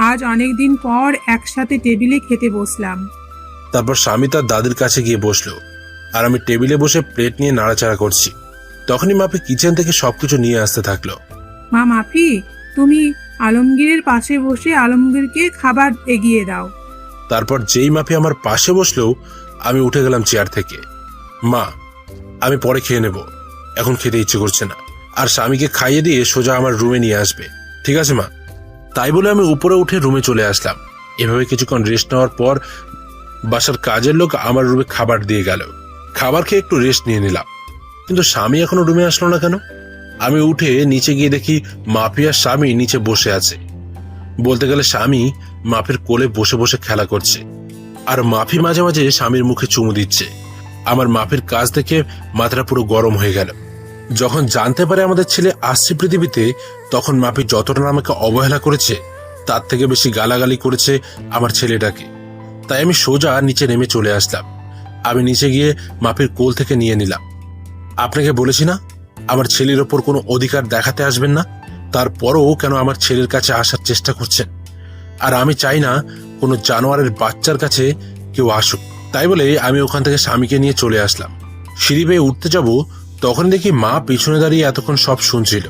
আজ অনেক দিন পর একসাথে টেবিলে খেতে বসলাম। তারপর স্বামী তার দাদির কাছে গিয়ে বসলো আর আমি টেবিলে বসে প্লেট নিয়ে নাড়াচাড়া করছি। তখনই মাপি কিচেন থেকে সবকিছু নিয়ে আসতে থাকলো। মা মাফি, তুমি আলমগীরের পাশে বসে আলমগীরকে খাবার এগিয়ে দাও। তারপর যেই মাপি আমার পাশে বসলো আমি উঠে গেলাম চেয়ার থেকে। মা, আমি পরে খেয়ে নেব, এখন খেতে ইচ্ছে করছে না। আর স্বামীকে খাইয়ে দিয়ে সোজা আমার রুমে নিয়ে আসবে, ঠিক আছে মা? তাই বলে আমি উপরে উঠে রুমে চলে আসলাম। এভাবে কিছুক্ষণ রেস্ট নেওয়ার পর বাসার কাজের লোক আমার রুমে খাবার দিয়ে গেল। খাবার খেয়ে একটু রেস্ট নিয়ে নিলাম, কিন্তু স্বামী এখনো রুমে আসলো না কেন? আমি উঠে নিচে গিয়ে দেখি মাফি আর স্বামী নিচে বসে আছে। বলতে গেলে স্বামী মাফির কোলে বসে বসে খেলা করছে, আর মাফি মাঝে মাঝে স্বামীর মুখে চুমু দিচ্ছে। আমার মাফির কাজ দেখে মাথাটা পুরো গরম হয়ে গেল। যখন জানতে পারে আমাদের ছেলে আসছে পৃথিবীতে, তখন মাফি যতটা আমাকে অবহেলা করেছে তার থেকে বেশি গালাগালি করেছে আমার ছেলেটাকে। তাই আমি সোজা নিচে নেমে চলে আসলাম। আমি নিচে গিয়ে মাফির কোল থেকে নিয়ে নিলাম। আপনাকে বলেছি না আমার ছেলের ওপর কোনো অধিকার দেখাতে আসবেন না? তারপরও কেন আমার ছেলের কাছে আসার চেষ্টা করছেন? আর আমি চাই না কোনো জানোয়ারের বাচ্চার কাছে কেউ আসুক। তাই বলে আমি ওখান থেকে স্বামীকে নিয়ে চলে আসলাম। সিঁড়ি বেয়ে উঠতে যাব, তখন দেখি মা পিছনে দাঁড়িয়ে এতক্ষণ সব শুনছিল।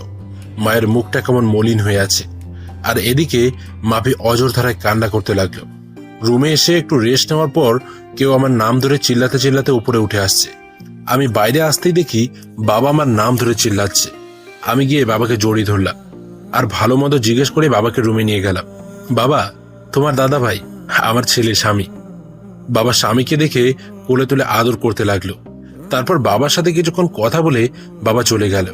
মায়ের মুখটা কেমন মলিন হয়ে আছে, আর এদিকে মাফি অজর ধারায় কান্না করতে লাগলো। রুমে এসে একটু রেস্ট নেওয়ার পর কেউ আমার নাম ধরে চিল্লাতে চিল্লাতে উপরে উঠে আসছে। আমি বাইরে আসতেই দেখি বাবা আমার নাম ধরে চিল্লাচ্ছে। আমি গিয়ে বাবাকে জড়িয়ে ধরলাম আর ভালো মতো জিজ্ঞেস করে বাবাকে রুমে নিয়ে গেলাম। বাবা, তোমার দাদা ভাই, আমার ছেলে স্বামী। বাবা স্বামীকে দেখে কোলে তুলে আদর করতে লাগলো। তারপর বাবার সাথে কিছুক্ষণ কথা বলে বাবা চলে গেল।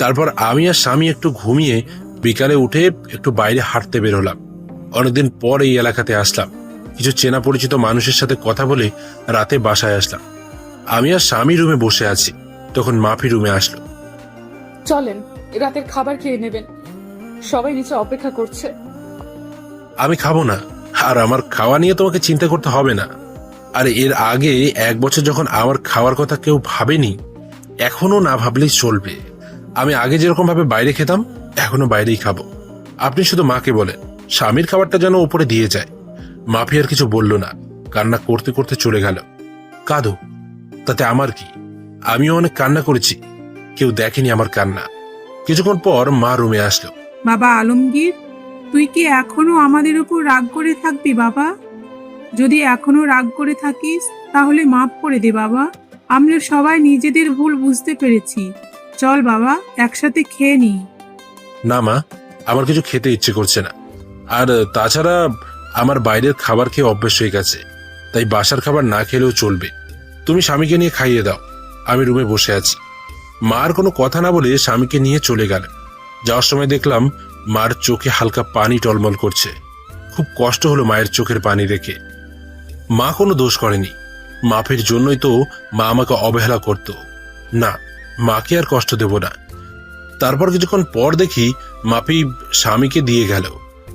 তারপর আমি আর স্বামী একটু ঘুমিয়ে বিকালে উঠে একটু বাইরে হাঁটতে বেরোলাম। অনেকদিন পর এই এলাকাতে আসলাম। কিছু চেনা পরিচিত মানুষের সাথে কথা বলে রাতে বাসায় আসলাম। আমি আর স্বামী রুমে বসে আছি, তখন মাফি রুমে আসলো। চলেন, রাতের খাবার খেয়ে নেবেন, সবাই নিচে অপেক্ষা করছে। আমি খাবো না, আর আমার খাওয়া নিয়ে তোমাকে চিন্তা করতে হবে না। আর এর আগে 1 বছর যখন আমার খাওয়ার কথা কেউ ভাবেনি, এখনো না ভাবলেই চলবে। আমি আগে যেরকম ভাবে বাইরে খেতাম, এখনো বাইরেই খাবো। আপনি শুধু মাকে বলেন স্বামীর খাবারটা যেন উপরে দিয়ে যায়। মাফি আর কিছু বলল না, কান্না করতে করতে চলে গেল। কাঁদো, তাতে আমার কি? আমিও অনেক কান্না করেছি, কেউ দেখেনি আমার কান্না। কিছুক্ষণ পর মা রুমে আসলো। বাবা আলমগীর, তুই কি এখনো আমাদের উপর রাগ করে থাকবি বাবা? যদি এখনো রাগ করে থাকিস তাহলে মাফ করে দে বাবা। আমরা সবাই নিজেদের ভুল বুঝতে পেরেছি। চল বাবা, একসাথে খেয়ে নিই। না মা, আমার কিছু খেতে ইচ্ছে করছে না। আর তাছাড়া আমার বাইরের খাবার খেয়ে অভ্যেস হয়ে গেছে, তাই বাসার খাবার না খেলেও চলবে। তুমি স্বামীকে নিয়ে খাইয়ে দাও, আমি রুমে বসে আছি। মার কোনো কথা না বলে স্বামীকে নিয়ে চলে গেল। যাওয়ার সময় দেখলাম মার চোখে হালকা পানি টলমল করছে। খুব কষ্ট হলো মায়ের চোখের পানি দেখে। মা কোনো দোষ করেনি, মাফির জন্যই তো মা আমাকে অবহেলা করত। না, মাকে আর কষ্ট দেব না। তারপর কিছুক্ষণ পর দেখি মাফি স্বামীকে দিয়ে গেল,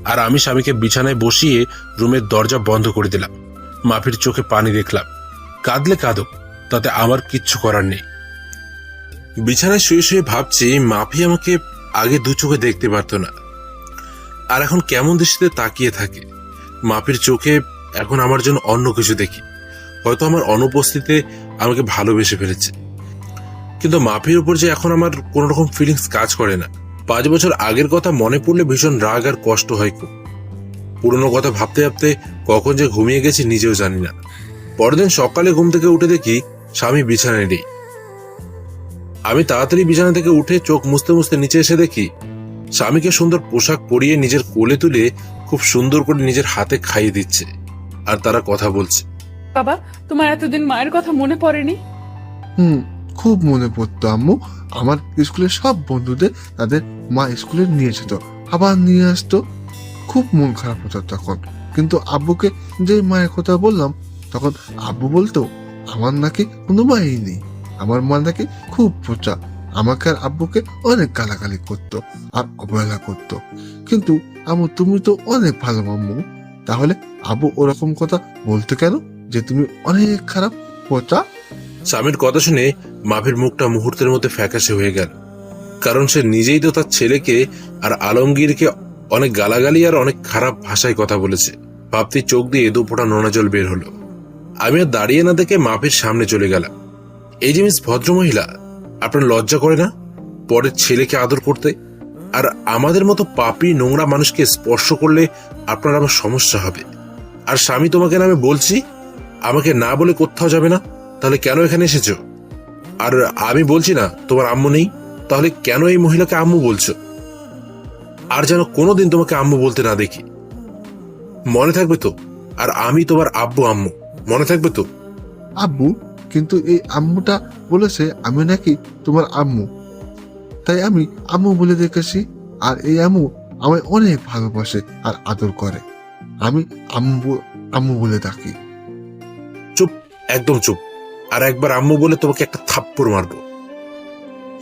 আর আমি স্বামীকে বিছানায় বসিয়ে রুমের দরজা বন্ধ করে দিলাম। মাফির চোখে পানি দেখলাম, কাঁদলে কাঁদুক, তাতে আমার কিচ্ছু করার নেই। বিছানায় শুয়ে শুয়ে ভাবছি মাফি আমাকে আগে 2 চোখে দেখতে পারতো না, আর এখন কেমন দৃষ্টিতে তাকিয়ে থাকে। মাফির চোখে এখন আমার জন্য অন্য কিছু দেখি। হয়তো আমার অনুপস্থিতিতে আমাকে ভালোবেসে ফেলেছে, কিন্তু মাফির উপর যে এখন আমার কোন রকম ফিলিংস কাজ করে না। 5 বছর আগের কথা মনে পড়লে ভীষণ রাগ আর কষ্ট হয় খুব। পুরনো কথা ভাবতে ভাবতে কখন যে ঘুমিয়ে গেছি নিজেও জানি না। পরদিন সকালে ঘুম থেকে উঠে দেখি স্বামী বিছানায় নেই। আমি তাড়াতাড়ি বিছানা থেকে উঠে চোখ মুছতে মুছতে নিচে এসে দেখি স্বামীকে সুন্দর পোশাক পরিয়ে নিজের কোলে তুলে খুব সুন্দর করে নিজের হাতে খাইয়ে দিচ্ছে, আর তারা কথা বলছে। বাবা, তোমার এতদিন মায়ের কথা মনে পড়েনি? খুব মনে পড়তো আম্মু। আমার স্কুলের সব বন্ধুদের তাদের মা স্কুলে নিয়ে যেত, আবার নিয়ে আসতো। খুব মন খারাপ হতো তখন। কিন্তু আব্বুকে যে মায়ের কথা বললাম, তখন আব্বু বলতো আমার নাকি কোনো মাই নেই, আমার মা নাকি খুব পোচা। আমাকে আর আব্বুকে অনেক গালাগালি করতো আর অবহেলা করতো। কিন্তু আম্মু, তুমি তো অনেক ভালো আম্মু, তাহলে আব্বু ওরকম কথা বলতো কেন যে তুমি অনেক খারাপ পোচা? স্বামীর কথা শুনে মাফির মুখটা মুহূর্তের মধ্যে ফ্যাকাশে হয়ে গেল, কারণ সে নিজেই তো তার ছেলেকে আর আলমগীরকে অনেক গালাগালি আর অনেক খারাপ ভাষায় কথা বলেছে। ভাবতে চোখ দিয়ে 2 ফোঁটা নোনা জল বের হলো। আমি আর দাঁড়িয়ে না দেখে মাফির সামনে চলে গেলাম। এই যে মিস ভদ্রমহিলা, আপনার লজ্জা করে না পরের ছেলেকে আদর করতে? আর আমাদের মতো পাপী নোংরা মানুষকে স্পর্শ করলে আপনার আবার সমস্যা হবে। আর স্বামী তোমাকে নামে বলছি, আমাকে না বলে কোথাও যাবে না, তাহলে কেন এখানে এসেছো? আর আমি বলছি না তোমার আম্মু নেই, তাহলে কেন এই মহিলাকে আম্মু বলছো? আর যেন কোনোদিন তোমাকে আম্মু বলতে না দেখি, মনে থাকবে তো? আর আমি তোমার আব্বু আম্মু, মনে থাকবে তো? আব্বু, কিন্তু এই আম্মুটা বলেছে আমি নাকি তোমার আম্মু, তাই আমি আম্মু বলে দেখেছি। আর এই আম্মু আমায় অনেক ভালোবাসে আর আদর করে। আমি আম্মু আম্মু বলে ডাকি। চুপ, একদম চুপ। আর একবার আম্মু বলে তোমাকে একটা থাপ্পড় মারবো।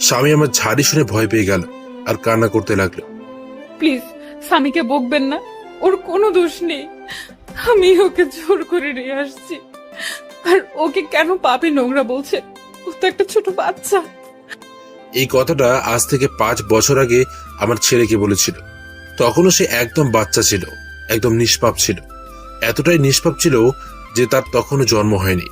স্বামী আমার ঝাড়ি শুনে ভয় পেয়ে গেল আর কান্না করতে লাগলো। প্লিজ স্বামীকে বকবেন না, ওর কোনো দোষ নেই। আমি ওকে জোর করে নিয়ে আসছি, আর ওকে কেন পাপী নোংরা বলছে? ও তো একটা ছোট বাচ্চা। এই কথাটা আজ থেকে 5 বছর আগে আমার ছেলেকে বলেছিল। তখনও সে একদম বাচ্চা ছিল, একদম নিষ্পাপ ছিল। এতটাই নিষ্পাপ ছিল যে তার তখনও জন্ম হয়নি।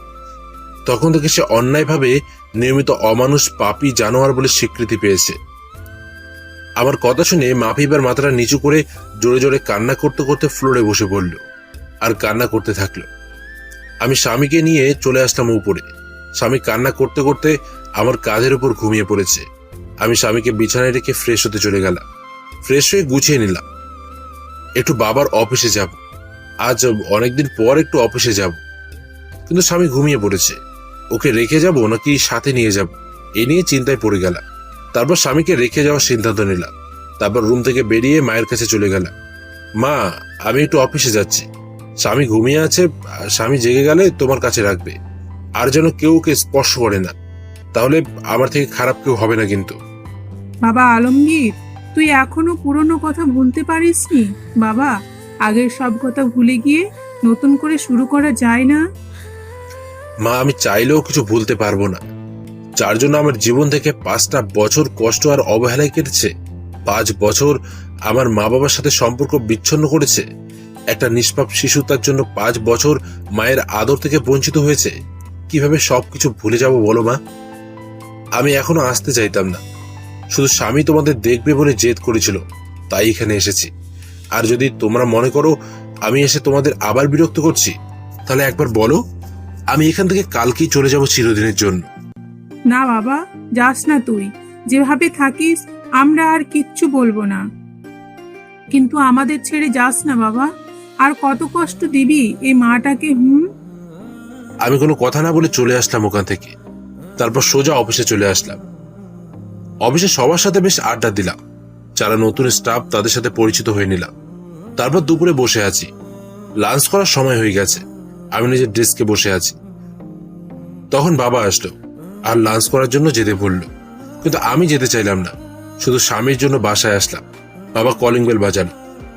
তখন থেকে সে অন্যায়ভাবে নিয়মিত অমানুষ পাপী জানোয়ার বলে স্বীকৃতি পেয়েছে। আমার কথা শুনে মাফি এবার মাথাটা নিচু করে জোরে জোরে কান্না করতে করতে ফ্লোরে বসে পড়ল আর কান্না করতে থাকলো। আমি স্বামীকে নিয়ে চলে আসলাম উপরে। স্বামী কান্না করতে করতে আমার কাঁধের উপর ঘুমিয়ে পড়েছে। আমি স্বামীকে বিছানায় রেখে ফ্রেশ হতে চলে গেলাম। ফ্রেশ হয়ে গুছিয়ে নিলাম, একটু বাবার অফিসে যাব। আজ অনেকদিন পর একটু অফিসে যাব, কিন্তু স্বামী ঘুমিয়ে পড়েছে। ওকে রেখে যাব নাকি সাথে নিয়ে যাব, এ নিয়ে চিন্তায় পড়ে গেলাম। তারপর স্বামীকে রেখে যাওয়ার সিদ্ধান্ত নিলাম। তারপর রুম থেকে বেরিয়ে মায়ের কাছে চলে গেলাম। মা, আমি একটু অফিসে যাচ্ছি। স্বামী ঘুমিয়ে আছে, স্বামী জেগে গেলে তোমার কাছে রাখবে। আর যেন কেউ ওকে স্পর্শ করে না, তাহলে আমার থেকে খারাপ কেউ হবে না কিন্তু। বাবা আলমগীর, তুই এখনো পুরনো কথা ভুলতে পারিসনি? বাবা, আগের সব কথা ভুলে গিয়ে নতুন করে শুরু করা যায় না? মা, আমি চাইলেও কিছু ভুলতে পারবো না, যার জন্য আমার জীবন থেকে 5টা বছর কষ্ট আর অবহেলায় কেটেছে। 5 বছর আমার মা বাবার সাথে সম্পর্ক বিচ্ছিন্ন করেছে। একটা নিষ্পাপ শিশু তার জন্য 5 বছর মায়ের আদর থেকে বঞ্চিত হয়েছে। কিভাবে সবকিছু ভুলে যাব বলো মা? আমি এখনো আসতে চাইতাম না, শুধু স্বামী তোমাদের দেখবে বলে জেদ করেছিল, তাই এখানে এসেছি। আর যদি তোমরা মনে করো আমি এসে তোমাদের আবার বিরক্ত করছি, তাহলে একবার বলো, আমি এখান থেকে কালকেই চলে যাব চিরদিনের জন্য। না বাবা, যাস না তুই। যেভাবে থাকিস আমরা আর কিচ্ছু বলবো না, কিন্তু আমাদের ছেড়ে যাস না বাবা। আর কত কষ্ট দিবি এই মাটাকে? আমি কোনো কথা না বলে চলে আসলাম ওখান থেকে। তারপর সোজা অফিসে চলে আসলাম। অফিসে সবার সাথে বেশ আড্ডা দিলাম, যারা নতুন স্টাফ তাদের সাথে পরিচিত হয়ে নিলাম। তারপর দুপুরে বসে আছি, লাঞ্চ করার সময় হয়ে গেছে। আমি নিজের ডেস্কে বসে আছি, তখন বাবা আসলো আর লাঞ্চ করার জন্য যেতে বললো, কিন্তু আমি যেতে চাইলাম না। শুধু স্বামীর জন্য বাসায় আসলাম। বাবা কলিং বেল বাজালো।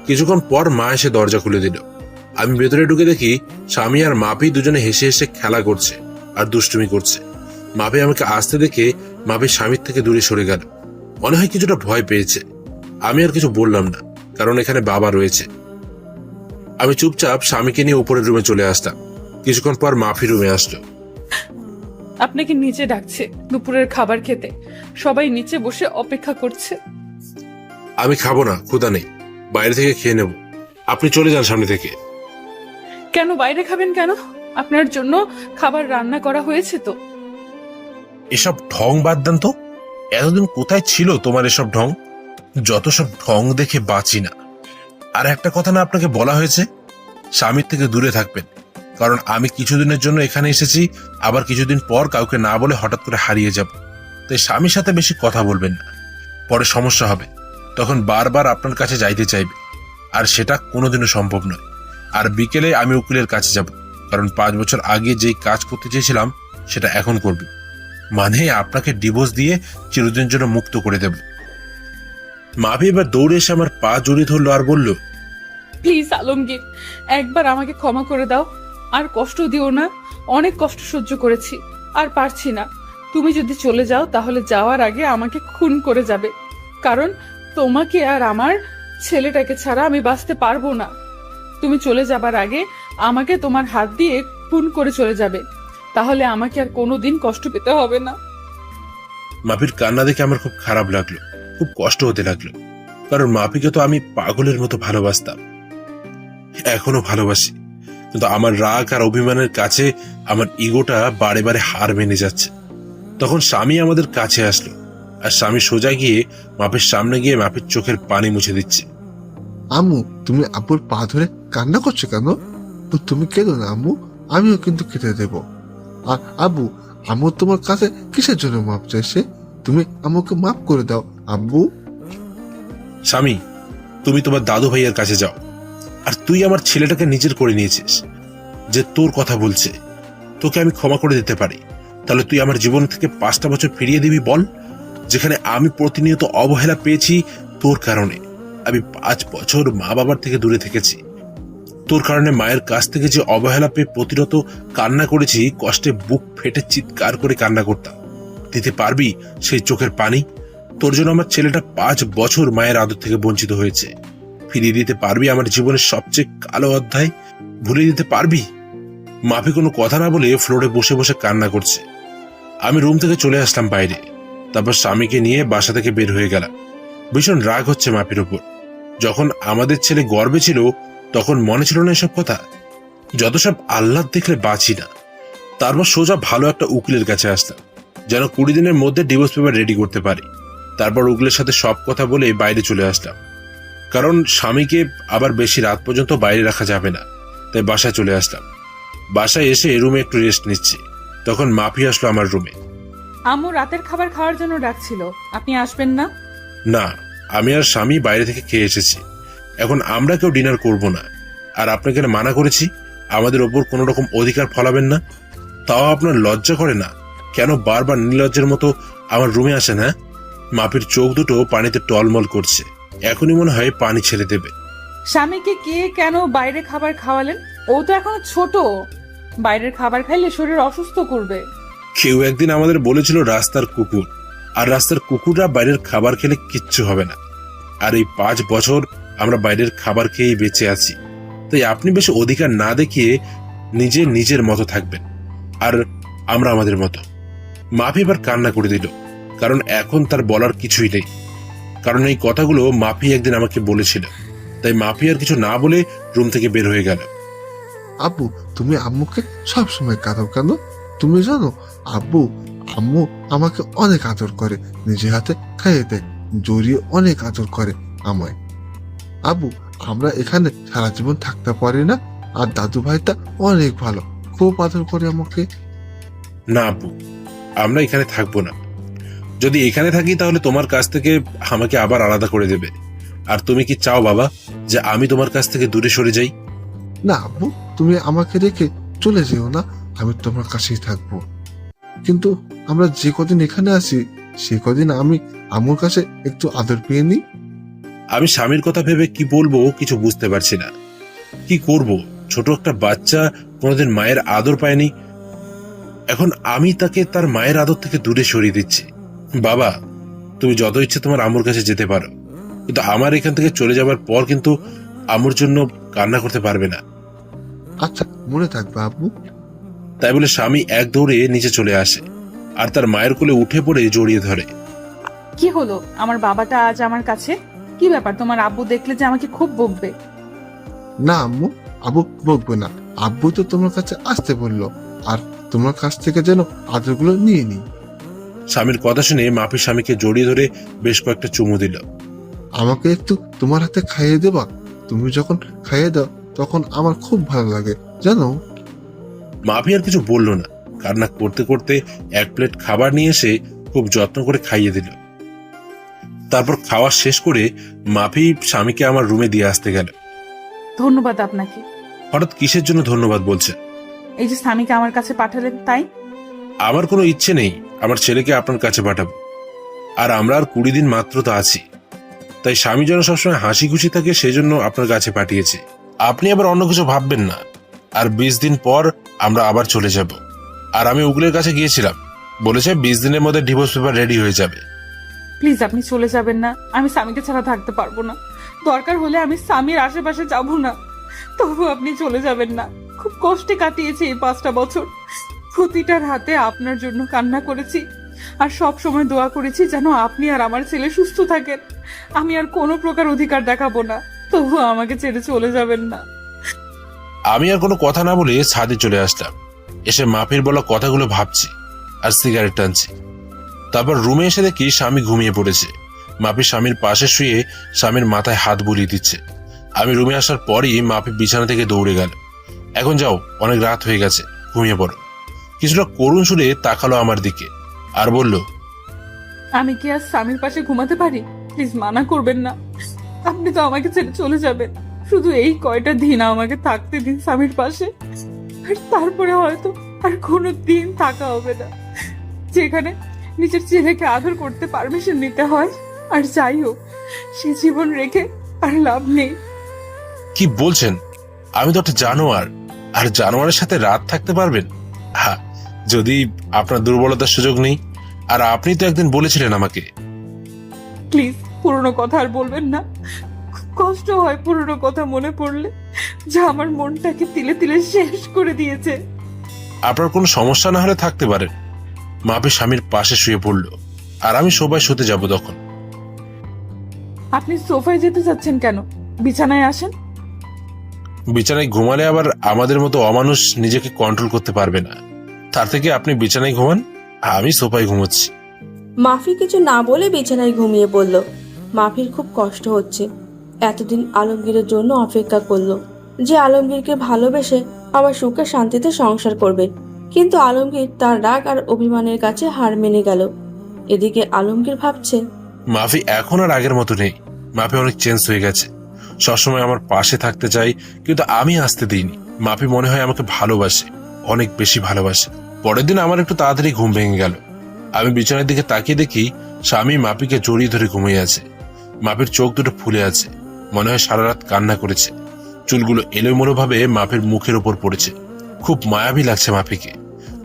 কিছুক্ষণ পর মা এসে দরজা খুলে দিল। আমি ভেতরে ঢুকে দেখি স্বামী আর মাপি দুজনে হেসে হেসে খেলা করছে আর দুষ্টুমি করছে। মাপি আমাকে আসতে দেখে মাপি স্বামীর থেকে দূরে সরে গেল। মনে হয় কিছুটা ভয় পেয়েছে। আমি আর কিছু বললাম না, কারণ এখানে বাবা রয়েছে। আমি চুপচাপ স্বামীকে নিয়ে উপরের রুমে চলে আসলাম। কিছুক্ষণ পর মাফি রুমে আসলো। আপনাকে নিচে ডাকছে দুপুরের খাবার খেতে, সবাই নিচে বসে অপেক্ষা করছে। আমি খাবো না, ক্ষুধা নেই, বাইরে থেকে খেয়ে নেব। আপনি চলে যান সামনে থেকে। কেন বাইরে খাবেন কেন? আপনার জন্য খাবার রান্না করা হয়েছে তো। এসব ঢং বাদ দেন তো। এতদিন কোথায় ছিল তোমার এসব ঢং? যত সব ঢং দেখে বাঁচি না। আর একটা কথা না আপনাকে বলা হয়েছে, স্বামীর থেকে দূরে থাকবেন, কারণ আমি কিছুদিনের জন্য এখানে এসেছি, আবার কিছুদিন পর কাউকে না বলে হঠাৎ করে হারিয়ে যাব। তাই স্বামীর সাথে বেশি কথা বলবেন না, পরে সমস্যা হবে। তখন বারবার আপনার কাছে যাইতে চাইবে, আর সেটা কোনোদিনও সম্ভব নয়। আর বিকেলে আমি উকিলের কাছে যাব, কারণ 5 বছর আগে যেই কাজ করতে চেয়েছিলাম সেটা এখন করব। মানে আপনাকে ডিভোর্স দিয়ে চিরদিনের জন্য মুক্ত করে দেব। মাভি এবার দৌড়ে এসে আমার পা জড়িয়ে ধরলো আর বলল, প্লিজ আলমগীর, একবার আমাকে ক্ষমা করে দাও। আর কষ্ট দিও না, অনেক কষ্ট সহ্য করেছি, আর পারছি না। তুমি যদি চলে যাও তাহলে যাওয়ার আগে আমাকে খুন করে যাবে, কারণ তোমাকে আর আমার ছেলেটাকে ছাড়া আমি বাঁচতে পারবো না। তুমি চলে যাবার আগে আমাকে তোমার হাত দিয়ে খুন করে চলে যাবে, তাহলে আমাকে আর কোনোদিন কষ্ট পেতে হবে না। মাফির কান্না দেখে আমার খুব খারাপ লাগলো, খুব কষ্ট হতে লাগলো, কারণ মাফিকে তো আমি পাগলের মতো ভালোবাসতাম, এখনো ভালোবাসি। কিন্তু আমার রাগ আর অভিমানের কাছে আমার ইগোটা বারে বারে হার মেনে যাচ্ছে। তখন স্বামী আমাদের কাছে আসলো, আর স্বামী সোজা গিয়ে মাফির সামনে গিয়ে মাফির চোখের পানি মুছে দিচ্ছে। আম্মু, তুমি আব্বুর পা ধরে কান্না করছো কেন? তুমি কেঁদো না আম্মু, আমিও কিন্তু কেটে দেব। আর আব্বু, আম্মু তোমার কাছে কিসের জন্য মাপ চাইছে? তুমি আম্মুকে মাফ করে দাও আব্বু। স্বামী, তুমি তোমার দাদু ভাইয়ের কাছে যাও। আর তুই আমার ছেলেটাকে নিজের করে নিয়েছিস, যে তোর কথা বলছে, তোকে আমি ক্ষমা করে দিতে পারি। তাহলে তুই আমার জীবন থেকে 5টা বছর ফিরিয়ে দিবি বল, যেখানে আমি প্রতিনিয়ত অবহেলা পেয়েছি তোর কারণে। আমি 5 বছর মা বাবার থেকে দূরে থেকেছি, তোর কারণে মায়ের কাছ থেকে যে অবহেলা পেয়ে প্রতিরত কান্না করেছি, কষ্টে বুক ফেটে চিৎকার করে কান্না করতাম। দিতে পারবি সেই চোখের পানি? তোর জন্য আমার ছেলেটা 5 বছর মায়ের আদর থেকে বঞ্চিত হয়েছে। ফিরিয়ে দিতে পারবি আমার জীবনের সবচেয়ে কালো অধ্যায়? ভুলে দিতে পারবি? মাফি কোনো কথা না বলে ফ্লোরে বসে বসে কান্না করছে। আমি রুম থেকে চলে আসলাম বাইরে। তারপর স্বামীকে নিয়ে বাসা থেকে বের হয়ে গেলাম। ভীষণ রাগ হচ্ছে মাফির উপর। যখন আমাদের ছেলে গর্বে ছিল তখন মনে ছিল না এসব কথা? যত সব আল্লাহ দেখলে বাঁচি না। তারপর সোজা ভালো একটা উকিলের কাছে আসলাম, যেন 20 দিনের মধ্যে ডিভোর্স পেপার রেডি করতে পারি। তারপর উকিলের সাথে সব কথা বলে বাইরে চলে আসলাম, কারণ স্বামীকে আবার বেশি রাত পর্যন্ত বাইরে রাখা যাবে না। তাই বাসায় চলে আসলাম। বাসায় এসে রুমে একটু রেস্ট নিচ্ছি, তখন মাফি আসলো আমার রুমে। আম্মু রাতের খাবার খাওয়ার জন্য ডাকছিল, আপনি আসবেন না? না, আমি আর স্বামী বাইরে থেকে খেয়ে এসেছি। এখন আমরা কেউ ডিনার করব না। আর আপনাকে মানা করেছি, আমাদের ওপর কোনো রকম অধিকার ফলাবেন না। তাও আপনার লজ্জা করে না? কেন বারবার নির্লজ্জের মতো আমার রুমে আসেন? হ্যাঁ, মাফির চোখ দুটো পানিতে টলমল করছে, এখনই মনে হয় পানি ছেড়ে দেবে। স্বামীকে কে কেন বাইরে খাবার খাওয়ালেন? ও তো এখনো ছোট, বাইরের খাবার খাইলে শরীর অসুস্থ করবে। কেউ একদিন আমাদের বলেছিল রাস্তার কুকুর, আর রাস্তার কুকুররা বাইরের খাবার খেলে কিচ্ছু হবে না। আর এই 5 বছর আমরা বাইরের খাবার খেয়েই বেঁচে আছি। তাই আপনি বেশি অধিকার না দেখিয়ে নিজের মতো থাকবেন, আর আমরা আমাদের মতো। মাফি এবার কান্না করে দিল, কারণ এখন তার বলার কিছুই নেই। কারণ এই কথাগুলো মাফি একদিন আমাকে বলেছিল। তাই মাফি আর কিছু না বলে রুম থেকে বের হয়ে গেল। আব্বু, তুমি আম্মুকে সবসময় কাঁদাও কেন? তুমি জানো আম্মু আমাকে অনেক আদর করে, নিজে হাতে খাইয়ে দেয়, জড়িয়ে অনেক আদর করে আমায়। আব্বু, আমরা এখানে সারা জীবন থাকতে পারি না, আর দাদু ভাইটা অনেক ভালো, খুব আদর করে আমাকে। না আব্বু, আমরা এখানে থাকবো না। যদি এখানে থাকি তাহলে তোমার কাছ থেকে আমাকে আবার আলাদা করে দেবে। আর তুমি কি চাও বাবা যে আমি তোমার কাছ থেকে দূরে সরে যাই? না আব্বু, তুমি আমাকে রেখে চলে যেও না, আমি তোমার কাছেই থাকবো। কিন্তু আমরা যে কদিন এখানে আছি সে কদিন আমি আম্মুর কাছে একটু আদর পেয়ে নিই। আমি স্বামীর কথা ভেবে কি বলবো কিছু বুঝতে পারছি না। কি করব? ছোট একটা বাচ্চা কোনোদিন মায়ের আদর পায়নি, এখন আমি তাকে তার মায়ের আদর থেকে দূরে সরিয়ে দিচ্ছি। বাবা, তুমি যত ইচ্ছে তোমার আম্মুর কাছে যেতে পারো, কিন্তু আমার এখান থেকে চলে যাবার পর কিন্তু আম্মুর জন্য কান্না করতে পারবে না। আচ্ছা, মনে থাকবে আব্বু। তাই বলে স্বামী এক দৌড়ে নিচে চলে আসে, আর তার মায়ের কোলে উঠে পড়ে জড়িয়ে ধরে। কি হলো আমার বাবাটা আজ আমার কাছে? কি ব্যাপার, তোমার আব্বু দেখলে যে আমাকে খুব বকবে। না আম্মু, আব্বু বকবে না। আব্বু তো তোমার কাছে আসতে বললো, আর তোমার কাছ থেকে যেন আদরগুলো নিয়ে নি। স্বামীর কথা শুনে মাফি স্বামীকে জড়িয়ে ধরে বেশ কয়েকটা চুমু দিল। আমাকে একটু তোমার হাতে খাইয়ে দেবা? তুমি যখন খাইয়ে দাও তখন আমার খুব ভালো লাগে জানো। মাফি আর কিছু বলল না, কান্না করতে করতে 1 প্লেট খাবার নিয়ে এসে খুব যত্ন করে খাইয়ে দিল। তারপর খাওয়া শেষ করে মাফি স্বামীকে আমার রুমে দিয়ে আসতে গেল। ধন্যবাদ আপনাকে। হঠাৎ কিসের জন্য ধন্যবাদ বলছেন? এই যে স্বামীকে আমার কাছে পাঠালেন তাই। আমার কোনো ইচ্ছে নেই আমার ছেলেকে আপনার কাছে পাঠাবো, আর আমরা আর 20 দিন মাত্র তো আছি। তাই স্বামী যেন সবসময় হাসি খুশি থাকে সেজন্য আপনার কাছে পাঠিয়েছি। আপনি আবার অন্য কিছু ভাববেন না। আর 20 দিন পর আমরা আবার চলে যাব। আর আমি উকিলের কাছে গিয়েছিলাম, বলেছে 20 দিনের মধ্যে ডিভোর্স পেপার রেডি হয়ে যাবে। প্লিজ আপনি চলে যাবেন না, আমি স্বামীকে ছাড়া থাকতে পারবো না। দরকার হলে আমি স্বামীর আশেপাশে যাব না, তবু আপনি চলে যাবেন না। খুব কষ্টে কাটিয়েছি এই 5টা বছর, প্রতিটা রাতে আপনার জন্য কান্না করেছি, আর সব সময় দোয়া করেছি যেন আপনি আর আমার ছেলে সুস্থ থাকেন। আমি আর কোনো প্রকার অধিকার দেখাবো না, তবু আমাকে ছেড়ে চলে যাবেন না। আমি আর কোনো কথা না বলে ছাদে চলে আসলাম। এসে মাফির বলা কথাগুলো ভাবছি আর সিগারেট টানছি। তারপর রুমে এসে দেখি স্বামী ঘুমিয়ে পড়েছে। মাফি স্বামীর পাশে শুয়ে স্বামীর মাথায় হাত বুলিয়ে দিচ্ছে। আমি রুমে আসার পরই মাফি বিছানা থেকে দৌড়ে গেল। এখন যাও, অনেক রাত হয়ে গেছে, ঘুমিয়ে পড়ো। কিছুটা করুণ সুরে তাকালো আমার দিকে আর বলল, আমি কি আর স্বামীর পাশে ঘুমাতে পারি? প্লিজ মানা করবেন না, আপনি তো আমাকে ছেড়ে চলে যাবেন। শুধু এই কয়টা দিন আমাকে থাকতে দিন স্বামীর পাশে, আর তারপরে হয়তো আর কোনো দিন থাকা হবে না, যেখানে নিজের ছেলেকে আদর করতে পারমিশন নিতে হয়। আর যাই হোক, সে জীবন রেখে আর লাভ নেই। কি বলছেন? আমি তো একটা জানোয়ার, আর জানোয়ারের সাথে রাত থাকতে পারবেন? হ্যাঁ, যদি আপনার দুর্বলতার সুযোগ নেই। আর আপনি তো একদিন বলেছিলেন আমাকে। প্লিজ পুরনো কথা আর বলবেন না, খুব কষ্ট হয় পুরনো কথা মনে পড়লে, যা আমার মনটাকে তিলে তিলে শেষ করে দিয়েছে। আপনার কোনো সমস্যা না হলে থাকতে পারেন। মাফি স্বামীর পাশে শুয়ে পড়ল, আর আমি সবাই শুতে যাব। তখন আপনি সোফায় যেতে চাচ্ছেন কেন? বিছানায় আসেন। বিছানায় ঘুমালে আবার আমাদের মতো অমানুষ নিজেকে কন্ট্রোল করতে পারবে না। তার থেকে আপনি বিছানায় ঘুমান, আমি সোফায় ঘুমোচ্ছি। মাফি কিছু না বলে বিছানায় ঘুমিয়ে পড়ল। মাফির খুব কষ্ট হচ্ছে। এতদিন আলমগীরের জন্য অপেক্ষা করলো, যে আলমগীরকে ভালোবেসে আবার সুখে শান্তিতে সংসার করবে। কিন্তু আলমগীর তার রাগ আর অভিমানের কাছে হার মেনে গেল। এদিকে আলমগীর ভাবছে, মাফি এখন আর আগের মতো নেই। মাফি অনেক চেঞ্জ হয়ে গেছে। সবসময় আমার পাশে থাকতে চাই, কিন্তু আমি আসতে দিইনি। মাফি মনে হয় আমাকে ভালোবাসে, অনেক বেশি ভালোবাসে। পরের দিন আমার একটু তাড়াতাড়ি ঘুম ভেঙে গেল। আমি বিছানার দিকে তাকিয়ে দেখি স্বামী মাপিকে জড়িয়ে ধরে ঘুমিয়ে আছে। মাপির চোখ দুটো ফুলে আছে, মনে হয় সারা রাত কান্না করেছে। চুলগুলো এলোমেলো ভাবে মাপির মুখের উপর পড়েছে। খুব মায়াবী লাগছে মাপিকে।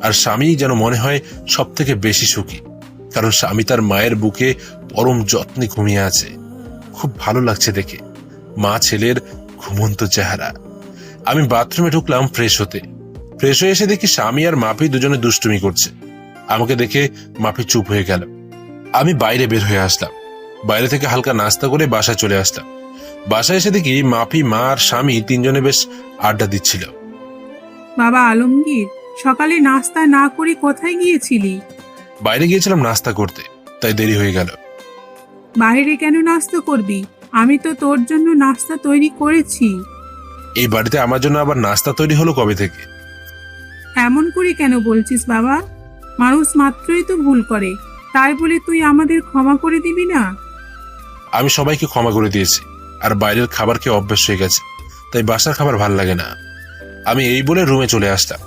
আর স্বামী যেন মনে হয় সব থেকে বেশি সুখী, কারণ স্বামী তার মায়ের বুকে পরম যত্নে ঘুমিয়ে আছে। খুব ভালো লাগছে দেখে মা ছেলের ঘুমন্ত চেহারা। আমি বাথরুমে ঢুকলাম ফ্রেশ হতে। ফ্রেশ হয়ে এসে দেখি স্বামী আর মাপি দুজনে দুষ্টুমি করছে। আমাকে দেখে মাপি চুপ হয়ে গেল। আমি বাইরে বের হয়ে আসলাম। বাইরে থেকে হালকা নাস্তা করে বাসায় চলে আসলাম। বাসায় এসে দেখি মাপি, মা আর স্বামী তিনজনে বেশ আড্ডা দিচ্ছিল। বাবা আলমগীর, সকালে নাস্তা না করে কোথায় গিয়েছিলি? বাইরে গিয়েছিলাম নাস্তা করতে, তাই দেরি হয়ে গেল। বাইরে কেন নাস্তা করবি? আমি তো তোর জন্য নাস্তা তৈরি করেছি। এই বাড়িতে আমার জন্য আবার নাস্তা তৈরি হলো কবে থেকে? এমন করে কেন বলছিস বাবা? মানুষ মাত্রই তো ভুল করে, তাই বলে তুই আমাদের ক্ষমা করে দিবি না? আমি সবাইকে ক্ষমা করে দিয়েছি, আর বাইরের খাবার খেয়ে অভ্যাস হয়ে গেছে, তাই বাসার খাবার ভাল লাগে না। আমি এই বলে রুমে চলে আসলাম।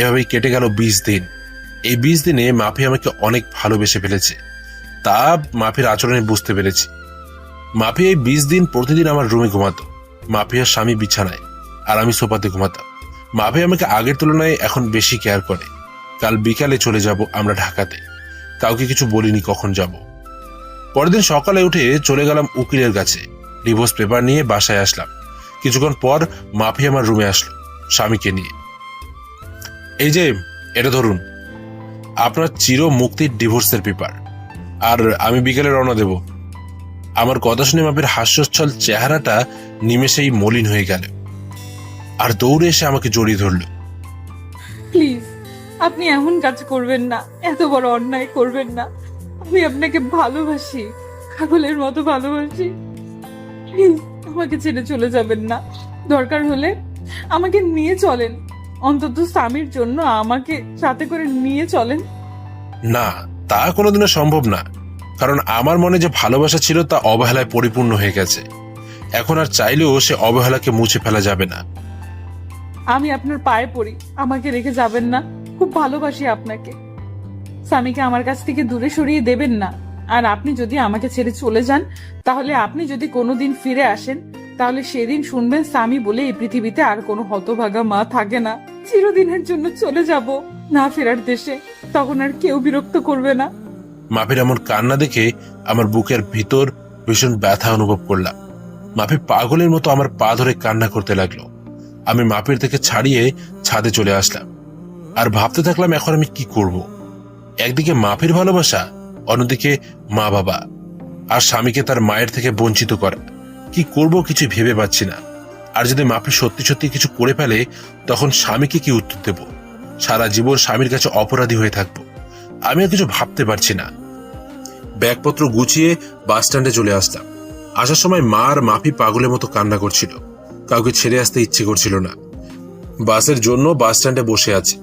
এভাবেই কেটে গেল 20 দিন। এই 20 দিনে মাফি আমাকে অনেক ভালোবেসে ফেলেছে, তা মাফির আচরণে বুঝতে পেরেছি। মাফি এই 20 দিন প্রতিদিন আমার রুমে ঘুমাতো। মাফি আর স্বামী বিছানায়, আর আমি সোফাতে ঘুমাতাম। মাফি আমাকে আগের তুলনায় এখন বেশি কেয়ার করে। কাল বিকালে চলে যাব আমরা ঢাকাতে। কাউকে কিছু বলিনি কখন যাব। পরের দিন সকালে উঠে চলে গেলাম উকিলের কাছে। ডিভোর্স পেপার নিয়ে বাসায় আসলাম। কিছুক্ষণ পর মাফি আমার রুমে আসলো স্বামীকে নিয়ে। এই যে, এটা ধরুন, আপনার চির মুক্তির ডিভোর্সের পেপার, আর আমি বিকেলে রওনা দেব। আমার কথা শুনে মাফির হাস্যোচ্ছল চেহারাটা নিমেষেই মলিন হয়ে গেল, আর দৌড়ে এসে আমাকে জড়িয়ে ধরল। প্লিজ, আপনি এমন কাজ করবেন না, এত বড় অন্যায় করবেন না। আমি আপনাকে ভালোবাসি, পাগলের মতো ভালোবাসি। প্লিজ আমাকে ছেড়ে চলে যাবেন না। দরকার হলে আমাকে নিয়ে চলেন, অন্তত স্বামীর জন্য আমাকে সাথে করে নিয়ে চলেন। না, তা কোনোদিনও সম্ভব না, কারণ আমার মনে যে ভালোবাসা ছিল তা অবহেলায় পরিপূর্ণ হয়ে গেছে। এখন আর চাইলেও সে অবহেলাকে মুছে ফেলা যাবে না। আমি আপনার পায়ে পড়ি, আমাকে রেখে যাবেন না। খুব ভালোবাসি আপনাকে। স্বামীকে আমার কাছ থেকে দূরে সরিয়ে দেবেন না। আর আপনি যদি আমাকে ছেড়ে চলে যান, তাহলে আপনি যদি কোনোদিন ফিরে আসেন, তাহলে সেদিন শুনবেন স্বামী বলে এই পৃথিবীতে আর কোনো হতভাগা মা থাকে না। চিরদিনের জন্য চলে যাব না ফেরার দেশে, তখন আর কেউ বিরক্ত করবে না। মাফির এমন কান্না দেখে আমার বুকের ভিতর ভীষণ ব্যথা অনুভব করলাম। মাফি পাগলের মতো আমার পা ধরে কান্না করতে লাগলো। আমি মাফির থেকে ছাড়িয়ে ছাদে চলে আসলাম, আর ভাবতে থাকলাম এখন আমি কি করব। একদিকে মাফির ভালোবাসা, অন্যদিকে মা বাবা, আর স্বামীকে তার মায়ের থেকে বঞ্চিত করা। কি করব কিছু ভেবে পাচ্ছি না। আর যদি মাফি সত্যি সত্যি কিছু করে ফেলে, তখন স্বামীকে কি উত্তর দেব? সারা জীবন স্বামীর কাছে অপরাধী হয়ে থাকবো। আমি আর কিছু ভাবতে পারছি না। ব্যাগপত্র গুছিয়ে বাস স্ট্যান্ডে চলে আসলাম। আসার সময় মা আর মাফি পাগলের মতো কান্না করছিল। কাউকে ছেড়ে আসতে ইচ্ছে করছিল না। বাসের জন্য বাস স্ট্যান্ডে বসে আছি,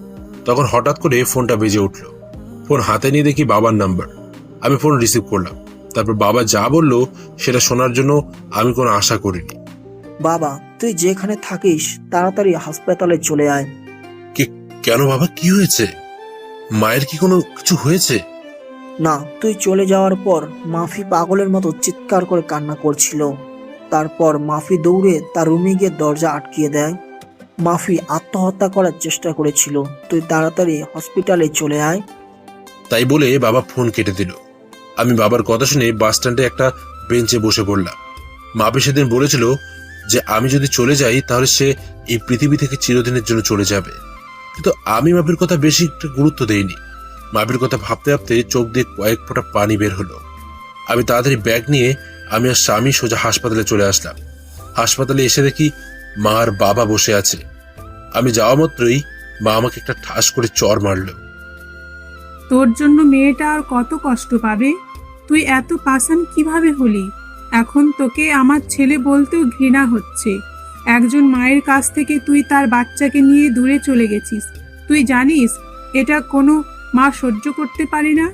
তখন হঠাৎ করে ফোনটা বেজে উঠল। ফোন হাতে নিয়ে দেখি বাবার নাম্বার। আমি ফোন রিসিভ করলাম। তারপর বাবা যা বলল সেটা শোনার জন্য আমি কোনো আশা করিনি। বাবা, তুই যেখানে থাকিস তাড়াতাড়ি হাসপাতালে চলে আয়। কেন বাবা, কি হয়েছে? মায়ের কি কোনো কিছু হয়েছে? না, তুই চলে যাওয়ার পর মাফি পাগলের মতো চিৎকার করে কান্না করছিল। তারপর মাফি দৌড়ে তার রুমে গিয়ে দরজা আটকিয়ে দেয়। মাফি আত্মহত্যা করার চেষ্টা করেছিল। তুই তাড়াতাড়ি হসপিটালে চলে আয়। তাই বলে বাবা ফোন কেটে দিল। আমি বাবার কথা শুনে বাস স্ট্যান্ডে একটা বেঞ্চে বসে পড়লাম। মাফি সেদিন বলেছিল যে আমি যদি চলে যাই তাহলে সে এই পৃথিবী থেকে চিরদিনের জন্য চলে যাবে, কিন্তু আমি মাফির কথা বেশি একটা গুরুত্ব দেইনি। মাফির কথা ভাবতে ভাবতে চোখ দিয়ে কয়েক ফোঁটা পানি বের হলো। আমি তাড়াতাড়ি ব্যাগ নিয়ে আমি আর স্বামী সোজা হাসপাতালে চলে আসলাম। হাসপাতালে এসে দেখি মা আর বাবা বসে আছে। আমি যাওয়া মাত্রই মা আমাকে একটা ঠাস করে চড় মারল। তোর জন্য মেয়েটা আর কত কষ্ট পাবে? তুই এত পাষাণ কিভাবে হলি? এখন তোকে আমার ছেলে বলতেও ঘৃণা হচ্ছে। একজন মায়ের কাছ থেকে তুই তার বাচ্চাকে নিয়ে দূরে চলে গেছিস। তুই জানিস এটা কোনো মা সহ্য করতে পারে না।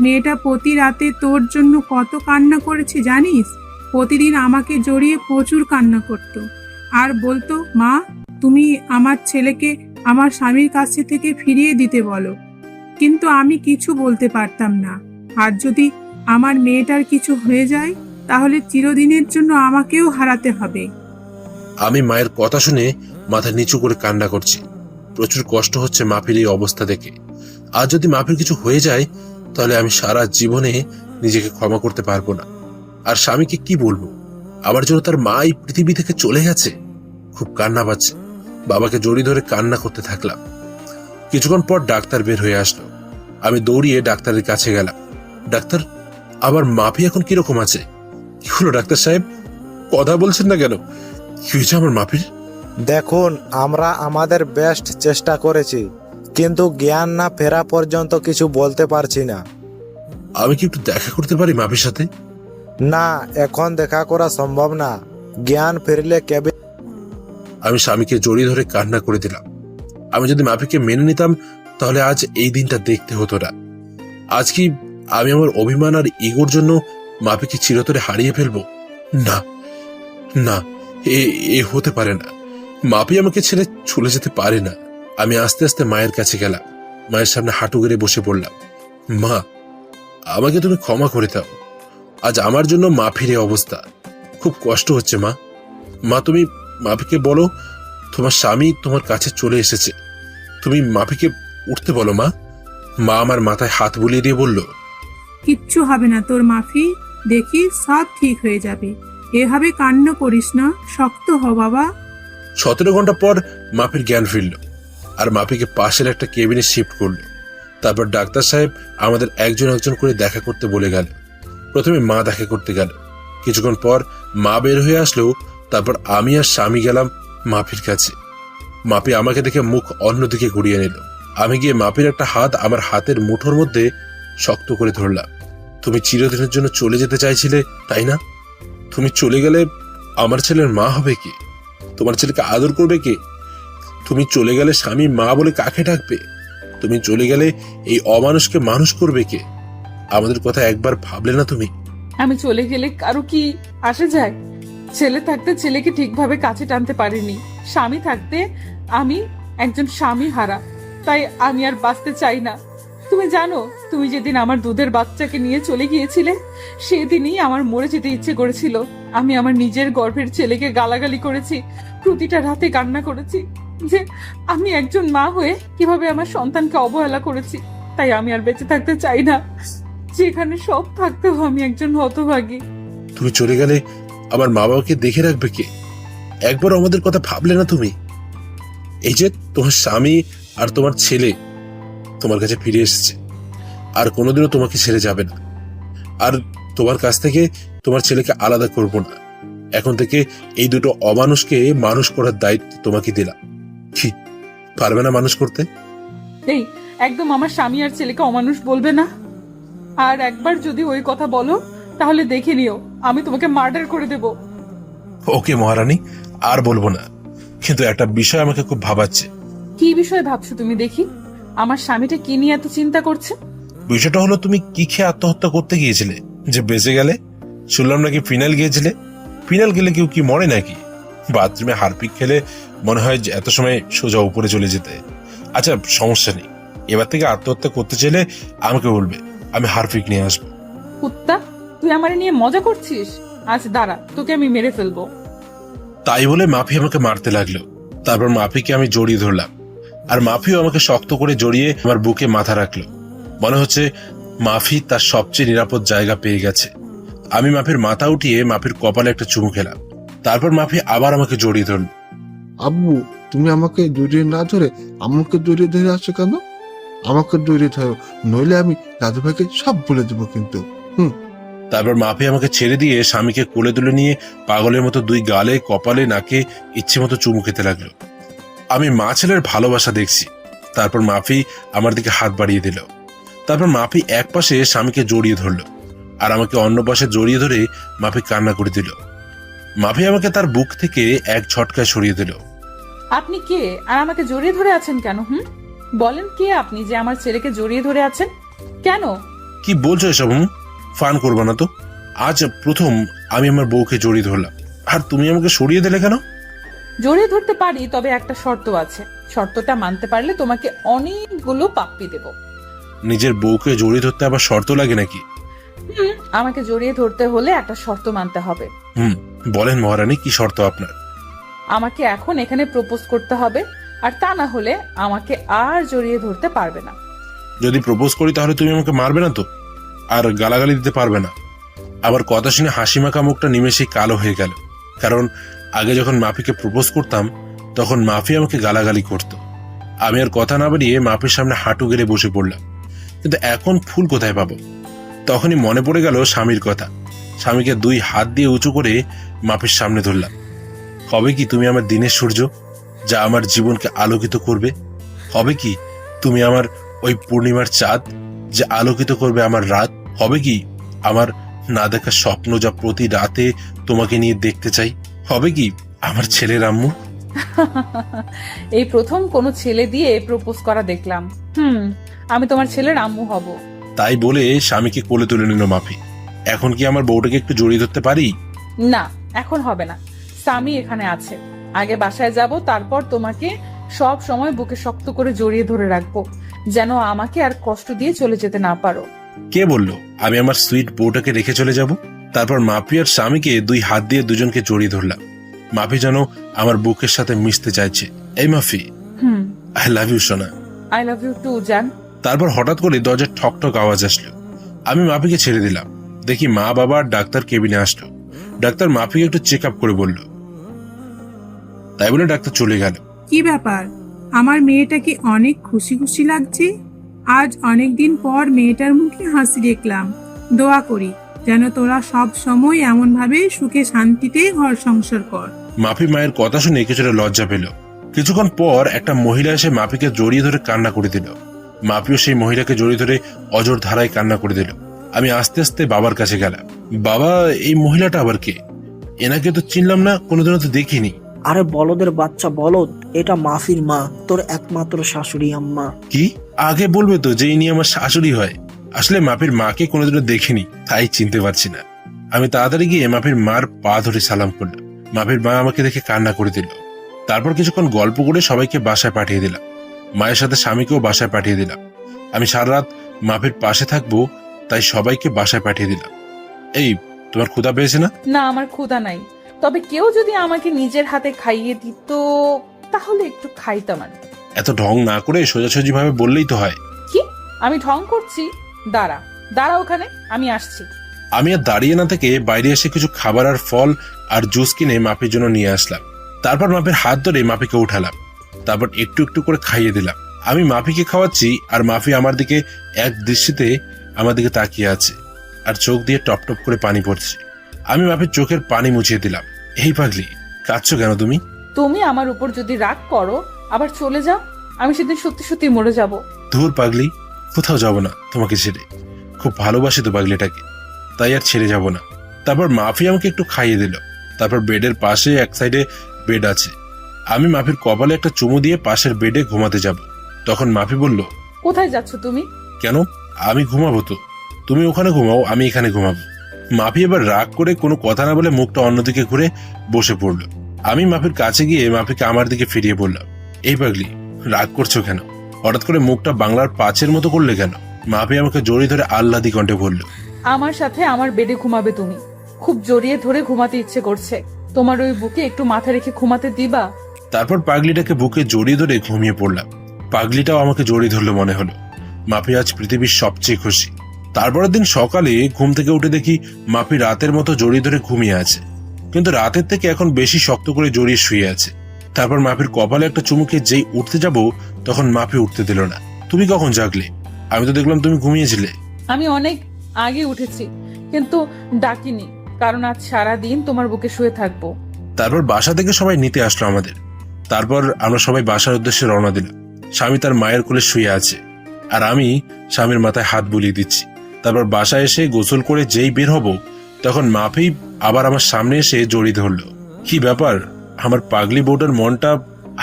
মেয়েটা প্রতি রাতে তোর জন্য কত কান্না করেছে জানিস? প্রতিদিন আমাকে জড়িয়ে প্রচুর কান্না করত, আর বলতো, মা তুমি আমার ছেলেকে আমার স্বামীর কাছে থেকে ফিরিয়ে দিতে বলো। কিন্তু আমি কিছু বলতে পারতাম না। আর যদি আমার মেয়েটার কিছু হয়ে যায় তাহলে চিরদিনের জন্য আমাকেও হারাতে হবে। আমি মায়ের কথা শুনে মাথা নিচু করে কান্না করছি। প্রচুর কষ্ট হচ্ছে মাফির এই অবস্থা দেখে। আর যদি মাফির কিছু হয়ে যায় তাহলে আমি সারা জীবনে নিজেকে ক্ষমা করতে পারবো না। আর স্বামীকে কি বলবো, আমার জন্য তার মা এই পৃথিবী থেকে চলে গেছে। খুব কান্না পাচ্ছে। বাবাকে জড়িয়ে ধরে কান্না করতে থাকলাম। কিছুক্ষণ পর ডাক্তার বের হয়ে আসলো। আমি দৌড়িয়ে ডাক্তারের কাছে গেলাম। ডাক্তার, আমার মাফি এখন কিরকম আছে? কি হলো ডাক্তার সাহেব, কথা বলছেন না কেন? কি হয়েছে আমার মাফির? দেখুন, আমরা আমাদের বেস্ট চেষ্টা করেছি, কিন্তু জ্ঞান না ফেরা পর্যন্ত কিছু বলতে পারছি না। আমি কি একটু দেখা করতে পারি মাফির সাথে? না, এখন দেখা করা সম্ভব না। জ্ঞান ফিরলে কেবল। আমি স্বামীকে জড়িয়ে ধরে কান্না করে দিলাম। আমি যদি মাফিকে মেনে নিতাম তাহলে আজ এই দিনটা দেখতে হতো না। আজ কি আমি আমার অভিমান আর ইগোর জন্য মাফিকে চিরতরে হারিয়ে ফেলবো? না না, এ হতে পারে না। মাফি আমাকে ছেড়ে চলে যেতে পারে না। আমি আস্তে আস্তে মায়ের কাছে গেলাম। মায়ের সামনে হাঁটু গেড়ে বসে পড়লাম। মা, আমাকে তুমি ক্ষমা করে দাও। আজ আমার জন্য মাফির এই অবস্থা। খুব কষ্ট হচ্ছে মা। মা, তুমি মাফিকে বলো তোমার স্বামী তোমার কাছে চলে এসেছে। তুমি মাফিকে উঠতে বলো মা। মা আমার মাথায় হাত বুলিয়ে দিয়ে বলল, কিচ্ছু হবে না তোর মাফি, দেখি সব ঠিক হয়ে যাবে। এভাবে কান্না করিস না, শক্ত হ বাবা। 17 ঘন্টা পর মাফির জ্ঞান ফিরল আর মাফিকে পাশের একটা কেবিনে শিফট করলো। তারপর ডাক্তার সাহেব আমাদের একজন একজন করে দেখা করতে বলে গেল। প্রথমে মা দেখা করতে গেল। কিছুক্ষণ পর মা বের হয়ে আসলো। তারপর আমি আর স্বামী গেলাম মাফির কাছে। মাফি আমাকে দেখে মুখ অন্যদিকে ঘুরিয়ে নিল। আমি গিয়ে মাফির একটা হাত আমার হাতের মুঠোর মধ্যে শক্ত করে ধরলাম। তুমি চিরদিনের জন্য চলে যেতে চাইছিলে, তাই না? তুমি চলে গেলে আমার ছেলের মা হবে কে? তোমার ছেলেকে আদর করবে কে? তুমি চলে গেলে স্বামী মা বলে কাকে ডাকবে? তুমি চলে গেলে এই অমানুষকে মানুষ করবে কে? আমাদের কথা একবার ভাবলে না তুমি? আমি চলে গেলে কারো কি আসে যায়? ছেলে থাকতে ছেলেকে ঠিকভাবে কাছে টানতে পারিনি। স্বামী থাকতে আমি একজন স্বামী হারা। তাই আমি আর বাঁচতে চাই না। তুমি জানো, তুমি যেদিন আমার দুধের বাচ্চাকে নিয়ে চলে গিয়েছিলে সেদিনই আমার মরে যেতে ইচ্ছে করেছিল। আমি আমার নিজের গর্ভের ছেলেকে গালাগালি করেছি, প্রতিটা রাতে কান্না করেছি যে আমি একজন মা হয়ে কিভাবে আমার সন্তানকে অবহেলা করেছি। তাই আমি আর বেঁচে থাকতে চাই না। যেখানে সব থাকতেও আমি একজন হতভাগী। তুমি চলে গেলে আমার মা বাবাকে দেখে রাখবে কে? একবার আমাদের কথা ভাবলে না তুমি? এই যে তোমার স্বামী আর তোমার ছেলে তোমার কাছে ফিরে এসেছে, আর কোনোদিনও তোমাকে ছেড়ে যাবে না। আর তোমার কাছ থেকে তোমার ছেলেকে আলাদা করব না। এখন থেকে এই দুটো অমানুষকে মানুষ করার দায়িত্ব তোমাকে দিলাম। কি পারবে না মানুষ করতে? এই একদম আমার স্বামী আর ছেলেকে অমানুষ বলবে না। আর একবার যদি ওই কথা বলো তাহলে দেখে নিও আমি তোমাকে মার্ডার করে দেব। ওকে মহারানী, আর বলবো না। কিন্তু একটা বিষয় আমাকে খুব ভাবাচ্ছে। কি বিষয় ভাবছো তুমি দেখি? আমার স্বামীটা কি নিয়ে এত চিন্তা করছে? বিষয়টা হলো, তুমি কি খেয়ে আত্মহত্যা করতে গিয়েছিলে যে বেঁচে গেলে? শুনলাম নাকি ফিনাইল গিয়েছিলে। ফিনাইল গেলে কেউ কি মরে নাকি? বাথরুমে হারপিক খেলে মনে হয় যে এত সময় সোজা উপরে চলে যেতে। আচ্ছা, সমস্যা নেই। এবার থেকে আত্মহত্যা করতে চাইলে আমাকে বলবে, আমি হারপিক নিয়ে আসবো। কুত্তা, তুই আমার নিয়ে মজা করছিস? আজ দাঁড়া, তোকে আমি মেরে ফেলবো। তাই বলে মাফি আমাকে মারতে লাগলো। তারপর মাফিকে আমি জড়িয়ে ধরলাম, আর মাফিও আমাকে শক্ত করে জড়িয়ে আমার বুকে মাথা রাখলো। মনে হচ্ছে মাফি তার সবচেয়ে নিরাপদ জায়গা পেয়ে গেছে। আমি মাফির মাথা উঠিয়ে মাফির কপালে একটা চুমু খেলাম। তারপর মাফি আবার আমাকে জড়িয়ে ধরল। আব্বু, তুমি আমাকে জড়িয়ে না ধরে আমাকে জড়িয়ে ধরে আছো কেন? আমাকে জড়িয়ে ধরো, নইলে আমি দাদু ভাইকে সব বলে দেবো কিন্তু। তারপর মাফি আমাকে ছেড়ে দিয়ে স্বামীকে কোলে তুলে নিয়ে পাগলের মতো দুই গালে, কপালে, নাকে ইচ্ছে মতো চুমু খেতে লাগলো। আমি মা ছেলের ভালোবাসা দেখছি। তারপর মাফি আমার দিকে হাত বাড়িয়ে দিল। তারপর মাফি এক পাশে স্বামীকে জড়িয়ে ধরলো, আর আমাকে অন্য পাশে জড়িয়ে ধরে মাফি কান্না করে দিল। মাফি আমাকে তার বুক থেকে এক ঝটকায় সরিয়ে দিল। আপনি কে আর আমাকে জড়িয়ে ধরে আছেন কেন? বলেন, কে আপনি যে আমার ছেলেকে জড়িয়ে ধরে আছেন? কেন? কি বলছো এসব? ফান করবো না তো। আজ প্রথম আমি আমার বউকে জড়িয়ে ধরলাম, আর তুমি আমাকে সরিয়ে দিলে কেন? জড়িয়ে ধরতে পারি, তবে একটা শর্ত আছে। শর্তটা মানতে পারলে তোমাকে অনেকগুলো পাপ্পি দেব। নিজের বউকে জড়িয়ে ধরতে আবার শর্ত লাগে নাকি? আমাকে জড়িয়ে ধরতে হলে একটা শর্ত মানতে হবে। বলেন মহারানী, কি শর্ত আপনার? আমাকে এখন এখানে প্রপোজ করতে হবে, আর তা না হলে আমাকে আর জড়িয়ে ধরতে পারবে না। যদি প্রপোজ করি তাহলে তুমি আমাকে মারবে না তো, আর গালাগালি দিতে পারবে না? আমার কথা শুনে হাসিমাখা মুখটা নিমেষেই কালো হয়ে গেল। কারণ আগে যখন মাফিকে প্রপোজ করতাম তখন মাফি আমাকে গালাগালি করত। আমি আর কথা না বেরিয়ে মাফির সামনে হাঁটু গেড়ে বসে পড়লাম। কিন্তু এখন ফুল কোথায় পাবো? তখনই মনে পড়ে গেল স্বামীর কথা। স্বামীকে 2 হাত দিয়ে উঁচু করে মাফির সামনে ধরলাম। হবে কি তুমি আমার দিনের সূর্য, যা আমার জীবনকে আলোকিত করবে? হবে কি তুমি আমার ওই পূর্ণিমার চাঁদ, যে আলোকিত করবে আমার রাত? হবে কি আমার না দেখা স্বপ্ন, যা প্রতি রাতে তোমাকে নিয়ে দেখতে চাই? হবে কি আমার ছেলের আম্মু? এই প্রথম কোনো ছেলে দিয়ে প্রপোজ করা দেখলাম। আমি তোমার ছেলের আম্মু হব। তাই বলে স্বামীকে কোলে তুলে নিল মাফি। এখন কি আমার বউটাকে একটু জড়িয়ে ধরতে পারি? না, এখন হবে না। স্বামী এখানে আছে, আগে বাসায় যাব, তারপর তোমাকে সব সময় বুকে শক্ত করে জড়িয়ে ধরে রাখবো, যেন আমাকে আর কষ্ট দিয়ে চলে যেতে না পারো। কে বললো আমি আমার সুইট বউটাকে রেখে চলে যাব? তারপর মাফি আর স্বামীকে 2 হাত দিয়ে দুজনকে জড়িয়ে ধরলাম। মাফি যেন আমার বুকের সাথে মিশতে চাইছে। এই মাফি, আই লাভ ইউ সোনা। আই লাভ ইউ টু জান। তারপর হঠাৎ করে দরজার ঠক ঠক আওয়াজ আসলো। আমি মাফিকে ছেড়ে দিলাম। দেখি মা বাবা আর ডাক্তার কেবিনে আসলো। ডাক্তার মাফিকে একটু চেক আপ করে বলল। তাই বলে ডাক্তার চলে গেল। কি ব্যাপার, আমার মেয়েটাকে অনেক খুশি খুশি লাগছে। আজ অনেক দিন পর মেয়েটার মুখে হাসি দেখলাম। দোয়া করি যেন তোরা সব সময় এমন ভাবে সুখে শান্তিতে ঘর সংসার কর। মাফি মায়ের কথা শুনে কিছুটা লজ্জা পেল। কিছুক্ষণ পর একটা মহিলা এসে মাফিকে জড়িয়ে ধরে কান্না করে দিল। মাফিও সেই মহিলাকে জড়িয়ে ধরে অজর ধারায় কান্না করে দিল। আমি আস্তে আস্তে বাবার কাছে গেলাম। বাবা, এই মহিলাটা আবার কে? এনাকে তো চিনলাম না, কোনোদিনও তো দেখিনি। আরে বলদের বাচ্চা বলদ, এটা মাফির মা, তোর একমাত্র শাশুড়ি আম্মা। কি? আগে বলবে তো যে ইনি আমার শাশুড়ি হয়। আসলে মাফির মাকে কোনোদিনও দেখিনি, তাই চিনতে পারছি না। আমি তাড়াতাড়ি গিয়ে মাফির মার পা ধরে সালাম করলাম। মাফির মা আমাকে দেখে কান্না করে দিল। তারপর কিছুক্ষণ গল্প করে সবাইকে বাসায় পাঠিয়ে দিলাম। মায়ের সাথে স্বামীকেও বাসায় পাঠিয়ে দিলাম। আমি সারা রাত মাফির পাশে থাকবো, তাই সবাইকে বাসায় পাঠিয়ে দিলাম। এই, তোমার ক্ষুধা পেয়েছে না? না, আমার ক্ষুধা নাই, তবে কেউ যদি আমাকে নিজের হাতে খাইয়ে দিত তাহলে একটু খাইতাম। আর এত ঢং না করে সোজাসুজি ভাবে বললেই তো হয়। কি আমি ঢং করছি? দাঁড়া দাঁড়া ওখানে, আমি আসছি। আমি আর দাঁড়িয়ে না থেকে বাইরে এসে কিছু খাবার আর ফল আর জুস কিনে মাফির জন্য নিয়ে আসলাম। তারপর মাফির হাত ধরে মাফিকে উঠালাম। তারপর একটু একটু করে খাইয়ে দিলাম। আমি মাফিকে খাওয়াচ্ছি আর মাফি আমার দিকে এক দৃষ্টিতে আমার দিকে তাকিয়ে আছে, আর চোখ দিয়ে টপ টপ করে পানি পড়ছে। আমি মাফির চোখের পানি মুছিয়ে দিলাম। এই পাগলি, কাঁদছো কেন তুমি? তুমি আমার উপর যদি রাগ করো আবার চলে যাও, আমি সেদিন সত্যি সত্যি মরে যাব। ধুর পাগলি, কোথাও যাব না তোমাকে ছেড়ে। খুব ভালোবাসি তো পাগলিটাকে, তাই আর ছেড়ে যাব না। তারপর মাফি আমাকে একটু খাইয়ে দিল। তারপর বেডের পাশে এক সাইডে বেড আছে। আমি মাফির কপালে একটা চুমু দিয়ে পাশের বেডে ঘুমাতে যাব। তখন মাফি বলল, কোথায় যাচ্ছ তুমি? কেন? আমি ঘুমাবো তো, তুমি ওখানে ঘুমাও, আমি এখানে ঘুমাবো। মাফি এবার রাগ করে কোনো কথা না বলে মুখটা অন্যদিকে ঘুরে বসে পড়লো। আমি মাফির কাছে গিয়ে মাফিকে আমার দিকে ফিরিয়ে বললাম, এই পাগলি, রাগ করছো কেন? হঠাৎ করে মুখটা বাংলার পাঁচের মতো করলে কেন? মাফি আমাকে জড়িয়ে ধরে আহ্লাদি কণ্ঠে বলল, আমার সাথে আমার বেডে ঘুমাবে তুমি? খুব জড়িয়ে ধরে ঘুমাতে ইচ্ছে করছে, তোমার ওই বুকে একটু মাথা রেখে ঘুমাতে দিবা? তারপর পাগলিটাকে বুকে জড়িয়ে ধরে ঘুমিয়ে পড়লাম। পাগলিটাও আমাকে জড়িয়ে ধরলো মনে হলো। মাফি আজ পৃথিবীর সবচেয়ে খুশি। তারপরের দিন সকালে ঘুম থেকে উঠে দেখি মাফি রাতের মতো জড়িয়ে ধরে ঘুমিয়ে আছে, কিন্তু রাতের থেকে এখন বেশি শক্ত করে জড়িয়ে শুয়ে আছে। তারপর মাফির কপালে একটা চুমুকে যেই উঠতে যাব তখন মাফি উঠতে দিল না। তুমি কখন জাগলে? আমি তো দেখলাম তুমি ঘুমিয়েছিলে। আমি অনেক আগে উঠেছি, কিন্তু ডাকিনি, কারণ আজ সারা দিন তোমার বুকে শুয়ে থাকবো। তারপর বাসা থেকে সবাই নিতে আসলো আমাদের। তারপর আমরা সবাই বাসার উদ্দেশ্যে রওনা দিলাম। স্বামী তার মায়ের কোলে শুয়ে আছে, আর আমি স্বামীর মাথায় হাত বুলিয়ে দিচ্ছি। তারপর বাসায় এসে গোসল করে যেই বের হব তখন মাফি আবার আমার সামনে এসে জড়িয়ে ধরলো। কি ব্যাপার, আমার পাগলি বউটার মনটা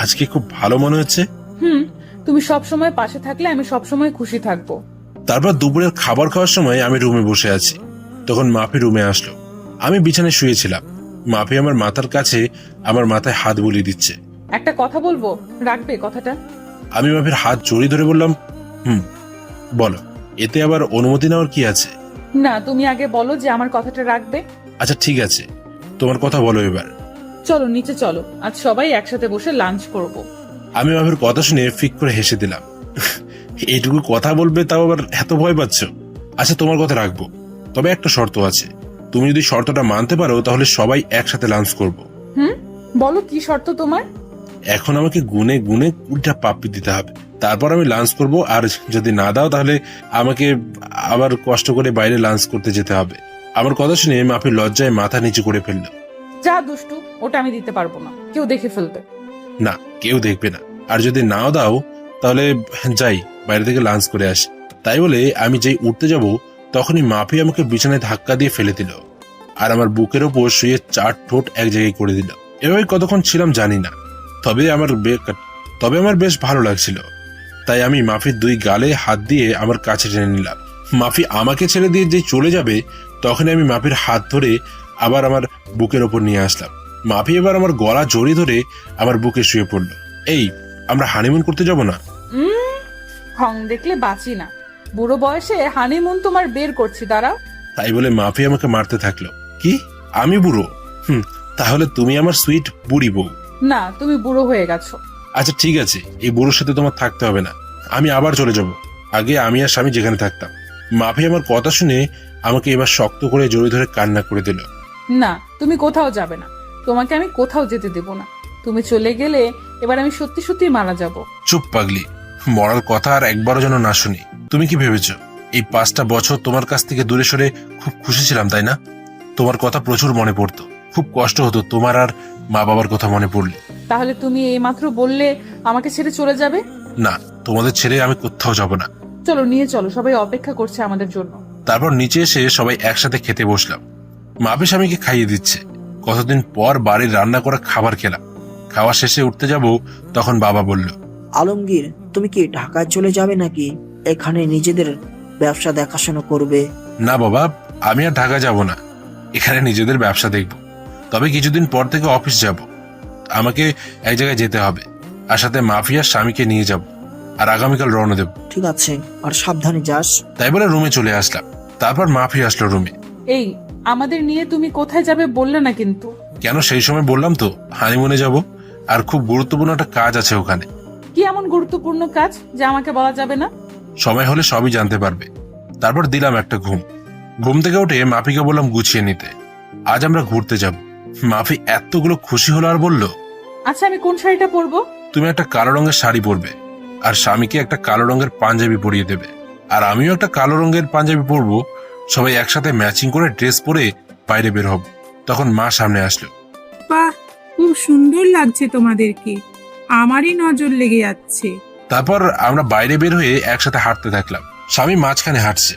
আজকে খুব ভালো মনে হচ্ছে। তুমি সব সময় পাশে থাকলে আমি সব সময় খুশি থাকবো। তারপর দুপুরের খাবার খাওয়ার সময় আমি রুমে বসে আছি, তখন মাফি রুমে আসলো। আমি বিছানায় শুয়েছিলাম। মাফি আমার মাথার কাছে আমার মাথায় হাত বুলিয়ে দিচ্ছে। একটা কথা বলবো, রাখবে কথাটা? আমি মাফির হাত জড়িয়ে ধরে বললাম, বলো, এতে আবার অনুমতি নেওয়ার কি আছে? না, তুমি আগে বলো যে আমার কথাটা রাখবে। আচ্ছা ঠিক আছে, তোমার কথা বলো এবার। চলো নিচে চলো, আজ সবাই একসাথে বসে লাঞ্চ করব। আমি মাফির কথা শুনে ফিক করে হেসে দিলাম। এইটুকু কথা বলবে তাও আবার এত ভয় পাচ্ছ? আচ্ছা তোমার কথা রাখবো, তবে একটা শর্ত আছে। তুমি যদি শর্তটা মানতে পারো তাহলে সবাই একসাথে লাঞ্চ করব। বলো কি শর্ত তোমার? এখন আমাকে গুনে গুনে 20টা পাপ্পি দিতে হবে, তারপর আমি লাঞ্চ করব। আর যদি না দাও তাহলে আমাকে আবার কষ্ট করে বাইরে লাঞ্চ করতে যেতে হবে। আমার কথা শুনে মাফি লজ্জায় মাথা নিচু করে ফেললো। যা দুষ্টু, ওটা আমি দিতে পারবো না, কেউ দেখে ফেলবে। না, কেউ দেখবে না। আর যদি নাও দাও তাহলে যাই বাইরে থেকে লাঞ্চ করে আসি। তাই বলে আমি যেই উঠতে যাব তখনই মাফি আমাকে বিছানায় ধাক্কা দিয়ে ফেলে দিল আর আমার বুকের ওপর শুয়ে 4 ঠোঁট এক জায়গায় করে দিল। এভাবে কতক্ষণ ছিলাম জানি না, তবে আমার বেশ ভালো লাগছিল। তাই আমি মাফির 2 গালে হাত দিয়ে আমার কাছে টেনে নিলাম। মাফি আমাকে ছেড়ে দিয়ে যে চলে যাবে তখন আমি মাফির হাত ধরে আবার আমার বুকের ওপর নিয়ে আসলাম। মাফি এবার আমার গলা জড়িয়ে ধরে আমার বুকে শুয়ে পড়ল। এই, আমরা হানিমুন করতে যাব না? ঢং দেখলে বাঁচি না, বুড়ো বয়সে হানিমুন তোমার বের করছি, দাঁড়াও। তাই বলে মাফি আমাকে মারতে থাকলো। কি, আমি বুড়ো? তাহলে তুমি আমার সুইট বুড়ি বউ। না, তুমি বুড়ো হয়ে গেছো। আচ্ছা ঠিক আছে, এই বুড়োর সাথে তোমার থাকতে হবে না, আমি আবার চলে যাব। আগে আমি আর স্বামী যেখানে থাকতাম। মাফি আমার কথা শুনে আমাকে এবার শক্ত করে জড়িয়ে ধরে কান্না করে দিল। না, তুমি কোথাও যাবে না, তোমাকে আমি কোথাও যেতে দেব না। তুমি চলে গেলে এবার আমি সত্যি সত্যি মারা যাব। চুপ পাগলি, মরার কথা আর একবারও যেন না শুনি। তুমি কি ভেবেছ এই 5টা বছর তোমার কাছ থেকে দূরে সরে খুব খুশি ছিলাম, তাই না? তোমার কথা প্রচুর মনে পড়তো, খুব কষ্ট হতো তোমার আর মা বাবার কথা মনে পড়লে। তাহলে তুমি এইমাত্র বললে আমাকে ছেড়ে চলে যাবে? না, তোমাদের ছেড়ে আমি কোথাও যাব না। চলো নিয়ে চলো, সবাই অপেক্ষা করছে আমাদের জন্য। তারপর নিচে এসে সবাই একসাথে খেতে বসলাম। মাফি স্বামীকে খাইয়ে দিচ্ছে। কতদিন পর বাড়ির রান্না করা খাবার খেলাম। খাওয়া শেষে উঠতে যাব তখন বাবা বলল, আলমগীর, তুমি কি ঢাকায় চলে যাবে নাকি এখানে নিজেদের ব্যবসা দেখাশোনা করবে? না বাবা, আমি আর ঢাকা যাব না, এখানে নিজেদের ব্যবসা দেখব। তবে কিছুদিন পর থেকে অফিস যাব, আমাকে এক জায়গায় যেতে হবে, আর সাথে মাফিয়ার স্বামীকে নিয়ে যাব, আর আগামীকাল রওনা দেব। ঠিক আছে, আর সাবধানে যাস। তাই বলে রুমে চলে আসলাম। তারপর মাফি আসলো রুমে। এই, আমাদের নিয়ে তুমি কোথায় যাবে বললে না কিন্তু। কেন, সেই সময় বললাম তো হানিমুনে যাব, আর খুব গুরুত্বপূর্ণ একটা কাজ আছে ওখানে। কি এমন গুরুত্বপূর্ণ কাজ যে আমাকে বলা যাবে না? সময় হলে সবই জানতে পারবে। তারপর দিলাম একটা ঘুম থেকে উঠে মাফিকে বললাম গুছিয়ে নিতে, আজ আমরা ঘুরতে যাব। মাফি এতগুলো খুশি হলো আর বলল, আচ্ছা আমি কোন শাড়িটা পরবো? তুমি একটা কালো রঙের শাড়ি পরবে, আর স্বামীকে একটা কালো রঙের পাঞ্জাবি পরিয়ে দেবে, আর আমিও একটা কালো রঙের পাঞ্জাবি পরবো। সবাই একসাথে ম্যাচিং করে ড্রেস পরে বাইরে বের হব। তখন মা সামনে আসলো। বাহ, খুব সুন্দর লাগছে তোমাদেরকে, আমারই নজর লেগে যাচ্ছে। তারপর আমরা বাইরে বের হয়ে একসাথে হাঁটতে থাকলাম। স্বামী মাঝখানে হাঁটছে,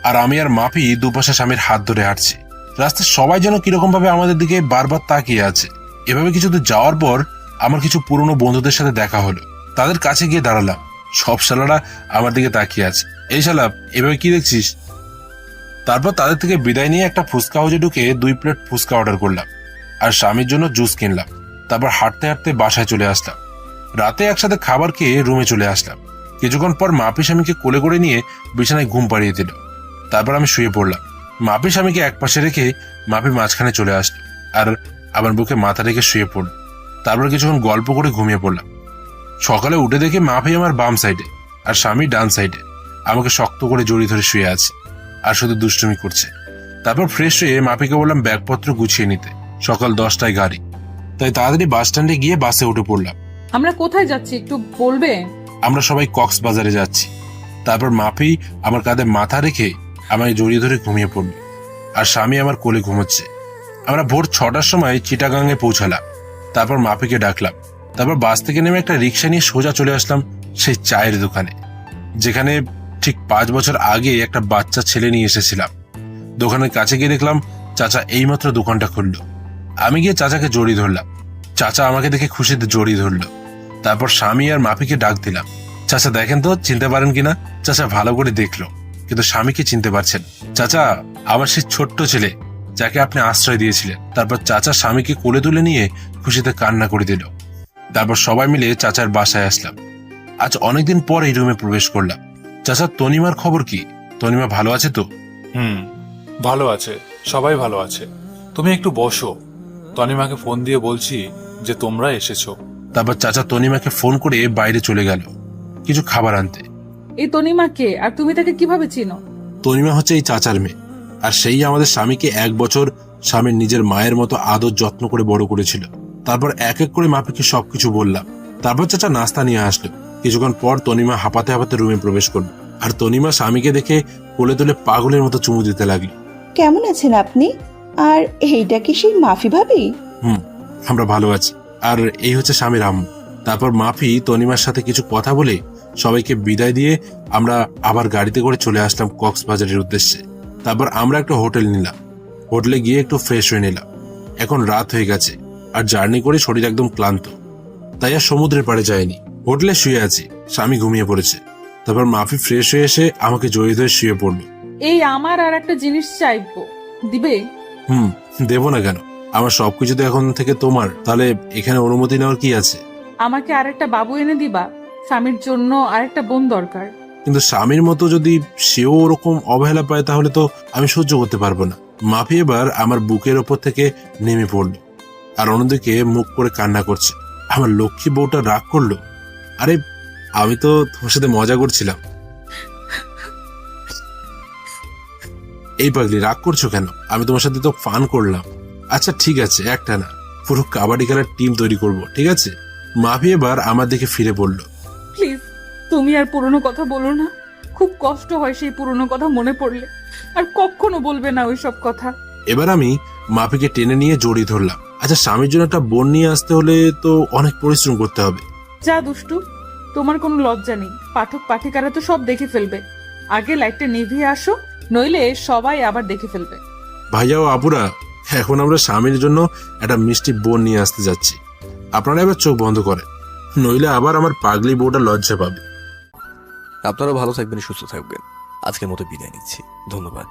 আর আমি আর মাফি দুপাশে স্বামীর হাত ধরে হাঁটছি। রাস্তায় সবাই যেন কিরকম ভাবে আমাদের দিকে বারবার তাকিয়ে আছে। এভাবে কিছু দূর যাওয়ার পর আমার কিছু পুরনো বন্ধুদের সাথে দেখা হলো। তাদের কাছে গিয়ে দাঁড়ালাম। সব শালারা আমার দিকে তাকিয়ে আছে। এই শালা, এভাবে কি দেখছিস? তারপর তাদের থেকে বিদায় নিয়ে একটা ফুচকা হাউজে ঢুকে 2 প্লেট ফুচকা অর্ডার করলাম, আর স্বামীর জন্য জুস কিনলাম। তারপর হাঁটতে হাঁটতে বাসায় চলে আসলাম। রাতে একসাথে খাবার খেয়ে রুমে চলে আসলাম। কিছুক্ষণ পর মাপি স্বামীকে কোলে করে নিয়ে বিছানায় ঘুম পাড়িয়ে দিল। তারপর আমি শুয়ে পড়লাম। মাপি স্বামীকে একপাশে রেখে মাপি মাঝখানে চলে আসলো, আর আমার বুকে মাথা রেখে শুয়ে পড়ল। তারপর কিছুক্ষণ গল্প করে ঘুমিয়ে পড়লাম। সকালে উঠে দেখে মাপি আমার বাম সাইডে আর স্বামী ডান সাইডে আমাকে শক্ত করে জড়িয়ে ধরে শুয়ে আছে, আর শুধু দুষ্টুমি করছে। তারপর ফ্রেশ হয়ে মাপিকে বললাম ব্যাগপত্র গুছিয়ে নিতে। সকাল 10টায় গাড়ি, তাই তাড়াতাড়ি বাস স্ট্যান্ডে গিয়ে বাসে উঠে পড়লাম। আমরা কোথায় যাচ্ছি একটু বলবে? আমরা সবাই কক্সবাজারে যাচ্ছি। তারপর মাফি আমার কাঁধে মাথা রেখে আমায় জড়িয়ে ধরে ঘুমিয়ে পড়ল, আর স্বামী আমার কোলে ঘুমোচ্ছে। আমরা ভোর 6টার সময় চিটাগাংয়ে পৌঁছালাম। তারপর মাফিকে ডাকলাম। তারপর বাস থেকে নেমে একটা রিক্সা নিয়ে সোজা চলে আসলাম সেই চায়ের দোকানে, যেখানে ঠিক 5 বছর আগে একটা বাচ্চা ছেলে নিয়ে এসেছিলাম। দোকানের কাছে গিয়ে দেখলাম চাচা এইমাত্র দোকানটা খুললো। আমি গিয়ে চাচাকে জড়িয়ে ধরলাম। চাচা আমাকে দেখে খুশিতে জড়িয়ে ধরলো। তারপর স্বামী আর মাফিকে ডাক দিলাম। চাচা দেখেন তো চিনতে পারেন কিনা। চাচা ভালো করে দেখলো, কিন্তু স্বামীকে চিনতে পারছেন। চাচা, আমার সেই ছোট্ট ছেলে যাকে আপনি আশ্রয় দিয়েছিলেন। তারপর চাচা স্বামীকে কোলে তুলে নিয়ে খুশিতে কান্না করে দিল। তারপর সবাই মিলে চাচার বাসায় আসলাম। আজ অনেকদিন পর এই রুমে প্রবেশ করলাম। চাচা, তনিমার খবর কি? তনিমা ভালো আছে তো? ভালো আছে, সবাই ভালো আছে। তুমি একটু বসো, তনিমাকে ফোন দিয়ে বলছি যে তোমরা এসেছো। তারপর চাচা তনিমাকে ফোন করে বাইরে চলে গেল কিছু খাবার আনতে। এই তনিমাকে আর তুমি তাকে কিভাবে চিনো? তনিমা হচ্ছে এই চাচার মেয়ে, আর সেই আমাদের স্বামীকে 1 বছর স্বামীর নিজের মায়ের মতো আদর যত্ন করে বড় করেছিল। তারপর এক এক করে মাফিকে সবকিছু বললাম। তারপর চাচা নাস্তা নিয়ে আসলো। কিছুক্ষণ পর তনিমা হাঁপাতে হাঁপাতে রুমে প্রবেশ করলো, আর তনিমা স্বামীকে দেখে কোলে তুলে পাগলের মতো চুমু দিতে লাগলো। কেমন আছেন আপনি? আর এইটা কি সেই মাফি ভাবি? আমরা ভালো আছি। আর এই হচ্ছে স্বামীর আম্মু। তারপর মাফি তনিমার সাথে কিছু কথা বলে সবাইকে বিদায় দিয়ে আমরা আবার গাড়িতে করে চলে আসলাম কক্সবাজারের উদ্দেশ্যে। তারপর আমরা একটা হোটেল নিলাম। হোটেলে গিয়ে একটু ফ্রেশ হয়ে নিলাম। এখন রাত হয়ে গেছে, আর জার্নি করে শরীর একদম ক্লান্ত, তাই আর সমুদ্রের পাড়ে যায়নি। হোটেলে শুয়ে আছি, স্বামী ঘুমিয়ে পড়েছে। তারপর মাফি ফ্রেশ হয়ে এসে আমাকে জড়িয়ে ধরে শুয়ে পড়লো। এই আমার আর একটা জিনিস চাইবো, দিবে? দেবো না কেন? আমার সবকিছু তো এখন থেকে তোমার, তাহলে এখানে অনুমতি নেওয়ার কি আছে? আমাকে আরেকটা বাবু এনে দিবা, স্বামীর জন্য আরেকটা বোন দরকার। কিন্তু স্বামীর মতো যদি সেও ওরকম অবহেলা পায় তাহলে তো আমি সহ্য করতে পারবো না। মাফি এবার আমার বুকের ওপর থেকে নেমে পড়লো, আর অন্যদিকে মুখ করে কান্না করছে। আমার লক্ষ্মী বউটা রাগ করলো। আরে আমি তো তোমার সাথে মজা করছিলাম। এই পাগলি, রাগ করছো কেন? আমি তোমার সাথে তো ফান করলাম। আচ্ছা ঠিক আছে, একটা না, পুরো কাবাডি খেলার টিম তৈরি করব, ঠিক আছে? মাফি এবার আমার দিকে ফিরে পড়লো। প্লিজ, তুমি আর পুরনো কথা বলো না। খুব কষ্ট হয় সেই পুরনো কথা মনে পড়লে। আর কখনো বলবে না ওইসব কথা। এবার আমি মাফিকে টেনে নিয়ে জড়িয়ে ধরলাম। আচ্ছা, স্বামীর জন্য একটা বোন নিয়ে আসতে হলে তো অনেক পরিশ্রম করতে হবে। যা দুষ্টু, তোমার কোনো লজ্জা নেই। পাঠক পাঠিকারা তো সব দেখে ফেলবে। আগে লাইটটা নিভিয়ে আসো, নইলে সবাই আবার দেখে ফেলবে। ভাইয়া ও আপুরা, এখন আমরা স্বামীর জন্য একটা মিষ্টি বোন নিয়ে আসতে যাচ্ছি। আপনারা এবার চোখ বন্ধ করেন, নইলে আবার আমার পাগলি বউটা লজ্জা পাবে। আপনারা ভালো থাকবেন, সুস্থ থাকবেন। আজকের মতো বিদায় নিচ্ছি, ধন্যবাদ।